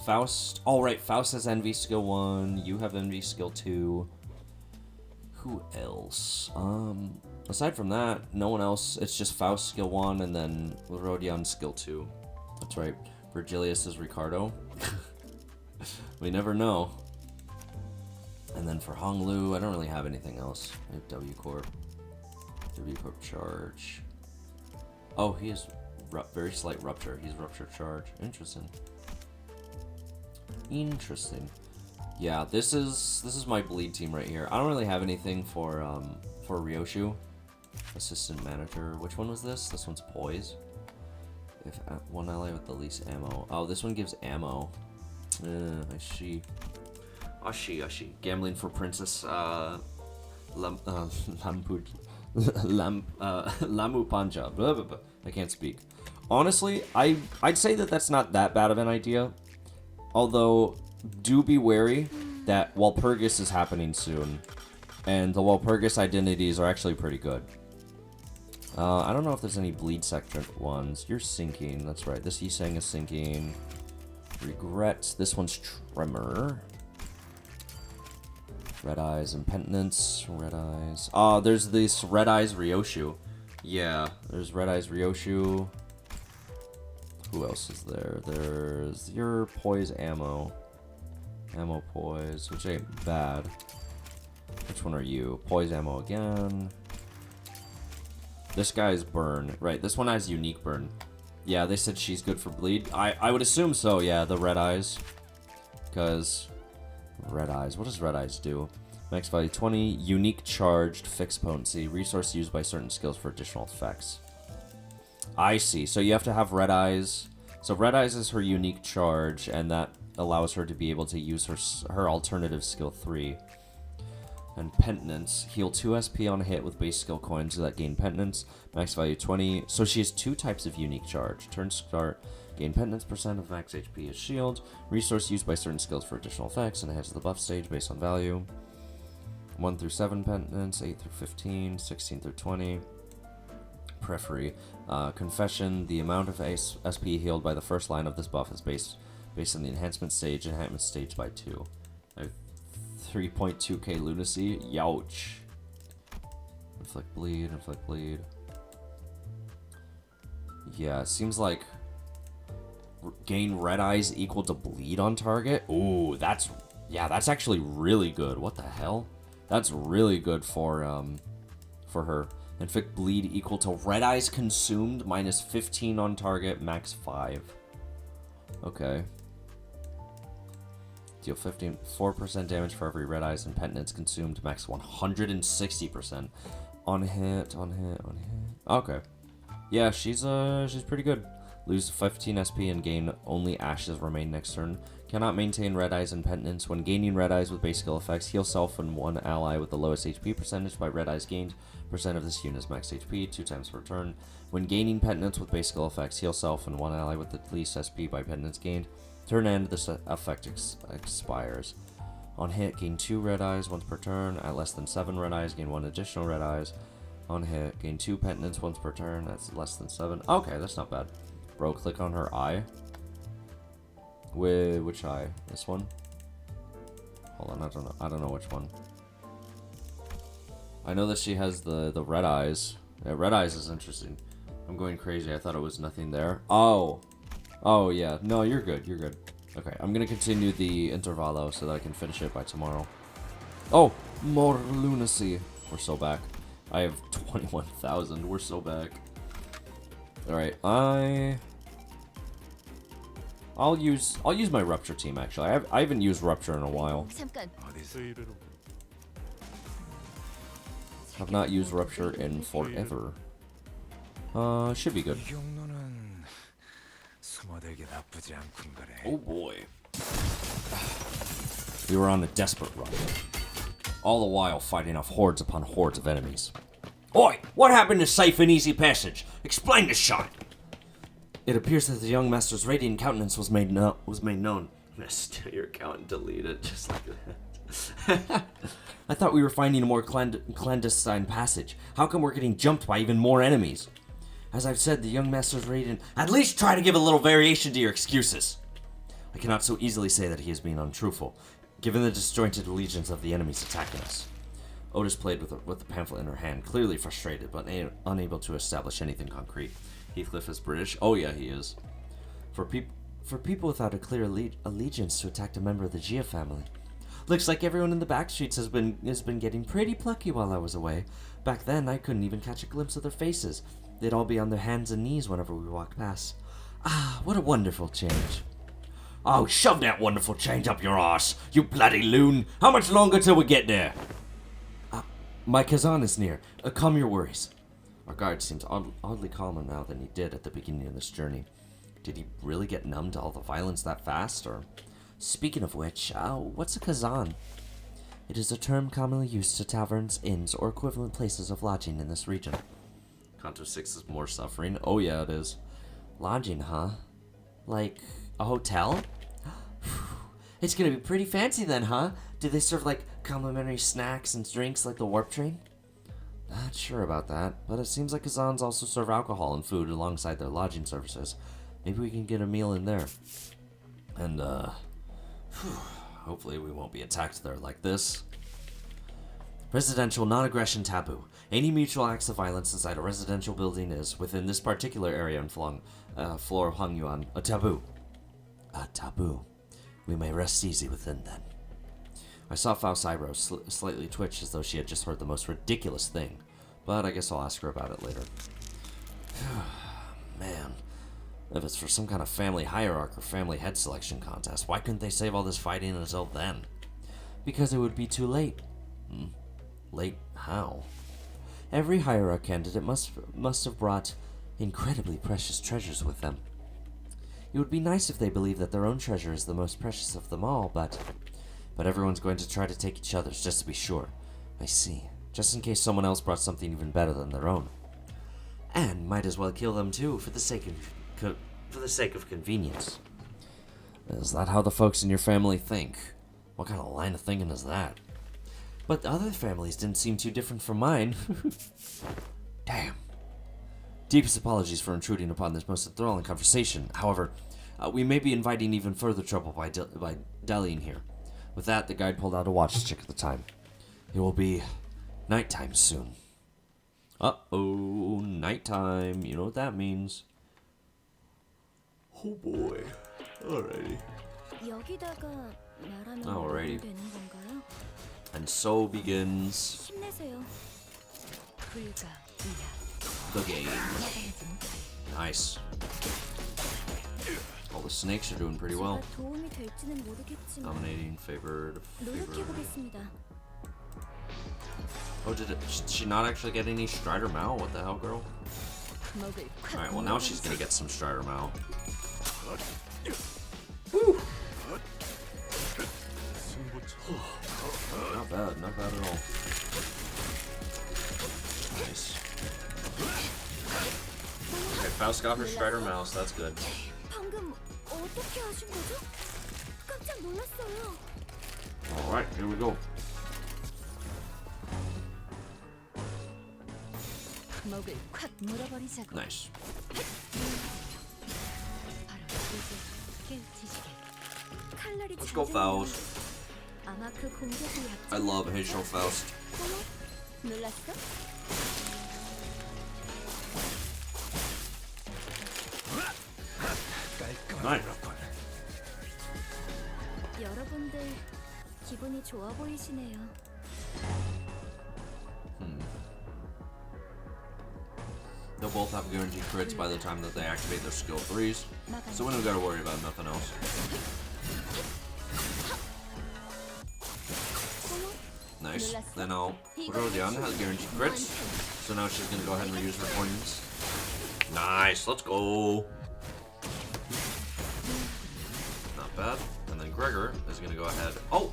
Faust. Oh, right. Faust has Envy skill 1. You have Envy skill 2. Who else? Aside from that, no one else. It's just Faust skill 1 and then Rodion skill 2. That's right. Virgilius is Ricardo. We never know. And then for Honglu, I don't really have anything else. I have W Corp charge. Oh, he has very slight rupture. He's rupture charge. Interesting. Yeah, this is my bleed team right here. I don't really have anything for Ryoshu. Assistant manager. Which one was this? This one's poise. If one ally with the least ammo. Oh, this one gives ammo. I see. Gambling for Princess Lamupanja. Blah, blah, blah. I can't speak. Honestly, I'd say that's not that bad of an idea. Although, do be wary that Walpurgis is happening soon. And the Walpurgis identities are actually pretty good. I don't know if there's any bleed sector ones. You're sinking. That's right. This Yiseng is sinking. Regret. This one's Tremor. Red Eyes and Penitence. Red Eyes. Oh, there's this Red Eyes Ryoshu. Yeah, there's Red Eyes Ryoshu. Who else is there? There's your Poise Ammo. Ammo Poise, which ain't bad. Which one are you? Poise Ammo again. This guy's Burn. Right, this one has Unique Burn. Yeah, they said she's good for bleed. I would assume so, yeah, the Red Eyes. Because... Red Eyes. What does Red Eyes do? Max value 20. Unique charged. Fixed potency. Resource used by certain skills for additional effects. I see. So you have to have Red Eyes. So Red Eyes is her unique charge, and that allows her to be able to use her alternative skill 3. And Penitence. Heal 2 SP on hit with base skill coins that gain Penitence. Max value 20. So she has 2 types of unique charge. Turn start. Gain Penitence % of max HP as shield. Resource used by certain skills for additional effects and ahead of the buff stage based on value. 1 through 7 Penitence. 8 through 15. 16 through 20. Periphery. Confession. The amount of SP healed by the first line of this buff is based on the enhancement stage. Enhancement stage by 2. I have 3.2k lunacy. Youch. Inflict bleed. Inflict bleed. Yeah, it seems like gain Red Eyes equal to bleed on target. Ooh, that's actually really good. What the hell? That's really good for her. Inflict bleed equal to Red Eyes consumed minus 15 on target, max 5. Okay. Deal 4% damage for every Red Eyes and Penitence consumed, max 160%. On hit. Okay. Yeah, she's pretty good. Lose 15 SP and gain only ashes remain next turn. Cannot maintain Red Eyes and Penitence. When gaining Red Eyes with base skill effects, heal self and one ally with the lowest HP percentage by Red Eyes gained. Percent of this unit's max HP, 2 times per turn. When gaining Penitence with base skill effects, heal self and one ally with the least SP by Penitence gained. Turn end, this effect expires. On hit, gain 2 Red Eyes once per turn. At less than 7 Red Eyes, gain 1 additional Red Eyes. On hit, gain 2 Penitence once per turn. That's less than 7. Okay, that's not bad. Bro, click on her eye. Which eye? This one? Hold on, I don't know which one. I know that she has the Red Eyes. Yeah, Red Eyes is interesting. I'm going crazy. I thought it was nothing there. Oh, yeah. No, you're good. You're good. Okay, I'm gonna continue the intervallo so that I can finish it by tomorrow. Oh, more lunacy. We're so back. I have 21,000. We're so back. All right, I'll use my Rupture team actually. I haven't used Rupture in a while. 잠깐. I've not used Rupture in forever. Should be good. Oh boy. We were on a desperate run. All the while fighting off hordes upon hordes of enemies. Oi! What happened to safe and easy passage? Explain the shot! It appears that the young master's radiant countenance was made known. Steal your account and delete it just like that. I thought we were finding a more clandestine passage. How come we're getting jumped by even more enemies? As I've said, the young master's ready to at least try to give a little variation to your excuses. I cannot so easily say that he is being untruthful, given the disjointed allegiance of the enemies attacking us. Otis played with the pamphlet in her hand, clearly frustrated, but unable to establish anything concrete. Heathcliff is British? Oh yeah, he is. For people without a clear allegiance to attack a member of the Gia family. Looks like everyone in the back streets has been getting pretty plucky while I was away. Back then, I couldn't even catch a glimpse of their faces. They'd all be on their hands and knees whenever we walked past. Ah, what a wonderful change. Oh, shove that wonderful change up your arse, you bloody loon. How much longer till we get there? My Kazan is near. Calm your worries. Our guard seems oddly calmer now than he did at the beginning of this journey. Did he really get numb to all the violence that fast, or... Speaking of which, what's a Kazan? It is a term commonly used to taverns, inns, or equivalent places of lodging in this region. Kanto 6 is more suffering. Oh yeah, it is. Lodging, huh? Like a hotel? It's gonna be pretty fancy then, huh? Do they serve like complimentary snacks and drinks like the warp train? Not sure about that, but it seems like Kazans also serve alcohol and food alongside their lodging services. Maybe we can get a meal in there. And hopefully we won't be attacked there like this. Residential non-aggression taboo. Any mutual acts of violence inside a residential building is, within this particular area in floor of Hangyuan, a taboo. A taboo. We may rest easy within then. I saw Faust's eyebrows slightly twitch as though she had just heard the most ridiculous thing, but I guess I'll ask her about it later. Man, if it's for some kind of family hierarchy or family head selection contest, why couldn't they save all this fighting until then? Because it would be too late. Late how? Every hierarch candidate must have brought incredibly precious treasures with them. It would be nice if they believed that their own treasure is the most precious of them all, but everyone's going to try to take each other's just to be sure. I see. Just in case someone else brought something even better than their own. And might as well kill them too, for the sake of convenience. Is that how the folks in your family think? What kind of line of thinking is that? But the other families didn't seem too different from mine. Damn. Deepest apologies for intruding upon this most enthralling conversation. However, we may be inviting even further trouble by dallying here. With that, the guide pulled out a watch to check the time. It will be nighttime soon. Uh-oh, nighttime. You know what that means. Oh boy. Alrighty. 여기다가 말하면 Alrighty. 되는 건가요? And so begins 힘내세요. 불가 이야. the game. Nice. All the snakes are doing pretty well. 제가 도움이 될지는 모르겠지만 Dominating, favored. 노력해 보겠습니다. Oh, did she not actually get any Strider Mao? What the hell, girl? 먹을 콱 Alright, well now she's gonna get some Strider Mao. Not bad at all. Nice. Okay, Faust got her Strider Mao, so that's good. 방금 어떻게 하신 거죠? 깜짝 놀랐어요. Alright, here we go. 먹을 콱 물어버리자고. Nice. 바로 이제 깨우치시게. 칼날이 Let's go, 잦은 Faust. 건 아마 그 공격이 I love Hazel Faust. 놀랐어? Nice. 여러분들 기분이 좋아 보이시네요. They'll both have guaranteed crits by the time that they activate their skill 3s, so we don't gotta worry about nothing else. Nice. Then Rodion has guaranteed crits, so now she's gonna go ahead and reuse her coins. Nice, let's go. Not bad. And then Gregor is gonna go ahead. Oh!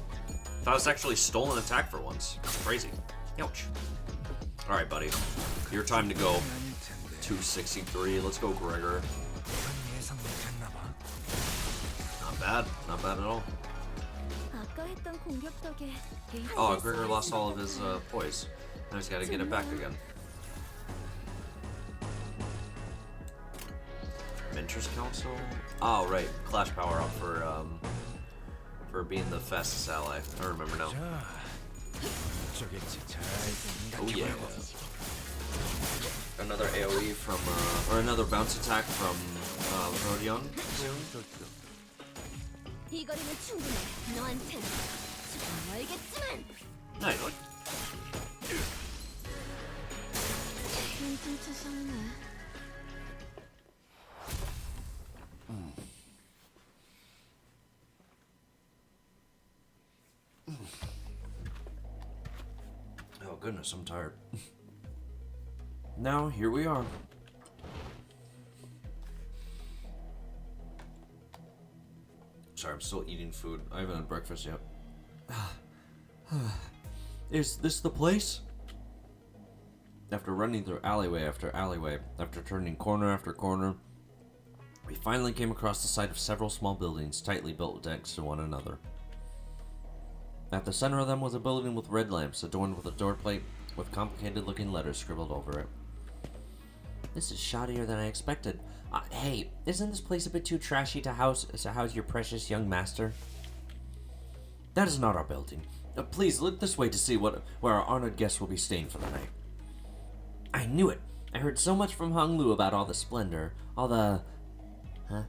That was actually stolen attack for once. That's crazy. Ouch. Alright, buddy. Your time to go. 263. Let's go, Gregor. Not bad. Not bad at all. 아까 했던 공격 덕에 게이트 Oh, Gregor lost all of his poise. Now he's got to get it back again. Mentor's Council? Oh, right. Clash power up for being the fastest ally. I remember now. Oh yeah. Another AoE from, or another bounce attack from Rodion soon. 이 거리는 충분해. 너한텐 조금 멀겠지만. Nice. 진짜 썩네. Oh goodness, I'm tired. Now, here we are. Sorry, I'm still eating food. I haven't had breakfast yet. Is this the place? After running through alleyway after alleyway, after turning corner after corner, we finally came across the site of several small buildings tightly built next to one another. At the center of them was a building with red lamps adorned with a door plate with complicated-looking letters scribbled over it. This is shoddier than I expected. Hey, isn't this place a bit too trashy to house your precious young master? That is not our building. Please look this way to see where our honored guests will be staying for the night. I knew it. I heard so much from Hong Lu about all the splendor, all the... Huh?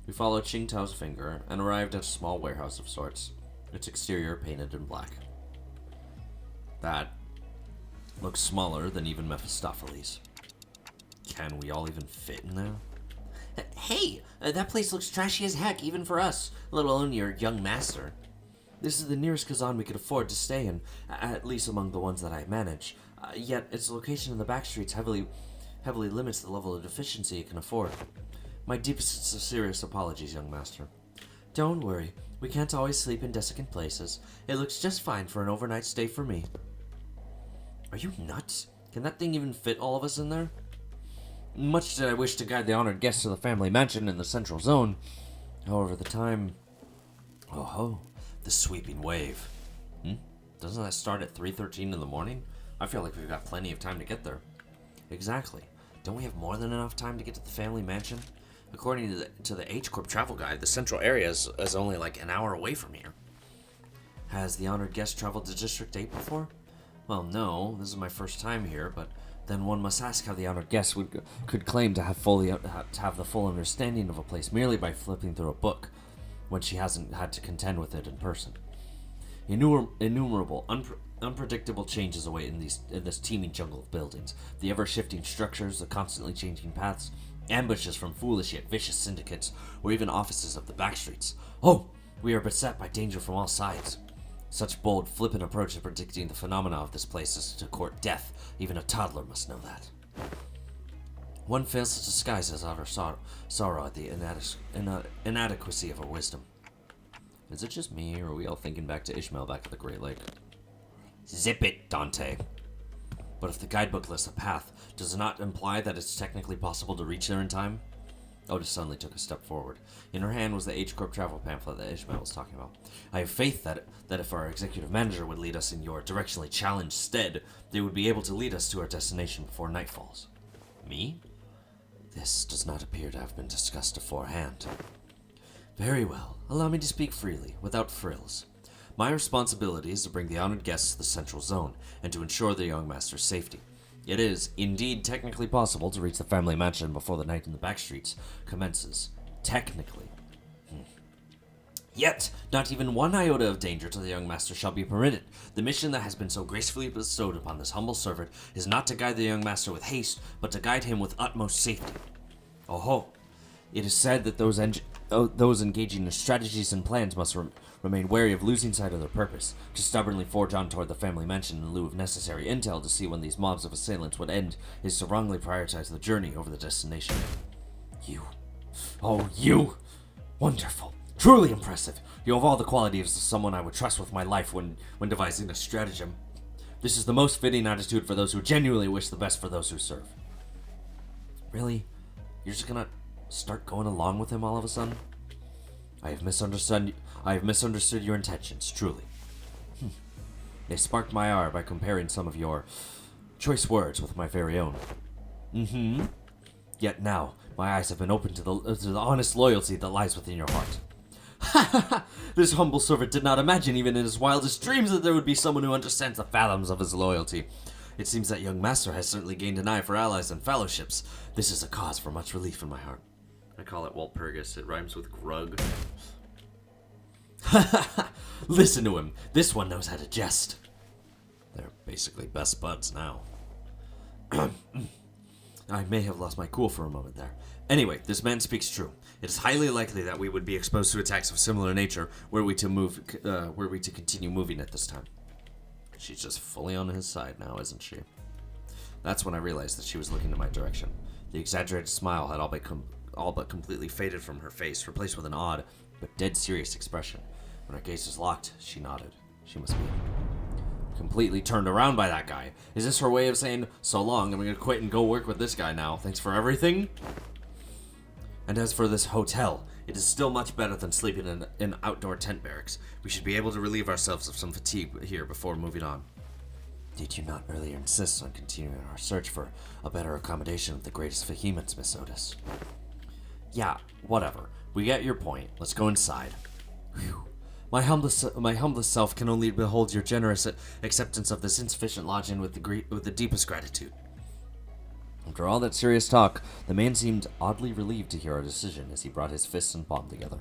We followed Xing Tao's finger and arrived at a small warehouse of sorts, its exterior painted in black. That looks smaller than even Mephistopheles. Can we all even fit in there? Hey, that place looks trashy as heck, even for us, let alone your young master. This is the nearest Kazan we could afford to stay in, at least among the ones that I manage. Yet its location in the back streets heavily limits the level of efficiency it can afford. My deepest sincerest apologies, young master. Don't worry, we can't always sleep in desiccant places. It looks just fine for an overnight stay for me. Are you nuts? Can that thing even fit all of us in there? Much did I wish to guide the honored guests to the family mansion in the central zone. However, the time... Oh ho, the sweeping wave. Doesn't that start at 3:13 in the morning? I feel like we've got plenty of time to get there. Exactly. Don't we have more than enough time to get to the family mansion? According to the H-Corp travel guide, the central area is only like an hour away from here. Has the honored guest traveled to District 8 before? Well, no. This is my first time here, but then one must ask how the honored guest could claim to have the full understanding of a place merely by flipping through a book, when she hasn't had to contend with it in person. Innumerable, unpredictable changes await in this teeming jungle of buildings. The ever-shifting structures, the constantly changing paths, ambushes from foolish yet vicious syndicates, or even offices of the backstreets. Oh, we are beset by danger from all sides. Such bold, flippant approach to predicting the phenomena of this place is to court death. Even a toddler must know that. One fails to disguise his utter sorrow at the inadequacy of her wisdom. Is it just me, or are we all thinking back to Ishmael back at the Great Lake? Zip it, Dante. But if the guidebook lists a path, does it not imply that it's technically possible to reach there in time? Otis suddenly took a step forward. In her hand was the H-Corp travel pamphlet that Ishmael was talking about. I have faith that if our executive manager would lead us in your directionally challenged stead, they would be able to lead us to our destination before night falls. Me? This does not appear to have been discussed beforehand. Very well. Allow me to speak freely, without frills. My responsibility is to bring the honored guests to the central zone, and to ensure the young master's safety. It is, indeed, technically possible to reach the family mansion before the night in the backstreets commences. Technically. Yet, not even one iota of danger to the young master shall be permitted. The mission that has been so gracefully bestowed upon this humble servant is not to guide the young master with haste, but to guide him with utmost safety. Oh ho! It is said that those engaging in strategies and plans must remain wary of losing sight of their purpose, to stubbornly forge on toward the family mansion in lieu of necessary intel to see when these mobs of assailants would end, is to wrongly prioritize the journey over the destination. You. Oh, you! Wonderful. Truly impressive. You have all the qualities of someone I would trust with my life when devising a stratagem. This is the most fitting attitude for those who genuinely wish the best for those who serve. Really? You're just gonna start going along with him all of a sudden? I have misunderstood I have misunderstood your intentions, truly. They sparked my ire by comparing some of your choice words with my very own. Yet now, my eyes have been opened to the honest loyalty that lies within your heart. Ha ha ha! This humble servant did not imagine even in his wildest dreams that there would be someone who understands the fathoms of his loyalty. It seems that young master has certainly gained an eye for allies and fellowships. This is a cause for much relief in my heart. I call it Walpurgis. It rhymes with grug. Ha ha ha! Listen to him. This one knows how to jest. They're basically best buds now. I may have lost my cool for a moment there. Anyway, this man speaks true. It is highly likely that we would be exposed to attacks of similar nature were we to continue moving at this time. She's just fully on his side now, isn't she? That's when I realized that she was looking in my direction. The exaggerated smile had all but completely faded from her face, replaced with an odd but dead serious expression. When our gaze was locked, she nodded. She must be completely turned around by that guy. Is this her way of saying, so long, I'm gonna quit and go work with this guy now. Thanks for everything? And as for this hotel, it is still much better than sleeping in an outdoor tent barracks. We should be able to relieve ourselves of some fatigue here before moving on. Did you not earlier insist on continuing our search for a better accommodation with the greatest vehemence, Miss Otis? Yeah, whatever. We get your point. Let's go inside. Whew. My humblest self can only behold your generous acceptance of this insufficient lodging with the deepest gratitude. After all that serious talk, the man seemed oddly relieved to hear our decision as he brought his fists and palm together.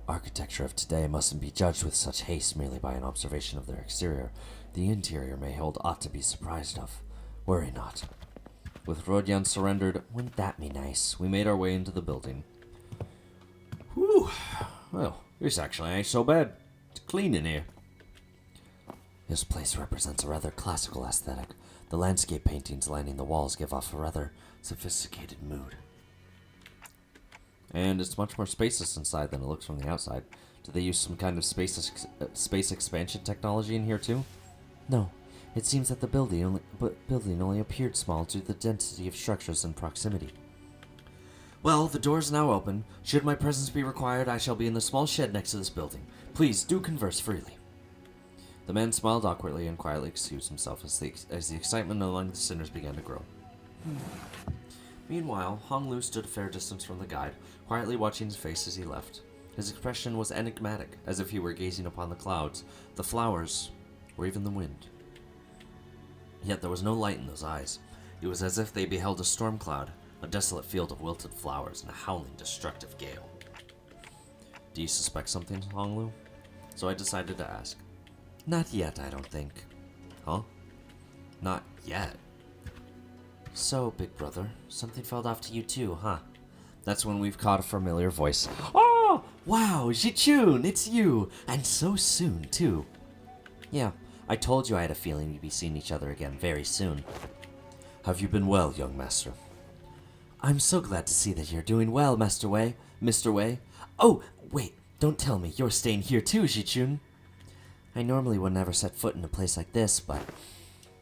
Architecture of today mustn't be judged with such haste merely by an observation of their exterior. The interior may hold aught to be surprised of. Worry not. With Rodyan surrendered, wouldn't that be nice? We made our way into the building. Whew. Well, this actually ain't so bad. It's clean in here. This place represents a rather classical aesthetic. The landscape paintings lining the walls give off a rather sophisticated mood. And it's much more spacious inside than it looks from the outside. Do they use some kind of space expansion technology in here too? No. It seems that the building only appeared small due to the density of structures and proximity. Well, the door is now open. Should my presence be required, I shall be in the small shed next to this building. Please do converse freely. The man smiled awkwardly and quietly excused himself as the excitement among the sinners began to grow. Meanwhile, Hong Lu stood a fair distance from the guide, quietly watching his face as he left. His expression was enigmatic, as if he were gazing upon the clouds, the flowers, or even the wind. Yet there was no light in those eyes. It was as if they beheld a storm cloud, a desolate field of wilted flowers, and a howling, destructive gale. Do you suspect something, Hong Lu? So I decided to ask. Not yet, I don't think. Huh? Not yet? So, big brother, something fell off to you too, huh? That's when we've caught a familiar voice. Oh! Wow, Jichun, it's you! And so soon, too. Yeah, I told you I had a feeling we'd be seeing each other again very soon. Have you been well, young master? I'm so glad to see that you're doing well, Master Wei. Mr. Wei. Oh, wait, don't tell me you're staying here too, Jichun. I normally would never set foot in a place like this, but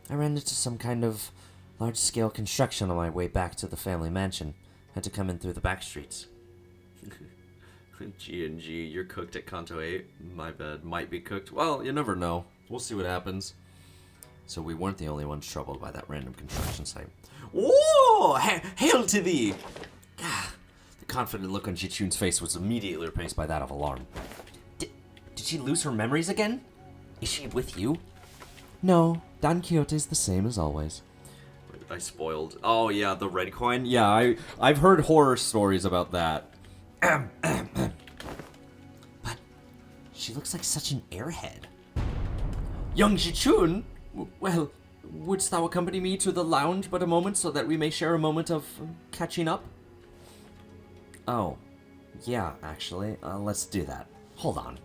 I ran into some kind of large-scale construction on my way back to the family mansion. Had to come in through the back streets. G&G, you're cooked at Kanto 8. My bed might be cooked. Well, you never know. We'll see what happens. So we weren't the only ones troubled by that random construction site. Whoa! Hail to thee! The confident look on Jichun's face was immediately replaced by that of alarm. Did she lose her memories again? Is she with you? No, Don Quixote's the same as always. I spoiled. Oh yeah, the red coin. Yeah, I've heard horror stories about that. But she looks like such an airhead. Young Jichun, well, wouldst thou accompany me to the lounge but a moment so that we may share a moment of catching up? Oh, yeah, actually, let's do that. Hold on.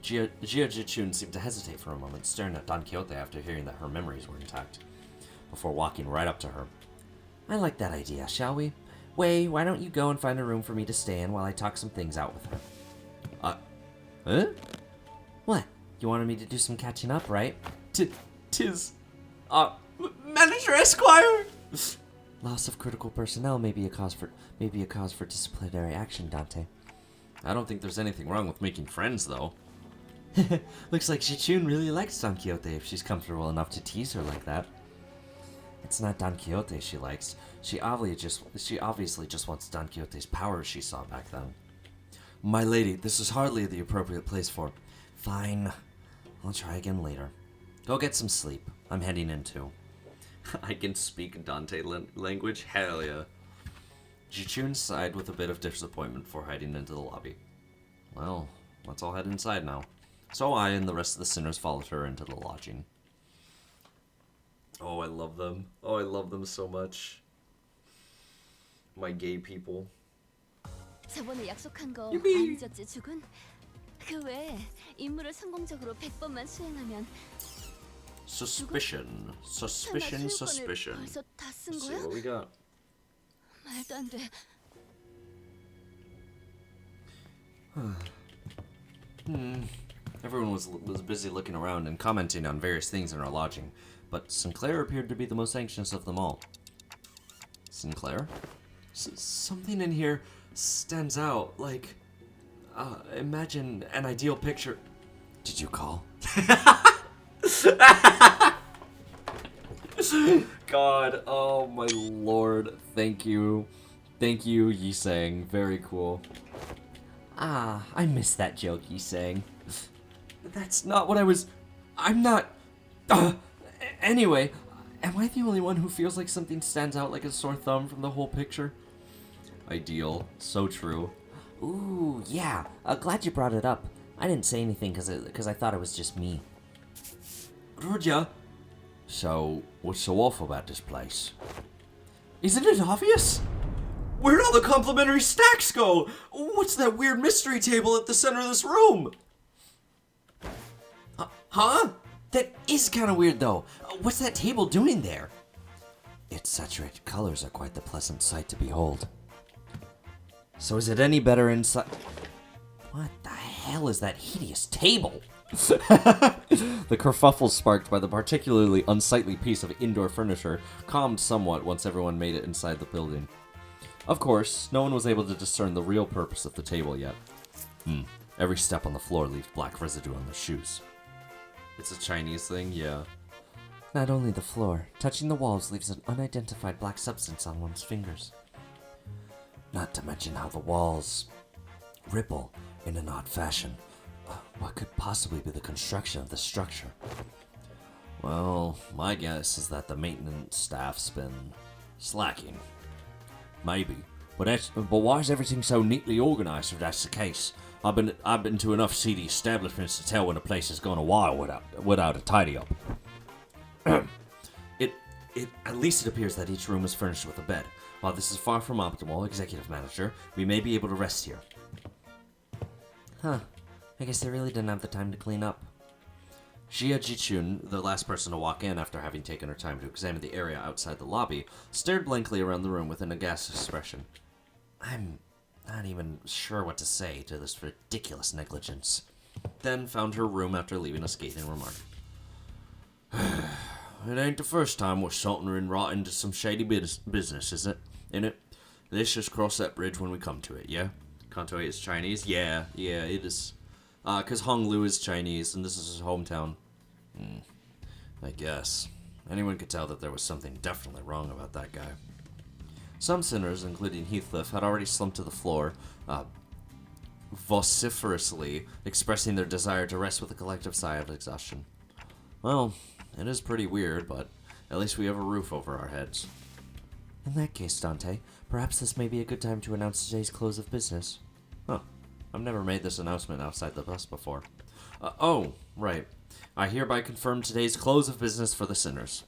Jia Jichun seemed to hesitate for a moment, staring at Don Quixote after hearing that her memories were intact, before walking right up to her. I like that idea, shall we? Wei, why don't you go and find a room for me to stay in while I talk some things out with her? Huh? What? You wanted me to do some catching up, right? Manager Esquire! Loss of critical personnel may be a cause for disciplinary action, Dante. I don't think there's anything wrong with making friends, though. Looks like Shichun really likes Don Quixote if she's comfortable enough to tease her like that. It's not Don Quixote she likes. She obviously just wants Don Quixote's power she saw back then. My lady, this is hardly the appropriate place for... Fine. I'll try again later. Go get some sleep. I'm heading in too. I can speak Dante language? Hell yeah. Jichun sighed with a bit of disappointment before hiding into the lobby. Well, let's all head inside now. So I and the rest of the sinners followed her into the lodging. Oh, I love them. Oh, I love them so much. My gay people. 저번에 약속한 거 안 유비. 잊었지, 죽은? 그 외에 임무를 성공적으로 100번만 수행하면 Suspicion. Suspicion, suspicion. 벌써 다 쓴 Let's see 거야? what we got. 말도 안 돼. Everyone was busy looking around and commenting on various things in our lodging, but Sinclair appeared to be the most anxious of them all. Sinclair? Something in here stands out, like... imagine an ideal picture... Did you call? God, oh my lord, thank you. Thank you, Yi-sang, very cool. Ah, I missed that joke you sang. That's not what I was... I'm not... Anyway, am I the only one who feels like something stands out like a sore thumb from the whole picture? Ideal. So true. Ooh, yeah. Glad you brought it up. I didn't say anything because I thought it was just me. Rudya? So, what's so awful about this place? Isn't it obvious? Where'd all the complimentary stacks go? What's that weird mystery table at the center of this room? Huh? That is kind of weird, though. What's that table doing there? Its saturated colors are quite the pleasant sight to behold. So is it any better inside? What the hell is that hideous table? The kerfuffle sparked by the particularly unsightly piece of indoor furniture calmed somewhat once everyone made it inside the building. Of course, no one was able to discern the real purpose of the table yet. Every step on the floor leaves black residue on their shoes. It's a Chinese thing, yeah. Not only the floor, touching the walls leaves an unidentified black substance on one's fingers. Not to mention how the walls ripple in an odd fashion. What could possibly be the construction of this structure? Well, my guess is that the maintenance staff's been slacking. Maybe. But why is everything so neatly organized if that's the case? I've been to enough seedy establishments to tell when a place has gone a while without a tidy up. At least it appears that each room is furnished with a bed. While this is far from optimal, Executive Manager, we may be able to rest here. Huh. I guess they really didn't have the time to clean up. Xia Jichun, the last person to walk in after having taken her time to examine the area outside the lobby, stared blankly around the room with an aghast expression. I'm not even sure what to say to this ridiculous negligence. Then found her room after leaving a scathing remark. It ain't the first time we're sauntering right into some shady business, is it? Innit? Let's just cross that bridge when we come to it, yeah? Kanto is Chinese? Yeah, it is. 'Cause Honglu is Chinese, and this is his hometown. I guess. Anyone could tell that there was something definitely wrong about that guy. Some sinners, including Heathcliff, had already slumped to the floor, vociferously expressing their desire to rest with a collective sigh of exhaustion. Well, it is pretty weird, but at least we have a roof over our heads. In that case, Dante, perhaps this may be a good time to announce today's close of business. Huh. I've never made this announcement outside the bus before. Oh, right. I hereby confirm today's close of business for the sinners.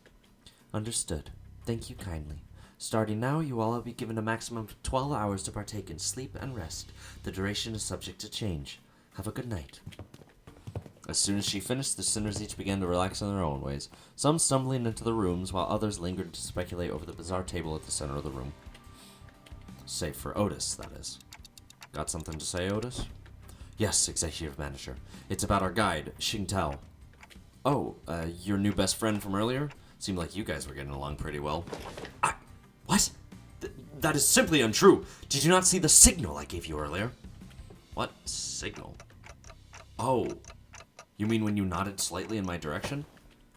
Understood. Thank you kindly. Starting now, you all will be given a maximum of 12 hours to partake in sleep and rest. The duration is subject to change. Have a good night. As soon as she finished, the sinners each began to relax in their own ways, some stumbling into the rooms, while others lingered to speculate over the bizarre table at the center of the room. Save for Otis, that is. Got something to say, Otis? Yes, Executive Manager. It's about our guide, Xing Tao. Oh, your new best friend from earlier? Seemed like you guys were getting along pretty well. What? That is simply untrue. Did you not see the signal I gave you earlier? What signal? Oh, you mean when you nodded slightly in my direction?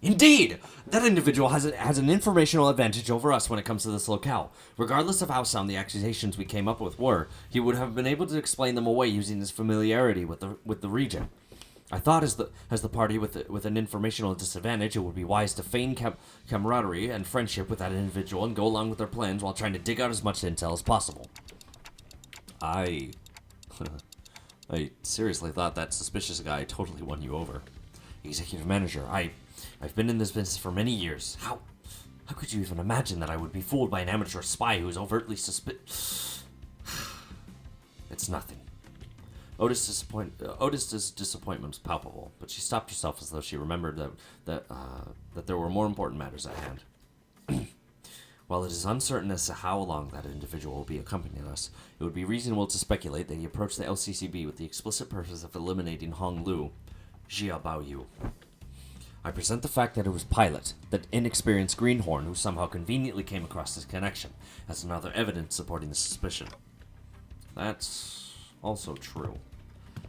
Indeed! That individual has an informational advantage over us when it comes to this locale. Regardless of how sound the accusations we came up with were, he would have been able to explain them away using his familiarity with the region. I thought as the party with an informational disadvantage, it would be wise to feign camaraderie and friendship with that individual and go along with their plans while trying to dig out as much intel as possible. I seriously thought that suspicious guy totally won you over. Executive Manager, I've been in this business for many years. How could you even imagine that I would be fooled by an amateur spy who is overtly It's nothing. Otis's disappointment was palpable, but she stopped herself as though she remembered that there were more important matters at hand. While it is uncertain as to how long that individual will be accompanying us, it would be reasonable to speculate that he approached the LCCB with the explicit purpose of eliminating Hong Lu, Jia Baoyu. I present the fact that it was Pilot, that inexperienced greenhorn who somehow conveniently came across this connection, as another evidence supporting the suspicion. That's also true.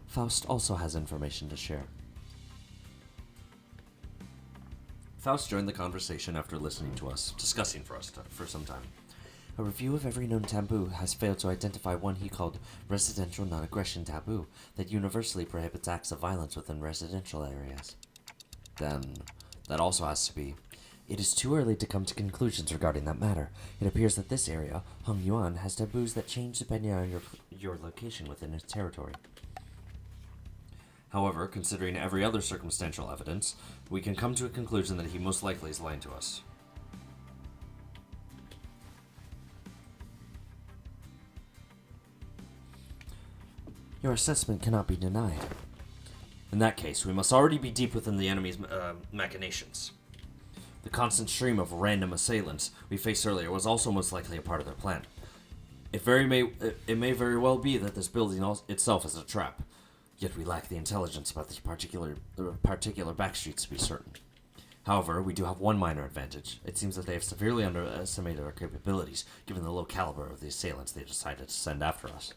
Faust also has information to share. Faust joined the conversation after listening to us, discussing for some time. A review of every known taboo has failed to identify one he called residential non-aggression taboo that universally prohibits acts of violence within residential areas. Then, that also has to be... It is too early to come to conclusions regarding that matter. It appears that this area, Hong Yuan, has taboos that change depending on your location within its territory. However, considering every other circumstantial evidence, we can come to a conclusion that he most likely is lying to us. Your assessment cannot be denied. In that case, we must already be deep within the enemy's machinations. The constant stream of random assailants we faced earlier was also most likely a part of their plan. It may very well be that this building itself is a trap, yet we lack the intelligence about these particular backstreets to be certain. However, we do have one minor advantage. It seems that they have severely underestimated our capabilities, given the low caliber of the assailants they decided to send after us.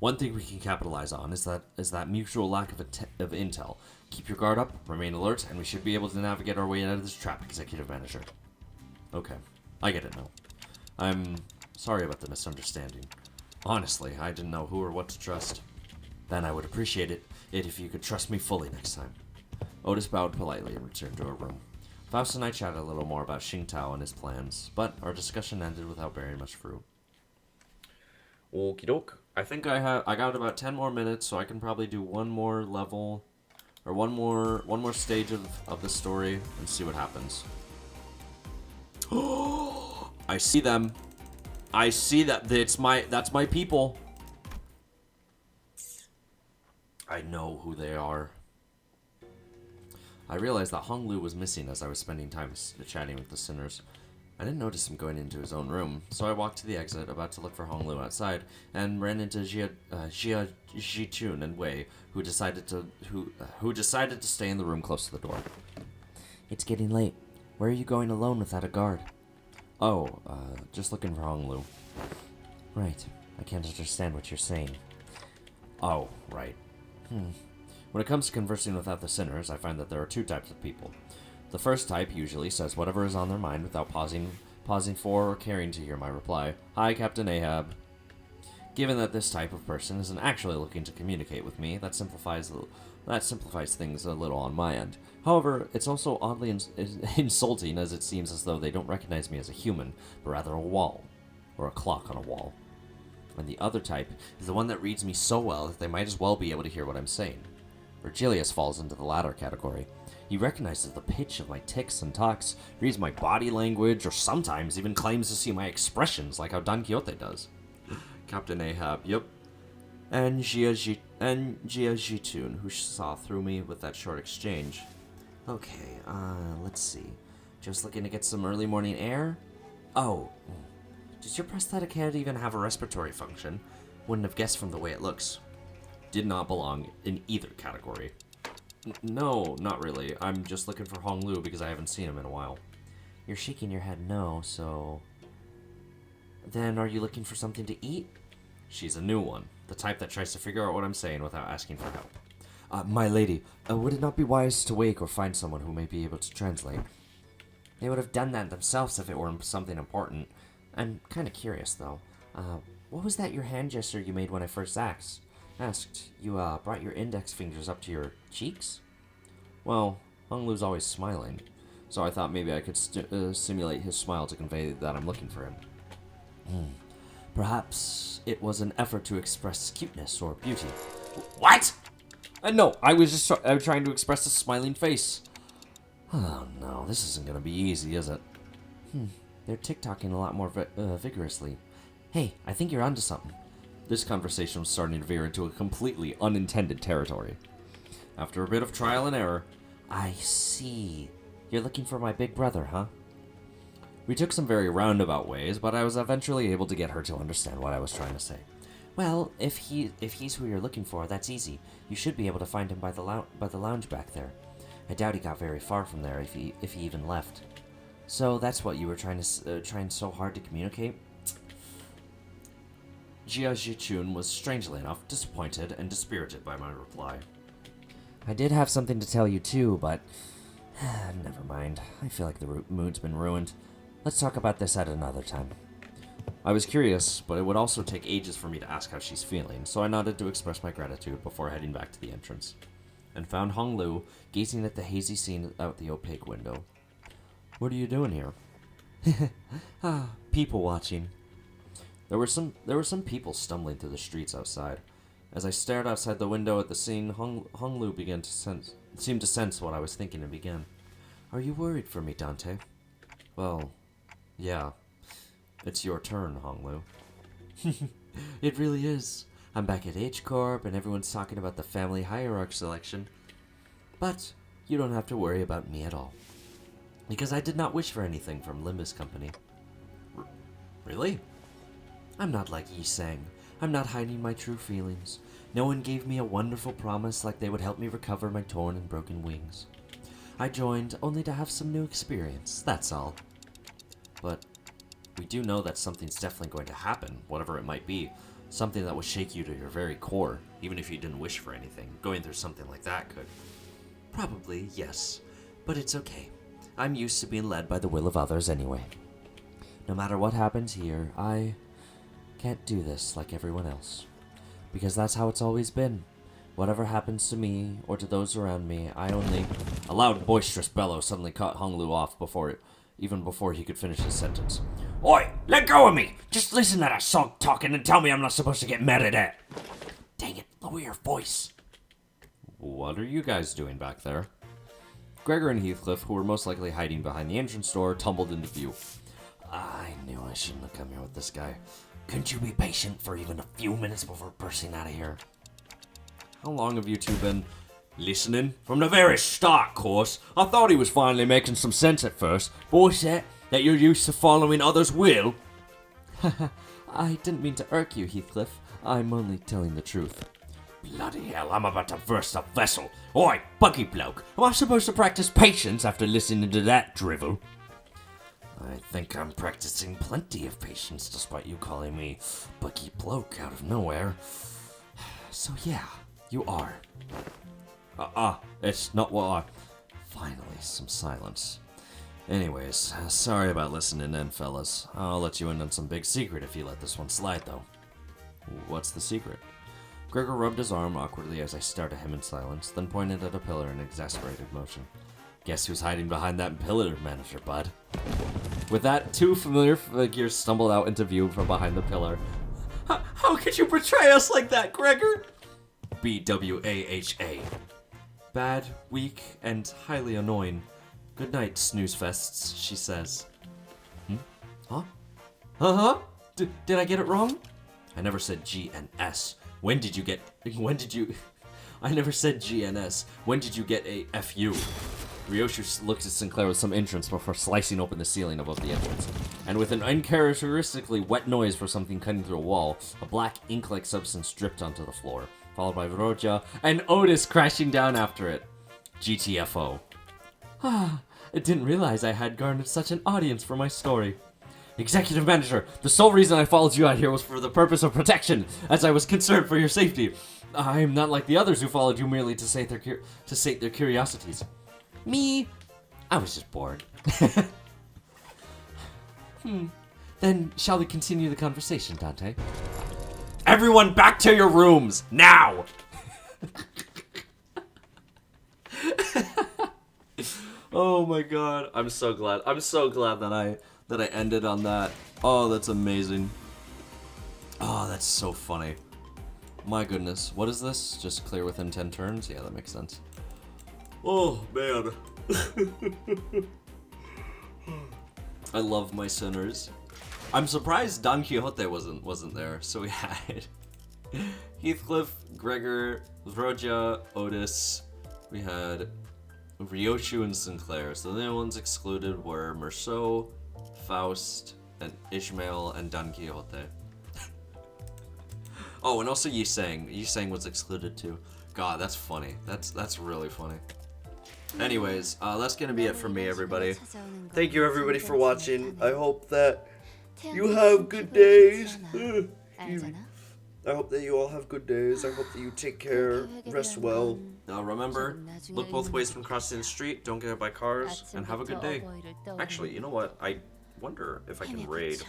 One thing we can capitalize on is that mutual lack of intel. Keep your guard up, remain alert, and we should be able to navigate our way out of this trap, Executive Manager. Okay, I get it now. I'm sorry about the misunderstanding. Honestly, I didn't know who or what to trust. Then I would appreciate it if you could trust me fully next time. Otis bowed politely and returned to her room. Faust and I chatted a little more about Xingtao and his plans, but our discussion ended without bearing much fruit. Okie doke. I think I got about 10 more minutes, so I can probably do one more level, or one more stage of the story and see what happens. I see them. I see that. That's my people. I know who they are. I realized that Hong Lu was missing as I was spending time chatting with the sinners. I didn't notice him going into his own room, so I walked to the exit, about to look for Hong Lu outside, and ran into Jia Jichun and Wei, who decided to stay in the room close to the door. It's getting late. Where are you going alone without a guard? Oh, just looking for Hong Lu. Right. I can't understand what you're saying. Oh, right. When it comes to conversing with other sinners, I find that there are two types of people. The first type usually says whatever is on their mind without pausing for or caring to hear my reply. Hi, Captain Ahab. Given that this type of person isn't actually looking to communicate with me, that simplifies things a little on my end. However, it's also oddly insulting, as it seems as though they don't recognize me as a human, but rather a wall, or a clock on a wall. And the other type is the one that reads me so well that they might as well be able to hear what I'm saying. Virgilius falls into the latter category. He recognizes the pitch of my tics and talks, reads my body language, or sometimes even claims to see my expressions like how Don Quixote does. Captain Ahab, yep. And Jia Jitun, who saw through me with that short exchange. Okay, let's see. Just looking to get some early morning air? Oh, does your prosthetic head even have a respiratory function? Wouldn't have guessed from the way it looks. Did not belong in either category. No, not really. I'm just looking for Hong Lu because I haven't seen him in a while. You're shaking your head no, so... Then are you looking for something to eat? She's a new one. The type that tries to figure out what I'm saying without asking for help. My lady, would it not be wise to wake or find someone who may be able to translate? They would have done that themselves if it were something important. I'm kind of curious, though. What was that your hand gesture you made when I first asked? You brought your index fingers up to your cheeks? Well, Hung Lu's always smiling, so I thought maybe I could simulate his smile to convey that I'm looking for him. Perhaps it was an effort to express cuteness or beauty. What? No, I was just trying to express a smiling face. Oh no, this isn't gonna be easy, is it? They're tick-tocking a lot more vigorously. Hey, I think you're onto something. This conversation was starting to veer into a completely unintended territory. After a bit of trial and error, I see. You're looking for my big brother, huh? we took some very roundabout ways, but I was eventually able to get her to understand what I was trying to say. Well, if he's who you're looking for, that's easy. You should be able to find him by the lounge back there. I doubt he got very far from there if he even left. So that's what you were trying so hard to communicate? Jia Jichun was strangely enough disappointed and dispirited by my reply. I did have something to tell you too, but never mind. I feel like the mood's been ruined. Let's talk about this at another time. I was curious, but it would also take ages for me to ask how she's feeling, so I nodded to express my gratitude before heading back to the entrance, and found Hong Lu gazing at the hazy scene out the opaque window. What are you doing here? People watching. There were some people stumbling through the streets outside. As I stared outside the window at the scene, Hong Lu seemed to sense what I was thinking and began. Are you worried for me, Dante? Well, yeah. It's your turn, Hong Lu. It really is. I'm back at H Corp and everyone's talking about the family hierarch selection. But you don't have to worry about me at all. Because I did not wish for anything from Limbus Company. Really? I'm not like Yi Sang. I'm not hiding my true feelings. No one gave me a wonderful promise like they would help me recover my torn and broken wings. I joined only to have some new experience, that's all. But we do know that something's definitely going to happen, whatever it might be. Something that will shake you to your very core, even if you didn't wish for anything. Going through something like that could. Probably, yes. But it's okay. I'm used to being led by the will of others anyway. No matter what happens here, I can't do this like everyone else. Because that's how it's always been. Whatever happens to me, or to those around me, I only... A loud, boisterous bellow suddenly cut Hong Lu off even before he could finish his sentence. Oi, let go of me! Just listen to that song talking and tell me I'm not supposed to get mad at it. Dang it, lower your voice. What are you guys doing back there? Gregor and Heathcliff, who were most likely hiding behind the entrance door, tumbled into view. I knew I shouldn't have come here with this guy. Couldn't you be patient for even a few minutes before bursting out of here? How long have you two been listening? From the very start, course. I thought he was finally making some sense at first. But what's that? That you're used to following others' will? I didn't mean to irk you, Heathcliff. I'm only telling the truth. Bloody hell, I'm about to burst a vessel. Oi, buggy bloke, am I supposed to practice patience after listening to that drivel? I think I'm practicing plenty of patience despite you calling me buggy bloke out of nowhere. So yeah, you are. It's not what I... Finally, some silence. Anyways, sorry about listening in, fellas. I'll let you in on some big secret if you let this one slide, though. What's the secret? Gregor rubbed his arm awkwardly as I stared at him in silence, then pointed at a pillar in exasperated motion. Guess who's hiding behind that pillar, manager bud? With that, two familiar figures stumbled out into view from behind the pillar. How could you betray us like that, Gregor? BWAHA. Bad, weak, and highly annoying. Good night, snooze fests, she says. Huh? Uh-huh? Did I get it wrong? I never said G and S. When did you... I never said G and S. When did you get a FU? Ryoshu looked at Sinclair with some interest before slicing open the ceiling above the entrance. And with an uncharacteristically wet noise for something cutting through a wall, a black ink-like substance dripped onto the floor, followed by Roja and Otis crashing down after it. GTFO. I didn't realize I had garnered such an audience for my story. Executive Manager, the sole reason I followed you out here was for the purpose of protection, as I was concerned for your safety. I am not like the others who followed you merely to sate their curiosities. Me, I was just bored. Then shall we continue the conversation, Dante? Everyone back to your rooms, now! Oh my god, I'm so glad. I'm so glad that I ended on that. Oh, that's amazing. Oh, that's so funny. My goodness. What is this? Just clear within 10 turns? Yeah, that makes sense. Oh, man. I love my sinners. I'm surprised Don Quixote wasn't there. So we had Heathcliff, Gregor, Vroja, Otis. We had Ryoshu and Sinclair. So the only ones excluded were Merceau, Faust, and Ishmael, and Don Quixote. Oh, and also Yisang. Yisang was excluded too. God, that's funny. That's really funny. Anyways, that's gonna be it for me, everybody. Thank you, everybody, for watching. I hope that you have good days. I hope that you all have good days. I hope that you take care, rest well. Remember, look both ways when crossing the street, don't get hit by cars, and have a good day. Actually, you know what? I wonder if I can raid.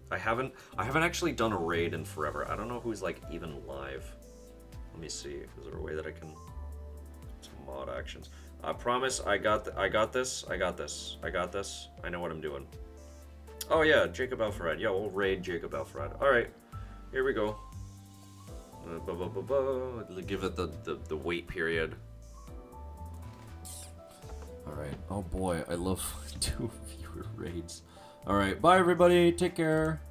I haven't actually done a raid in forever. I don't know who's like even live. Let me see. Is there a way that I can some mod actions? I promise I got this. I know what I'm doing. Oh yeah, Jacob Alfred. Yeah, we'll raid Jacob Alfred. Alright. Here we go. Give it the wait period. Alright. Oh boy, I love 2 viewer raids. Alright, bye everybody. Take care.